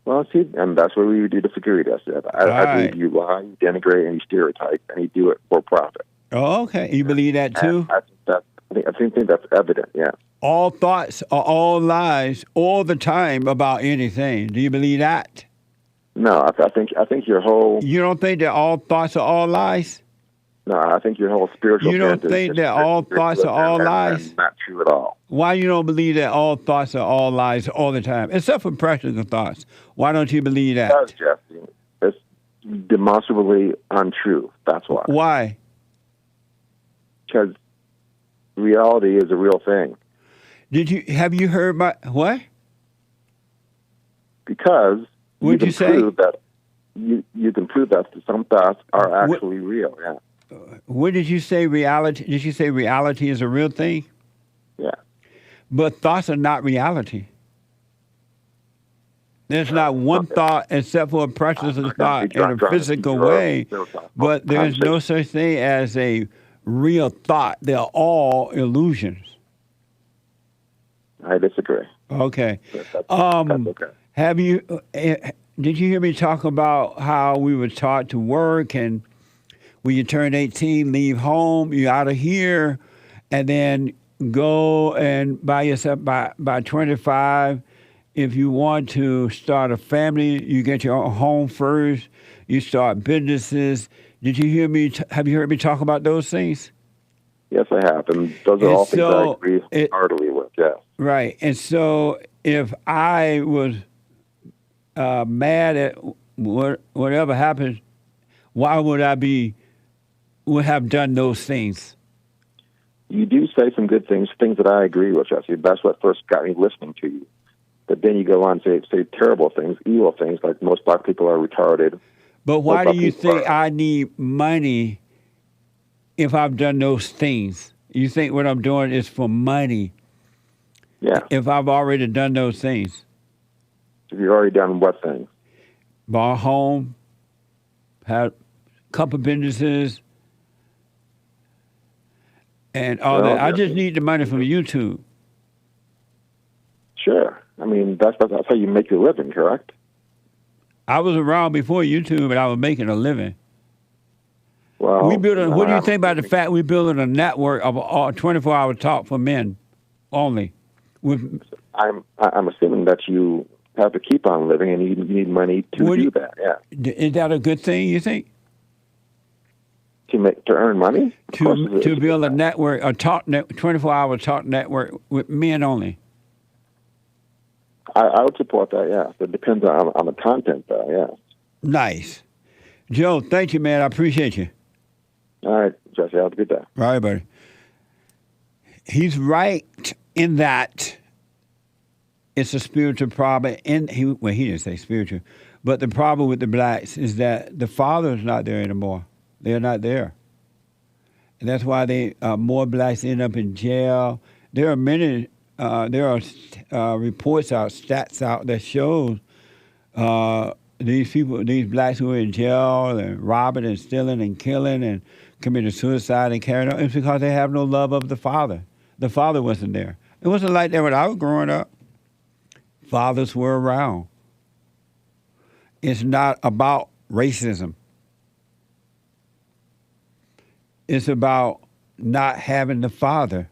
Well, see, and that's what we do the security test. I believe you lie, you denigrate, and you stereotype, and you do it for profit. Oh, okay. You believe that too? I think that's evident, yeah. All thoughts are all lies all the time about anything. Do you believe that? No, I think your whole... You don't think that all thoughts are all lies? No, I think your whole spiritual... You don't think that all thoughts are all lies? Not true at all. Why you don't believe that all thoughts are all lies all the time, except for practical thoughts? Why don't you believe that? Because, Jesse, it's demonstrably untrue. That's why. Why? Because reality is a real thing. Have you heard my what? Because What'd you say? Prove that you can prove that some thoughts are actually real. Yeah. What did you say? Reality? Did you say reality is a real thing? Yeah. But thoughts are not reality. There's not one thought except for a precious thought in a physical way. But there's no such thing as a real thought. They're all illusions. I disagree. Okay. That's okay. Have you? Did you hear me talk about how we were taught to work, and when you turn 18, leave home, you're out of here, and then go and buy yourself by 25. If you want to start a family, you get your own home first. You start businesses. Did you hear me? Have you heard me talk about those things? Yes, I have, and those are all things I agree heartily with. Yes. Right, and so if I was mad at whatever happened, why would I would have done those things? You do say some good things that I agree with, Jesse. That's what first got me listening to you. But then you go on and say terrible things, evil things, like most black people are retarded. But why do you think I need money if I've done those things? You think what I'm doing is for money? Yeah. If I've already done those things. If you've already done what things? Bought a home, had a couple businesses, and all that. I just need the money from YouTube. Sure. I mean, that's how you make your living, correct? I was around before YouTube, but I was making a living. Well, what do you think about the fact we're building a network of 24-hour talk for men only? I'm assuming that you have to keep on living, and you need money to do that. Yeah. Is that a good thing? You think? To earn money? To build a network, a 24-hour talk network with men only. I would support that. Yeah. It depends on the content, though. Yeah. Nice, Joe. Thank you, man. I appreciate you. All right, Jesse. Have a good day. All right, buddy. He's right in that it's a spiritual problem. He didn't say spiritual, but the problem with the blacks is that the father is not there anymore. They're not there, and that's why more blacks end up in jail. There are many. There are reports out, stats out that shows these blacks who are in jail and robbing and stealing and killing and committing suicide and carrying on. It's because they have no love of the father. The father wasn't there. It wasn't like that when I was growing up. Fathers were around. It's not about racism. It's about not having the father.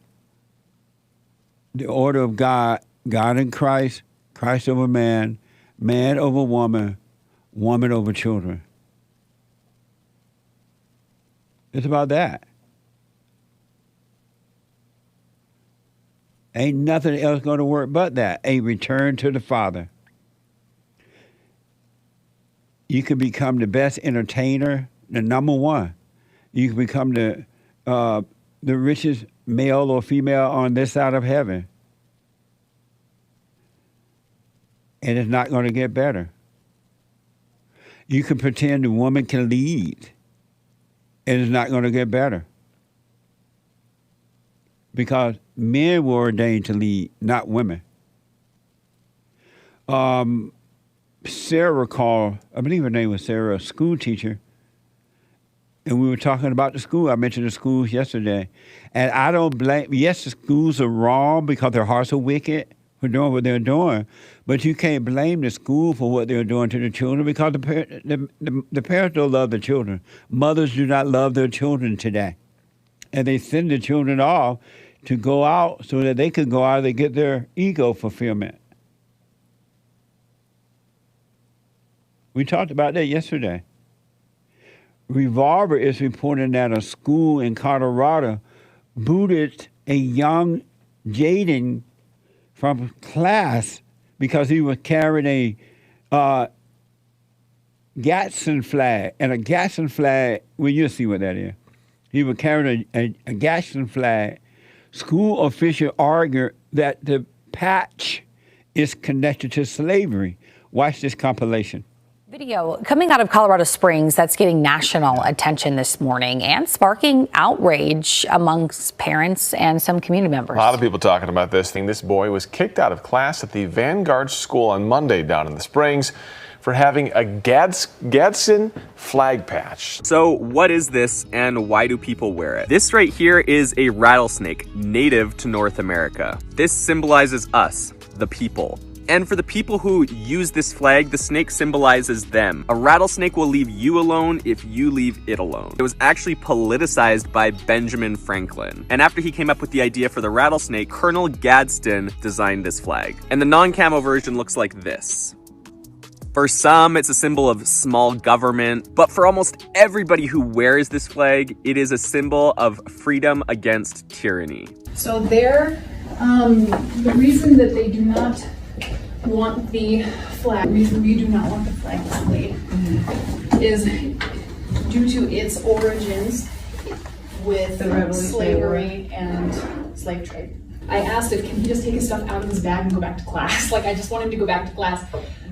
The order of God, God in Christ, Christ over man, man over woman, woman over children. It's about that. Ain't nothing else going to work but that. A return to the Father. You can become the best entertainer, the number one. You can become the richest male or female on this side of heaven. And it's not going to get better. You can pretend the woman can lead. And it's not going to get better. Because men were ordained to lead, not women. Sarah called, I believe her name was Sarah, a school teacher. And we were talking about the school. I mentioned the schools yesterday. And I don't blame, yes, the schools are wrong because their hearts are wicked for doing what they're doing. But you can't blame the school for what they're doing to the children because the parents don't love the children. Mothers do not love their children today. And they send the children off to go out so that they can go out and get their ego fulfillment. We talked about that yesterday. Revolver is reporting that a school in Colorado booted a young Jaden from class because he was carrying a Gadsden flag. And a Gadsden flag, well, you'll see what that is. He was carrying a Gadsden flag. School officials argued that the patch is connected to slavery. Watch this compilation. Video coming out of Colorado Springs that's getting national attention this morning and sparking outrage amongst parents and some community members. A lot of people talking about this thing. This boy was kicked out of class at the Vanguard School on Monday down in the Springs for having a Gadsden flag patch. So what is this and why do people wear it? This right here is a rattlesnake native to North America. This symbolizes us, the people. And for the people who use this flag, the snake symbolizes them. A rattlesnake will leave you alone if you leave it alone. It was actually politicized by Benjamin Franklin. And after he came up with the idea for the rattlesnake, Colonel Gadsden designed this flag. And the non-camo version looks like this. For some, it's a symbol of small government, but for almost everybody who wears this flag, it is a symbol of freedom against tyranny. So the reason that they do not want the flag, the reason we do not want the flag displayed is due to its origins with slavery and slave trade. I asked if can he just take his stuff out of his bag and go back to class. Like I just want him to go back to class.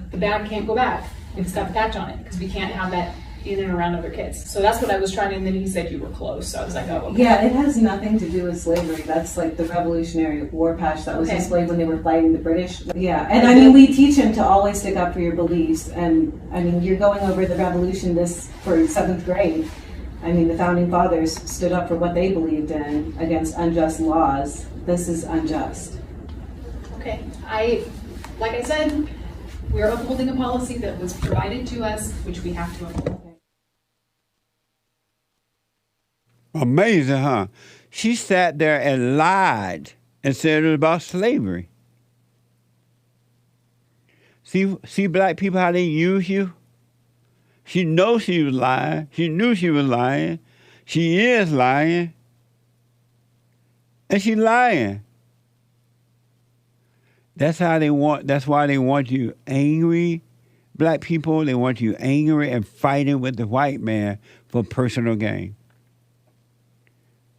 The bag can't go back. It's got the patch on it because we can't have that in and around other kids. So that's what I was trying, and then he said you were close. So I was like, oh, okay. Yeah, it has nothing to do with slavery. That's like the Revolutionary War patch that was displayed when they were fighting the British. Yeah, and I mean, we teach him to always stick up for your beliefs. And I mean, you're going over the revolution for 7th grade. I mean, the founding fathers stood up for what they believed in against unjust laws. This is unjust. Okay, like I said, we're upholding a policy that was provided to us, which we have to uphold. Amazing, huh? She sat there and lied and said it was about slavery. See black people, how they use you? She knows she was lying. She knew she was lying. She is lying. And she's lying. That's why they want you angry, black people. They want you angry and fighting with the white man for personal gain.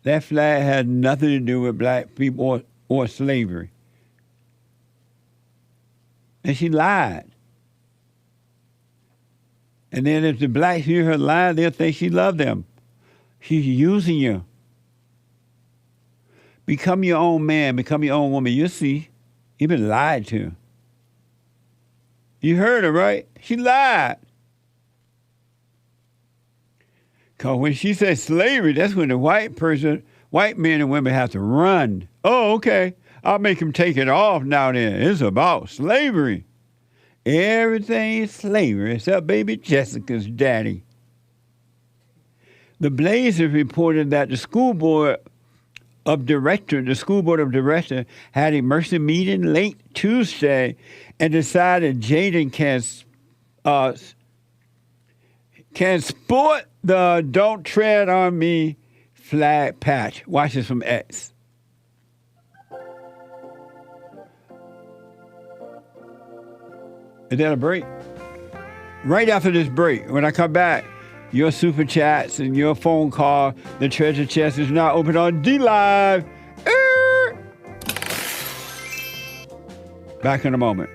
That flag had nothing to do with black people or slavery. And she lied. And then if the blacks hear her lie, they'll think she loved them. She's using you. Become your own man, become your own woman. You'll see. You've been lied to. You heard her, right? She lied. Because when she said slavery, that's when the white men and women have to run. Oh, okay. I'll make them take it off now then. It's about slavery. Everything is slavery except baby Jessica's daddy. The Blazers reported that the school board of directors had a emergency meeting late Tuesday and decided Jaden can sport the "Don't Tread on Me" flag patch. Watch this from X. Is that a break? Right after this break, when I come back, your super chats and your phone call, the treasure chest is now open on D-Live. Back in a moment.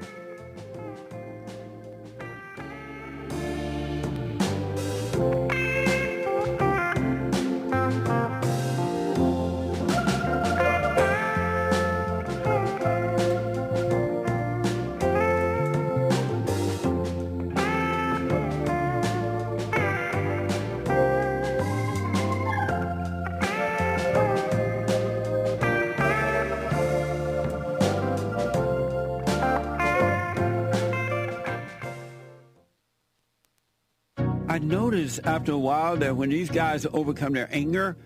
notice after a while that when these guys overcome their anger,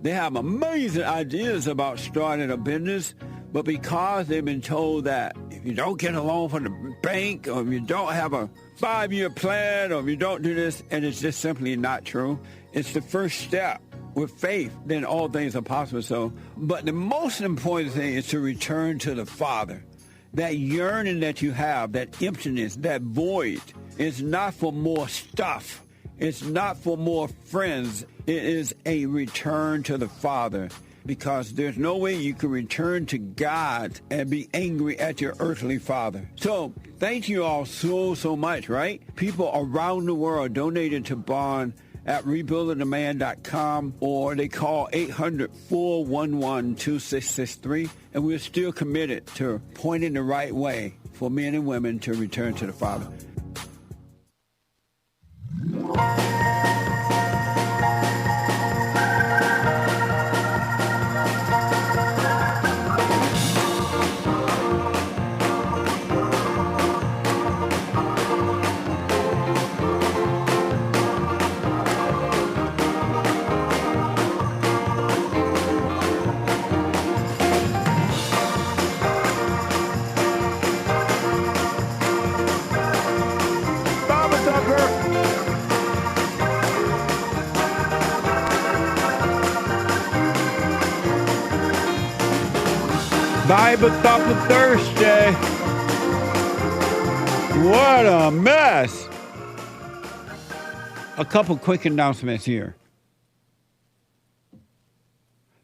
they have amazing ideas about starting a business, but because they've been told that if you don't get a loan from the bank, or if you don't have a 5-year plan, or if you don't do this, and it's just simply not true, it's the first step. With faith, then all things are possible. So, but the most important thing is to return to the Father. That yearning that you have, that emptiness, that void, is not for more stuff. It's not for more friends. It is a return to the Father, because there's no way you can return to God and be angry at your earthly father. So thank you all so much, right? People around the world donated to Bond at rebuildingtheman.com, or they call 800-411-2663, and we're still committed to pointing the right way for men and women to return to the Father. Bible Thought for Thursday. What a mess. A couple quick announcements here.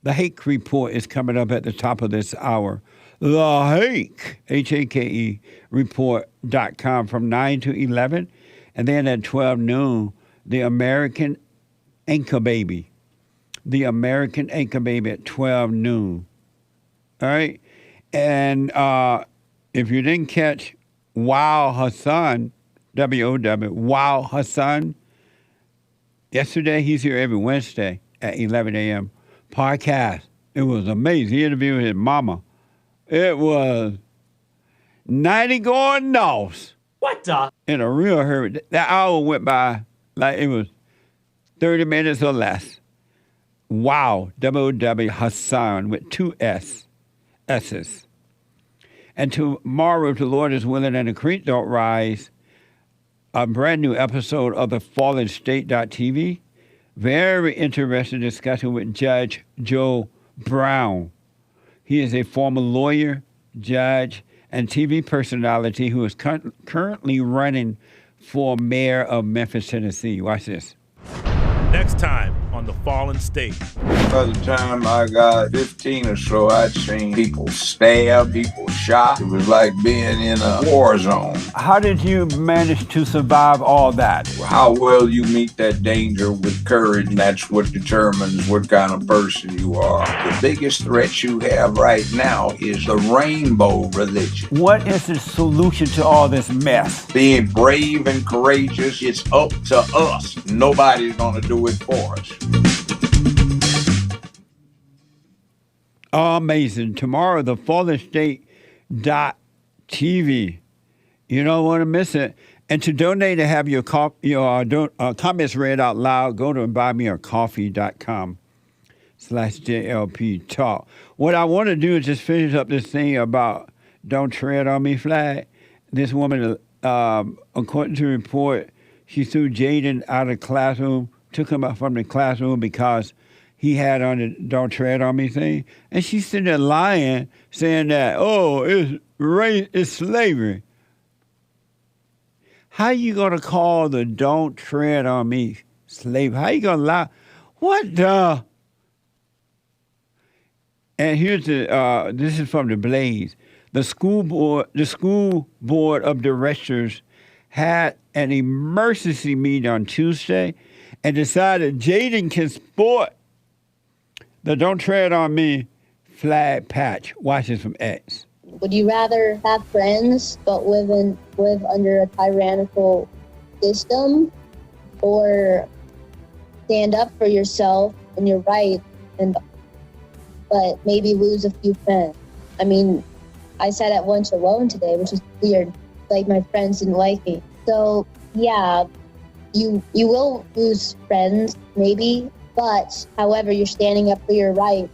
The Hake report is coming up at the top of this hour. The Hake, Hake, report.com from 9 to 11. And then at 12 noon, the American Anchor Baby. The American Anchor Baby at 12 noon. All right? And if you didn't catch Wow HASSAN, W-O-W, Wow HASSAN, yesterday, he's here every Wednesday at 11 a.m. Podcast. It was amazing. He interviewed his mama. It was 90 going north. What the? In a real hurry. That hour went by like it was 30 minutes or less. Wow, W-O-W, HASSAN with 2 S's. And tomorrow, if the Lord is willing and the creek don't rise, a brand new episode of the FallenState.tv. Very interesting discussion with Judge Joe Brown. He is a former lawyer, judge, and TV personality who is currently running for mayor of Memphis, Tennessee. Watch this. Next time on The Fallen State. By the time I got 15 or so, I'd seen people stabbed, people shot. It was like being in a war zone. How did you manage to survive all that? How well you meet that danger with courage, that's what determines what kind of person you are. The biggest threat you have right now is the rainbow religion. What is the solution to all this mess? Being brave and courageous, it's up to us. Nobody's gonna do it for us. Amazing. Tomorrow, the FallenState.tv. You don't want to miss it. And to donate and have your comments read out loud, go to buymeacoffee.com/JLP Talk. What I want to do is just finish up this thing about Don't Tread on Me flag. This woman, according to the report, she threw Jaden out of the classroom, took him out from the classroom because he had on the Don't Tread on Me thing. And she's sitting there lying, saying that, it's slavery. How you going to call the Don't Tread on Me slavery? How you going to lie? What the? And here's this is from the Blaze. The school board of directors had an emergency meeting on Tuesday and decided Jaden can sport the Don't Tread on Me flag patch. Watch this from X. Would you rather have friends but live under a tyrannical system, or stand up for yourself and your rights, but maybe lose a few friends? I mean, I sat at lunch alone today, which is weird. Like, my friends didn't like me. So, yeah, you will lose friends, maybe, but however, you're standing up for your right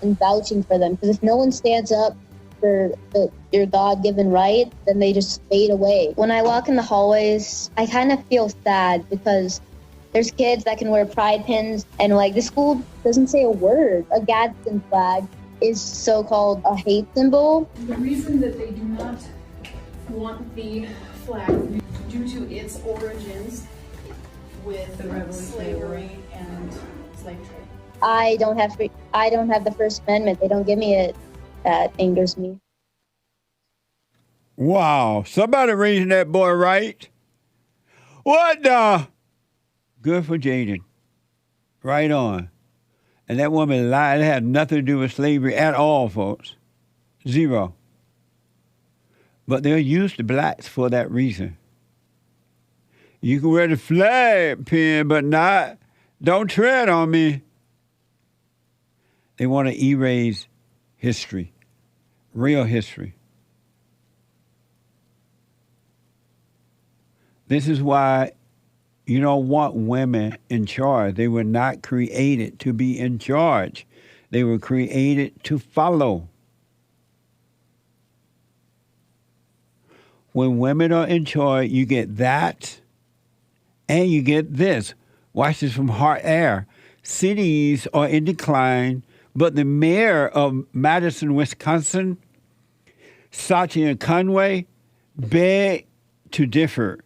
and vouching for them. Because if no one stands up for your God-given right, then they just fade away. When I walk in the hallways, I kind of feel sad because there's kids that can wear pride pins, and like the school doesn't say a word. A Gadsden flag is so-called a hate symbol. The reason that they do not want the flag due to its origins with slavery and slave trade. I don't have the First Amendment. They don't give me it. That angers me. Wow, somebody raising that boy right. What the? Good for Jaden. Right on. And that woman lied. It had nothing to do with slavery at all, folks. Zero. But they'll use the blacks for that reason. You can wear the flag pin, but don't tread on me. They want to erase history, real history. This is why you don't want women in charge. They were not created to be in charge. They were created to follow. When women are in charge, you get that and you get this. Watch this from Hot Air. Cities are in decline, but the mayor of Madison, Wisconsin, Satya Conway, begged to differ.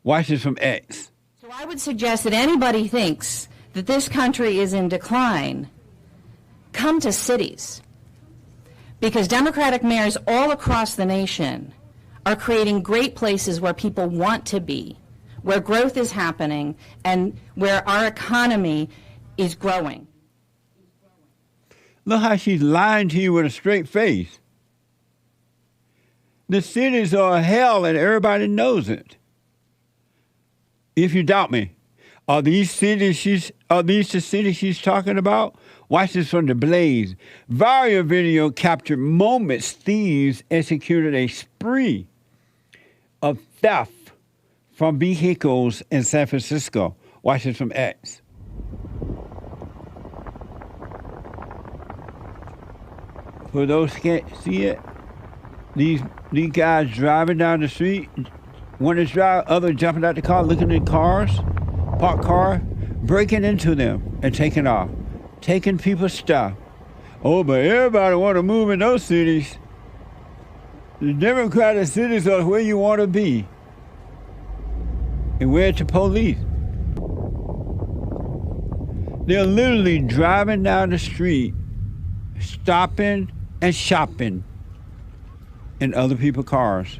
Watch this from X. So I would suggest that anybody thinks that this country is in decline, come to cities. Because Democratic mayors all across the nation are creating great places where people want to be, where growth is happening, and where our economy is growing. Look how she's lying to you with a straight face. The cities are hell and everybody knows it. If you doubt me, are these the cities she's talking about? Watch this from The Blaze. Viral video captured moments thieves executed a spree of theft from vehicles in San Francisco. Watch this from X. For those who can't see it, these guys driving down the street, one is driving, other jumping out the car, looking at cars, parked car, breaking into them and taking off, taking people's stuff. Oh, but everybody want to move in those cities. The Democratic cities are where you want to be. And where to police. They're literally driving down the street, stopping and shopping in other people's cars.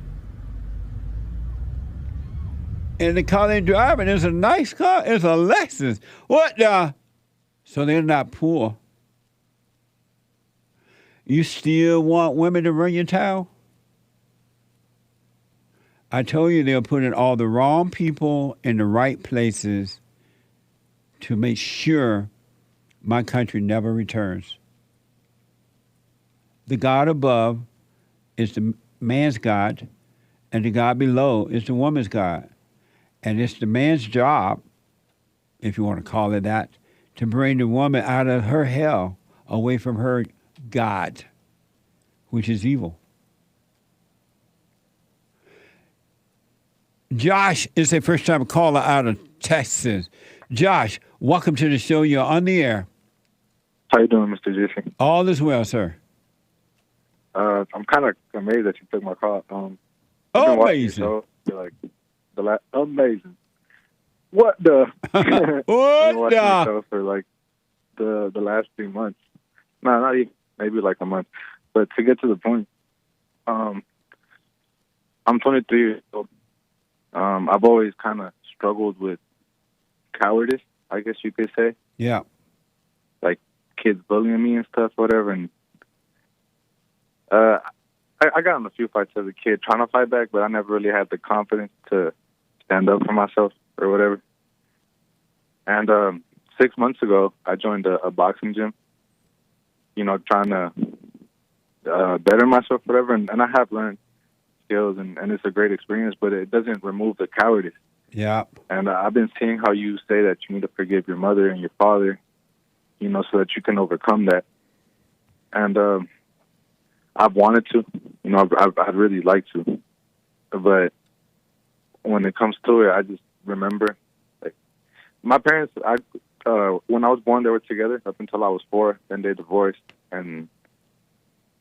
And the car they're driving is a nice car. It's a Lexus. What the? So they're not poor. You still want women to run your town? I told you they're putting all the wrong people in the right places to make sure my country never returns. The God above is the man's God, and the God below is the woman's God. And it's the man's job, if you want to call it that, to bring the woman out of her hell, away from her God, which is evil. Josh is a first-time caller out of Texas. Josh, welcome to the show. You're on the air. How you doing, Mr. Jiffy? All is well, sir. I'm kind of amazed that you took my call. Amazing. Amazing. What the? What I've been watching the? the show for like the last 3 months. No, not even, maybe like a month. But to get to the point, I'm 23 years old. I've always kind of struggled with cowardice, I guess you could say. Yeah. Like kids bullying me and stuff, whatever. And I got in a few fights as a kid trying to fight back, but I never really had the confidence to stand up for myself or whatever. And 6 months ago, I joined a boxing gym, you know, trying to better myself, whatever. And I have learned skills, and it's a great experience, but it doesn't remove the cowardice. Yeah. And I've been seeing how you say that you need to forgive your mother and your father, you know, so that you can overcome that. And I've wanted to, you know, I'd really like to. But when it comes to it, I just remember, like, my parents, when I was born, they were together up until I was 4. Then they divorced. And,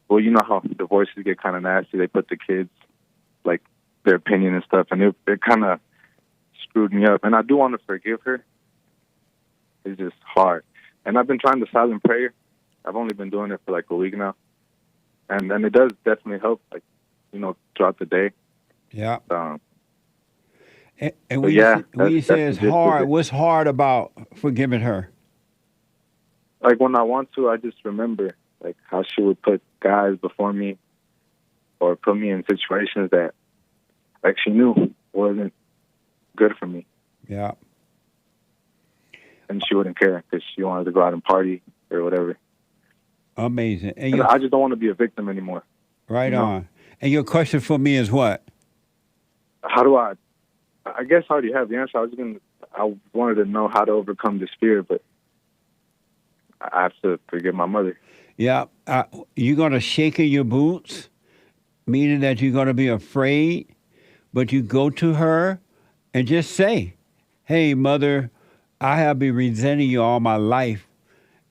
well, you know how divorces get kind of nasty. They put the kids, like, their opinion and stuff. And it kind of screwed me up. And I do want to forgive her. It's just hard. And I've been trying the silent prayer. I've only been doing it for like a week now. And it does definitely help, like, you know, throughout the day. Yeah. And when you say it's hard, what's hard about forgiving her? Like, when I want to, I just remember, like, how she would put guys before me or put me in situations that, like, she knew wasn't good for me. Yeah. And she wouldn't care because she wanted to go out and party or whatever. Amazing. And I just don't want to be a victim anymore. Right you know? on. And your question for me is what? How do I guess I already have the answer. I wanted to know how to overcome this fear, but I have to forgive my mother. Yeah. You're going to shake in your boots, meaning that you're going to be afraid, but you go to her and just say, hey, Mother, I have been resenting you all my life,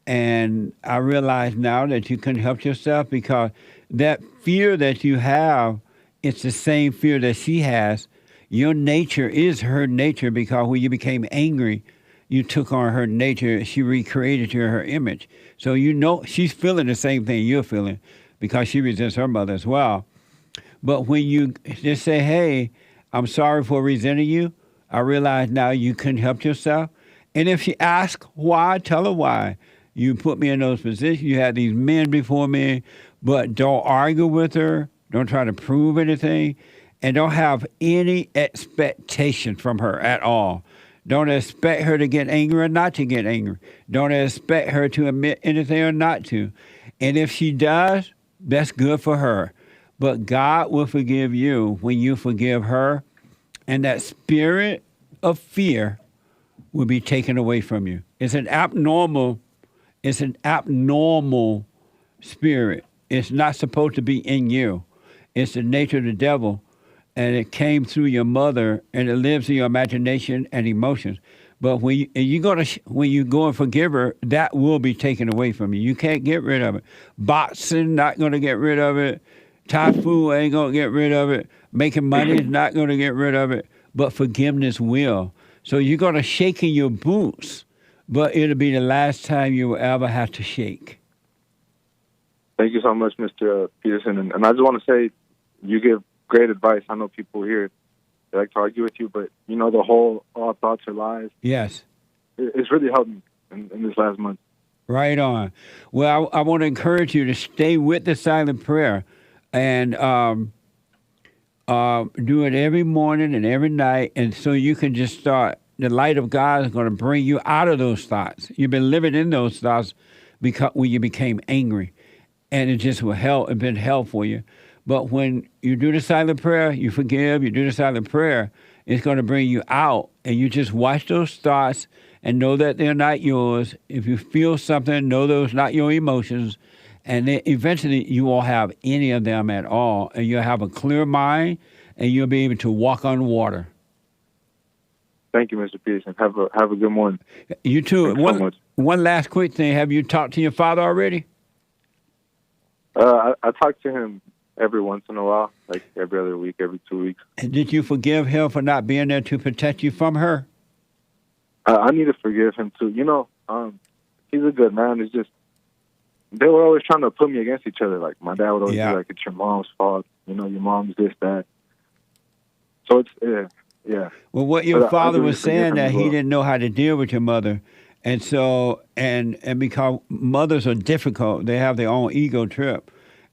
and I realize now that you couldn't help yourself because that fear that you have, it's the same fear that she has. Your nature is her nature because when you became angry, you took on her nature. She recreated you in her image. So you know she's feeling the same thing you're feeling because she resents her mother as well. But when you just say, hey, I'm sorry for resenting you, I realize now you couldn't help yourself. And if she asks why, tell her why. You put me in those positions. You had these men before me, but don't argue with her. Don't try to prove anything. And don't have any expectation from her at all. Don't expect her to get angry or not to get angry. Don't expect her to admit anything or not to. And if she does, that's good for her. But God will forgive you when you forgive her. And that spirit of fear will be taken away from you. It's an abnormal spirit. It's not supposed to be in you. It's the nature of the devil, and it came through your mother, and it lives in your imagination and emotions. But when you go and forgive her, that will be taken away from you. You can't get rid of it. Boxing, not going to get rid of it. Thai food ain't going to get rid of it. Making money is not going to get rid of it. But forgiveness will. So you're going to shake in your boots, but it'll be the last time you will ever have to shake. Thank you so much, Mr. Peterson. And I just want to say, you give great advice. I know people here, they like to argue with you, but you know the whole all thoughts are lies. Yes. It's really helped me in this last month. Right on. Well, I want to encourage you to stay with the silent prayer and do it every morning and every night, and so you can just start. The light of God is going to bring you out of those thoughts. You've been living in those thoughts because when you became angry, and it just will help. It's been hell for you. But when you do the silent prayer, you forgive. You do the silent prayer, it's going to bring you out, and you just watch those thoughts and know that they're not yours. If you feel something, know those not your emotions, and then eventually you won't have any of them at all, and you'll have a clear mind, and you'll be able to walk on water. Thank you, Mr. Peterson. Have a good morning. You too. Thanks so much. One last quick thing. Have you talked to your father already? I talk to him every once in a while, like every other week, every 2 weeks. And did you forgive him for not being there to protect you from her? I need to forgive him too. You know, he's a good man. It's just they were always trying to put me against each other. Like my dad would always be like, "It's your mom's fault." You know, your mom's this, that. So it's yeah. Well, what your father was saying that he didn't know how to deal with your mother, and so and because mothers are difficult, they have their own ego trip.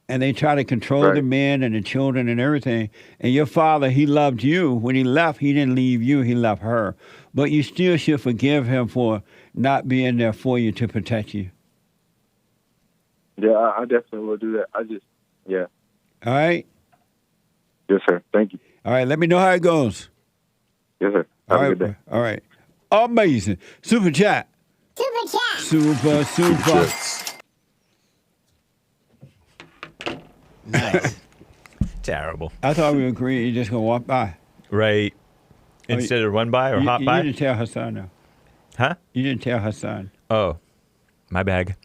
And they try to control the men and the children and everything. And your father, he loved you. When he left, he didn't leave you. He left her. But you still should forgive him for not being there for you to protect you. Yeah, I definitely will do that. All right? Yes, sir. Thank you. All right. Let me know how it goes. Yes, sir. Have a good day. All right. Amazing. Super chat. Super. Nice. Terrible. I thought we agreed you're just going to walk by. Right. Instead of run by or hop by? You didn't tell Hassan, though. Huh? You didn't tell Hassan. Oh, my bag.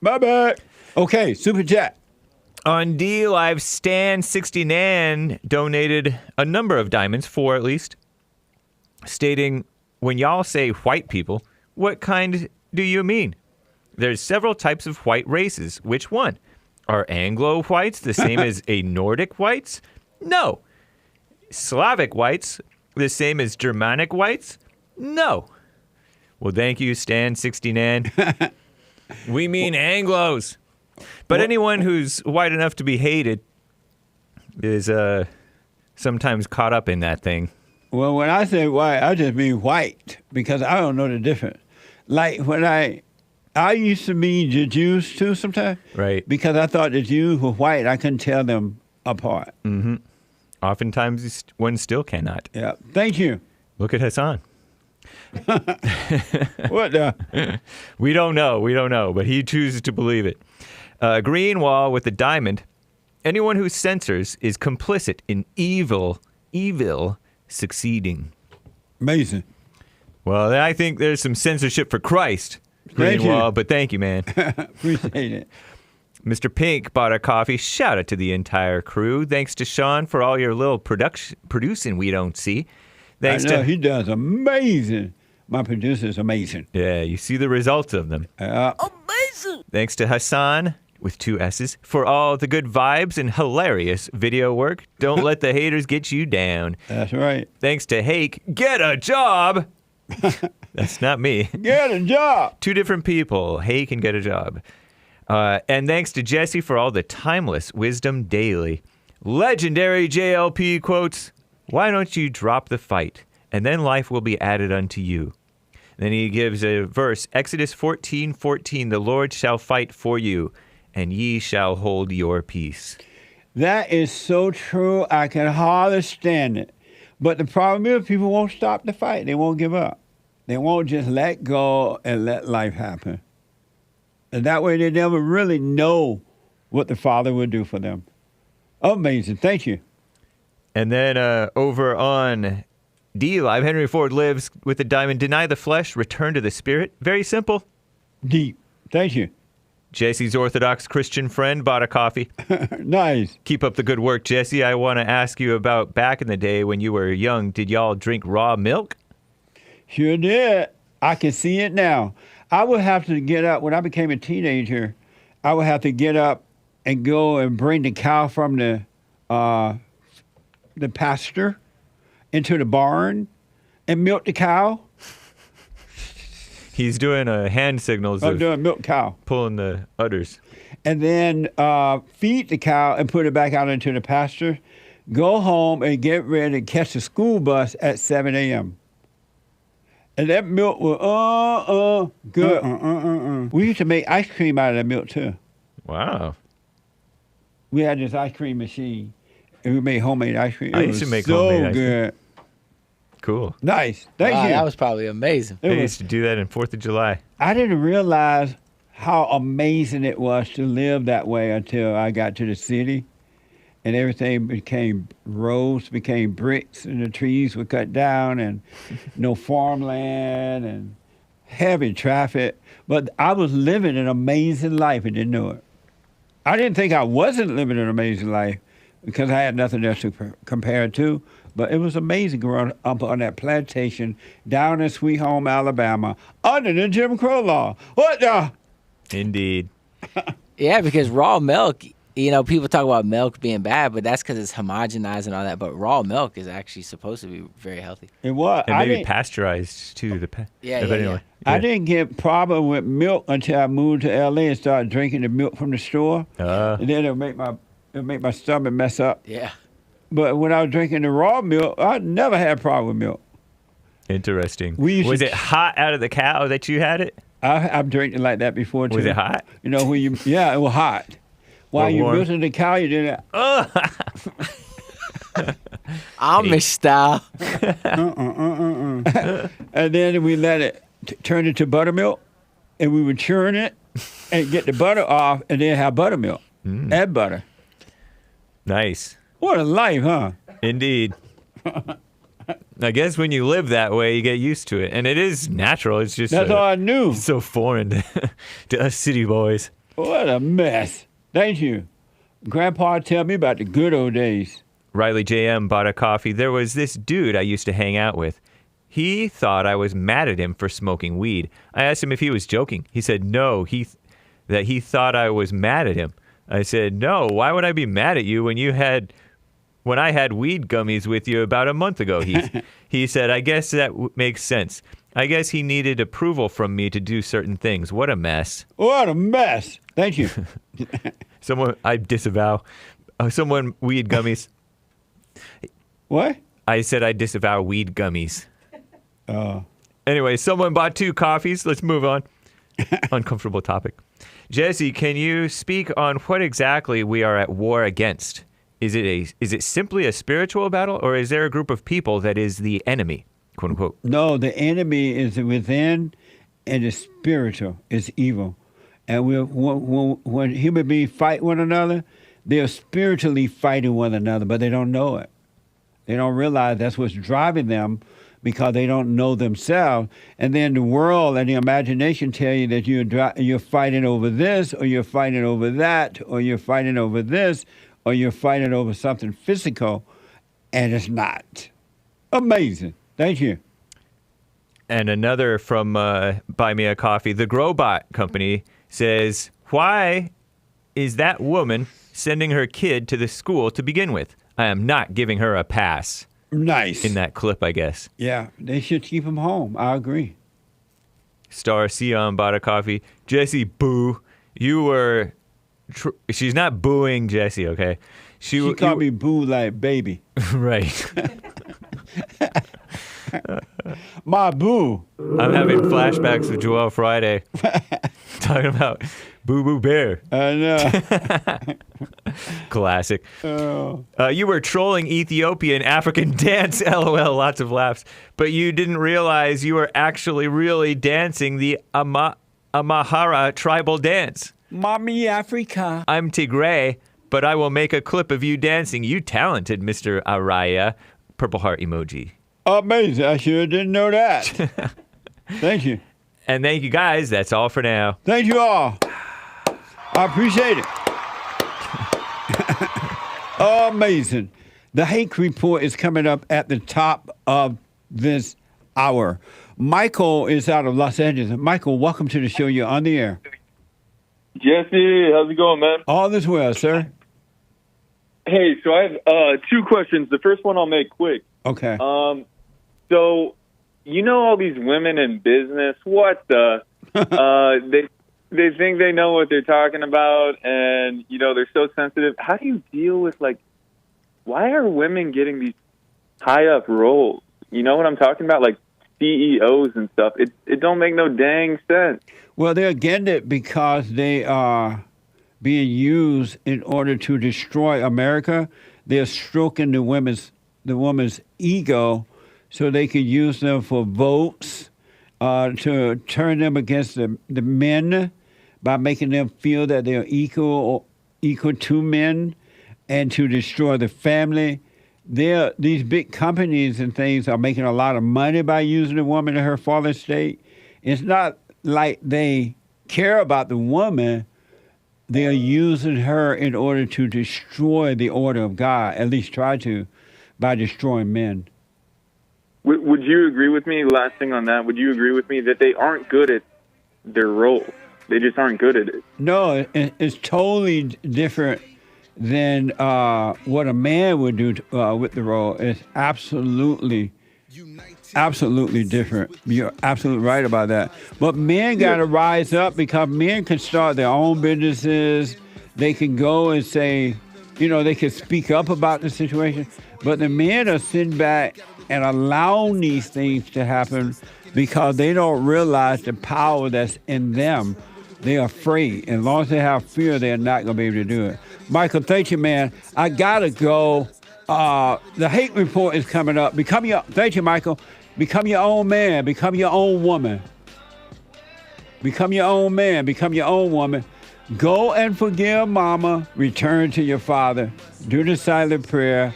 My bad. Okay, super chat. On D Live, Stan 69 donated a number of diamonds, 4 at least, stating, when y'all say white people, what kind do you mean? There's several types of white races. Which one? Are Anglo whites the same as a Nordic whites? No. Slavic whites the same as Germanic whites? No. Well, thank you, Stan 69. We mean Anglos. But anyone who's white enough to be hated is sometimes caught up in that thing. Well, when I say white, I just mean white because I don't know the difference. Like when I used to mean the Jews too sometimes. Right. Because I thought the Jews were white. I couldn't tell them apart. Mm-hmm. Oftentimes, one still cannot. Yeah. Thank you. Look at Hassan. What the? We don't know, but he chooses to believe it. Green wall with a diamond. Anyone who censors is complicit in evil succeeding. Amazing. Well, I think there's some censorship for Christ, Thank you. Greenwall, but thank you, man. Appreciate it. Mr. Pink bought a coffee. Shout out to the entire crew. Thanks to Sean for all your little producing we don't see. Thanks I know, to he does amazing. My producer's amazing. Yeah, you see the results of them. Amazing. Thanks to Hassan with 2 S's for all the good vibes and hilarious video work. Don't let the haters get you down. That's right. Thanks to Hake. Get a job. That's not me. Get a job. 2 different people. Hake and get a job. And thanks to Jesse for all the timeless wisdom daily. Legendary JLP quotes, why don't you drop the fight, and then life will be added unto you. Then he gives a verse, Exodus 14:14, the Lord shall fight for you, and ye shall hold your peace. That is so true. I can hardly stand it. But the problem is people won't stop the fight. They won't give up. They won't just let go and let life happen. And that way they never really know what the Father will do for them. Amazing. Thank you. And then over on D Live, Henry Ford lives with the diamond, deny the flesh, return to the spirit. Very simple. Deep. Thank you. Jesse's Orthodox Christian friend bought a coffee. Nice. Keep up the good work, Jesse. I want to ask you about back in the day when you were young, did y'all drink raw milk? Sure did. I can see it now. I would have to get up. When I became a teenager, I would have to get up and go and bring the cow from the pasture into the barn and milk the cow. He's doing hand signals. I'm doing milk cow. Pulling the udders. And then feed the cow and put it back out into the pasture. Go home and get ready to catch the school bus at 7 a.m. And that milk was good. We used to make ice cream out of that milk too. Wow. We had this ice cream machine, and we made homemade ice cream. I used to make homemade ice cream. So good. Cool. Nice. Thank you. That was probably amazing. I used to do that on 4th of July. I didn't realize how amazing it was to live that way until I got to the city. And everything became roads, became bricks, and the trees were cut down, and no farmland, and heavy traffic. But I was living an amazing life and didn't know it. I didn't think I wasn't living an amazing life because I had nothing else to compare it to. But it was amazing growing up on that plantation down in Sweet Home, Alabama, under the Jim Crow law. What the? Indeed. Yeah, because raw milk, you know, people talk about milk being bad, but that's because it's homogenized and all that. But raw milk is actually supposed to be very healthy. It was. And maybe pasteurized too. Yeah. I didn't get problem with milk until I moved to L.A. and started drinking the milk from the store. And then it'll make my stomach mess up. Yeah. But when I was drinking the raw milk, I never had a problem with milk. Interesting. Was it hot out of the cow that you had it? I've drank it like that before too. Was it hot? You know, it was hot. While you're milking the cow, you did it. Amish style. And then we let it turn into buttermilk, and we would churn it and get the butter off, and then have buttermilk. Add butter. Nice. What a life, huh? Indeed. I guess when you live that way, you get used to it. And it is natural. It's just That's all I knew. It's so foreign to us city boys. What a mess. Thank you. Grandpa tell me about the good old days. Riley JM bought a coffee. There was this dude I used to hang out with. He thought I was mad at him for smoking weed. I asked him if he was joking. He said no, that he thought I was mad at him. I said, no, why would I be mad at you when I had weed gummies with you about a month ago? He said, I guess that makes sense. I guess he needed approval from me to do certain things. What a mess. What a mess. Thank you. I disavow. Someone weed gummies. What? I said I disavow weed gummies. Anyway, someone bought 2 coffees. Let's move on. Uncomfortable topic. Jesse, can you speak on what exactly we are at war against? Is it simply a spiritual battle, or is there a group of people that is the enemy, quote unquote? No, the enemy is within, and the spiritual is evil. And when human beings fight one another, they're spiritually fighting one another, but they don't know it. They don't realize that's what's driving them, because they don't know themselves. And then the world and the imagination tell you that you're fighting over this, or you're fighting over that, or you're fighting over this, or you're fighting over something physical, and it's not. Amazing. Thank you. And another from Buy Me a Coffee, the Growbot Company says, why is that woman sending her kid to the school to begin with? I am not giving her a pass. Nice. In that clip, I guess. Yeah, they should keep him home. I agree. Star Sion bought a coffee. Jesse, boo. You were... she's not booing Jesse, okay? She called me boo like baby. Right. My boo. I'm having flashbacks of Joel Friday. Talking about Boo Boo Bear. I know. Classic. You were trolling Ethiopian African dance, LOL, lots of laughs. But you didn't realize you were actually really dancing the Amhara tribal dance. Mommy Africa. I'm Tigray, but I will make a clip of you dancing. You talented, Mr. Araya. Purple heart emoji. Amazing. I sure didn't know that. Thank you. And thank you, guys. That's all for now. Thank you all. I appreciate it. Amazing. The Hake report is coming up at the top of this hour. Michael is out of Los Angeles. Michael, welcome to the show. You're on the air. Jesse, how's it going, man? All is well, sir. Hey, so I have 2 questions. The first one I'll make quick. Okay. So, you know all these women in business, what the? They think they know what they're talking about, and, you know, they're so sensitive. How do you deal with, like, why are women getting these high-up roles? You know what I'm talking about? Like, CEOs and stuff. It don't make no dang sense. Well, they're getting it because they are being used in order to destroy America. They're stroking the woman's ego so they can use them for votes, to turn them against the men by making them feel that they're equal to men, and to destroy the family. These big companies and things are making a lot of money by using the woman in her father's state. It's not like they care about the woman. They are using her in order to destroy the order of God, at least try to, by destroying men. Would you agree with me, last thing on that, would you agree with me that they aren't good at their role? They just aren't good at it. No, it's totally different than what a man would do with the role. It's absolutely different. You're absolutely right about that. But men got to rise up, because men can start their own businesses. They can go and say, you know, they can speak up about the situation. But the men are sitting back and allowing these things to happen because they don't realize the power that's in them. They're afraid. As long as they have fear, they're not going to be able to do it. Michael, thank you, man. I got to go. The Hake report is coming up. Thank you, Michael. Become your own man. Become your own woman. Become your own man. Become your own woman. Go and forgive mama. Return to your father. Do the silent prayer.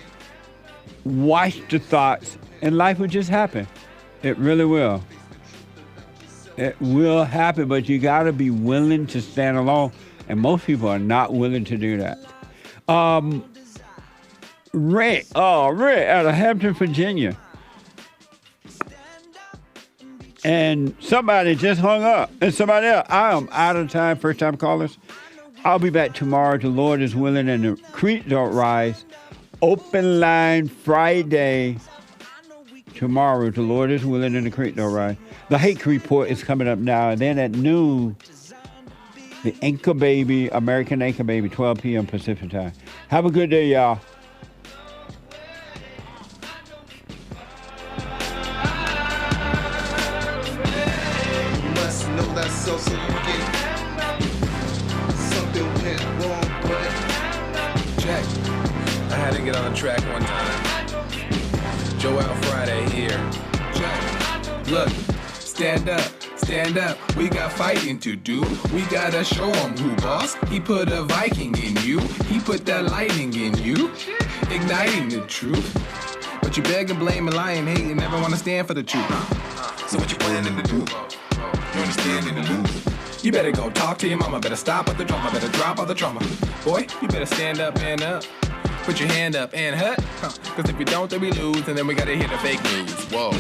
Watch the thoughts. And life will just happen. It really will. It will happen, but you got to be willing to stand alone. And most people are not willing to do that. Rick out of Hampton, Virginia. And somebody just hung up. And somebody else. I am out of time, first-time callers. I'll be back tomorrow. The Lord is willing and the creek don't rise. Open line Friday. Tomorrow, the Lord is willing and the creek don't rise. The Hake report is coming up now. And then at noon, the Anchor Baby, American Anchor Baby, 12 p.m. Pacific time. Have a good day, y'all. So you get something went wrong, but check. I had to get on the track one time. Joel Friday here. Check. Look, stand up. We got fighting to do. We gotta show 'em who boss. He put a Viking in you. He put that lightning in you. Igniting the truth. But you beg and blame and lie and hate and never wanna stand for the truth. So what you planning to do? You understand in the lose. You better go talk to your mama. Better stop at the drama. Better drop all the trauma. Boy, you better stand up, man up. Put your hand up and hut. Cause if we don't, then we lose. And then we gotta hear the fake news. Whoa.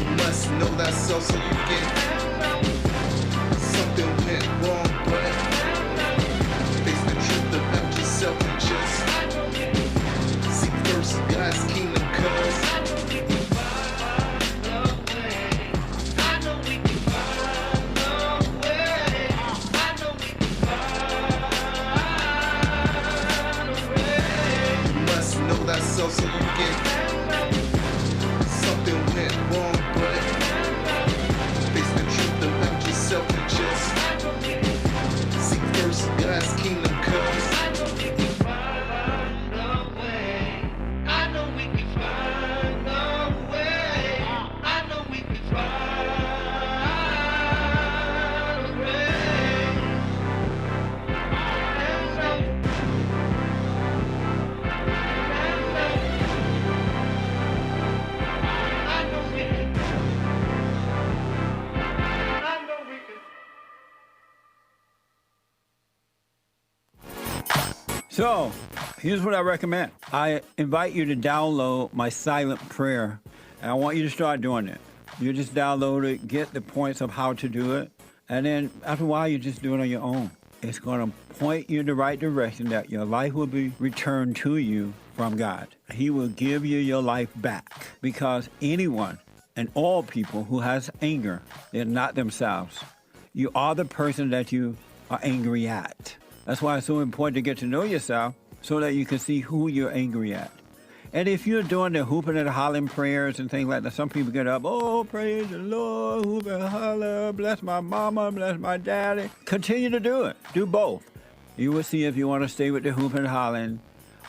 You must know that so you get something went wrong, but yourself and just seek first God's kingdom, cause you must know that so you get something went wrong, but face the truth about yourself and just seek first God's kingdom, cause So, here's what I recommend. I invite you to download my silent prayer, and I want you to start doing it. You just download it, get the points of how to do it, and then after a while, you just do it on your own. It's going to point you in the right direction that your life will be returned to you from God. He will give you your life back, because anyone and all people who has anger, they're not themselves. You are the person that you are angry at. That's why it's so important to get to know yourself so that you can see who you're angry at. And if you're doing the hooping and hollering prayers and things like that, some people get up, oh, praise the Lord, hoop and holler, bless my mama, bless my daddy. Continue to do it. Do both. You will see if you want to stay with the hooping and hollering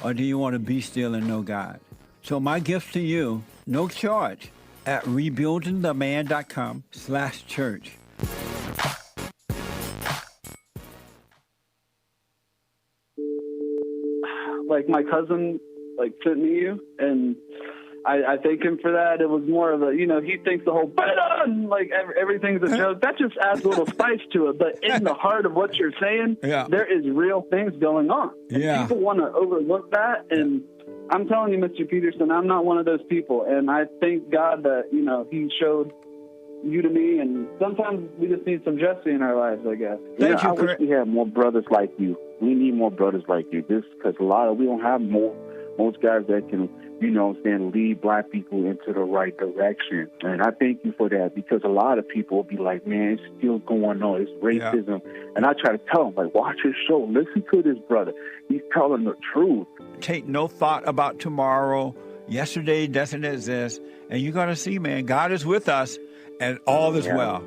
or do you want to be still and know God. So my gift to you, no charge, at rebuildingtheman.com/church. Like my cousin, sent me you, and I thank him for that. It was more of a, he thinks the whole everything's a joke. That just adds a little spice to it. But in the heart of what you're saying, there is real things going on. And people want to overlook that. And I'm telling you, Mr. Peterson, I'm not one of those people. And I thank God that, he showed you to me. And sometimes we just need some Jesse in our lives, I guess. I wish we had more brothers like you. We need more brothers like you. Because we don't have most guys that can, lead black people into the right direction. And I thank you for that, because a lot of people will be like, man, it's still going on. It's racism. And I try to tell them, watch his show. Listen to this brother. He's telling the truth. Take no thought about tomorrow. Yesterday doesn't exist. And you're going to see, man, God is with us and all is well.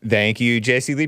Thank you, Jesse Lee.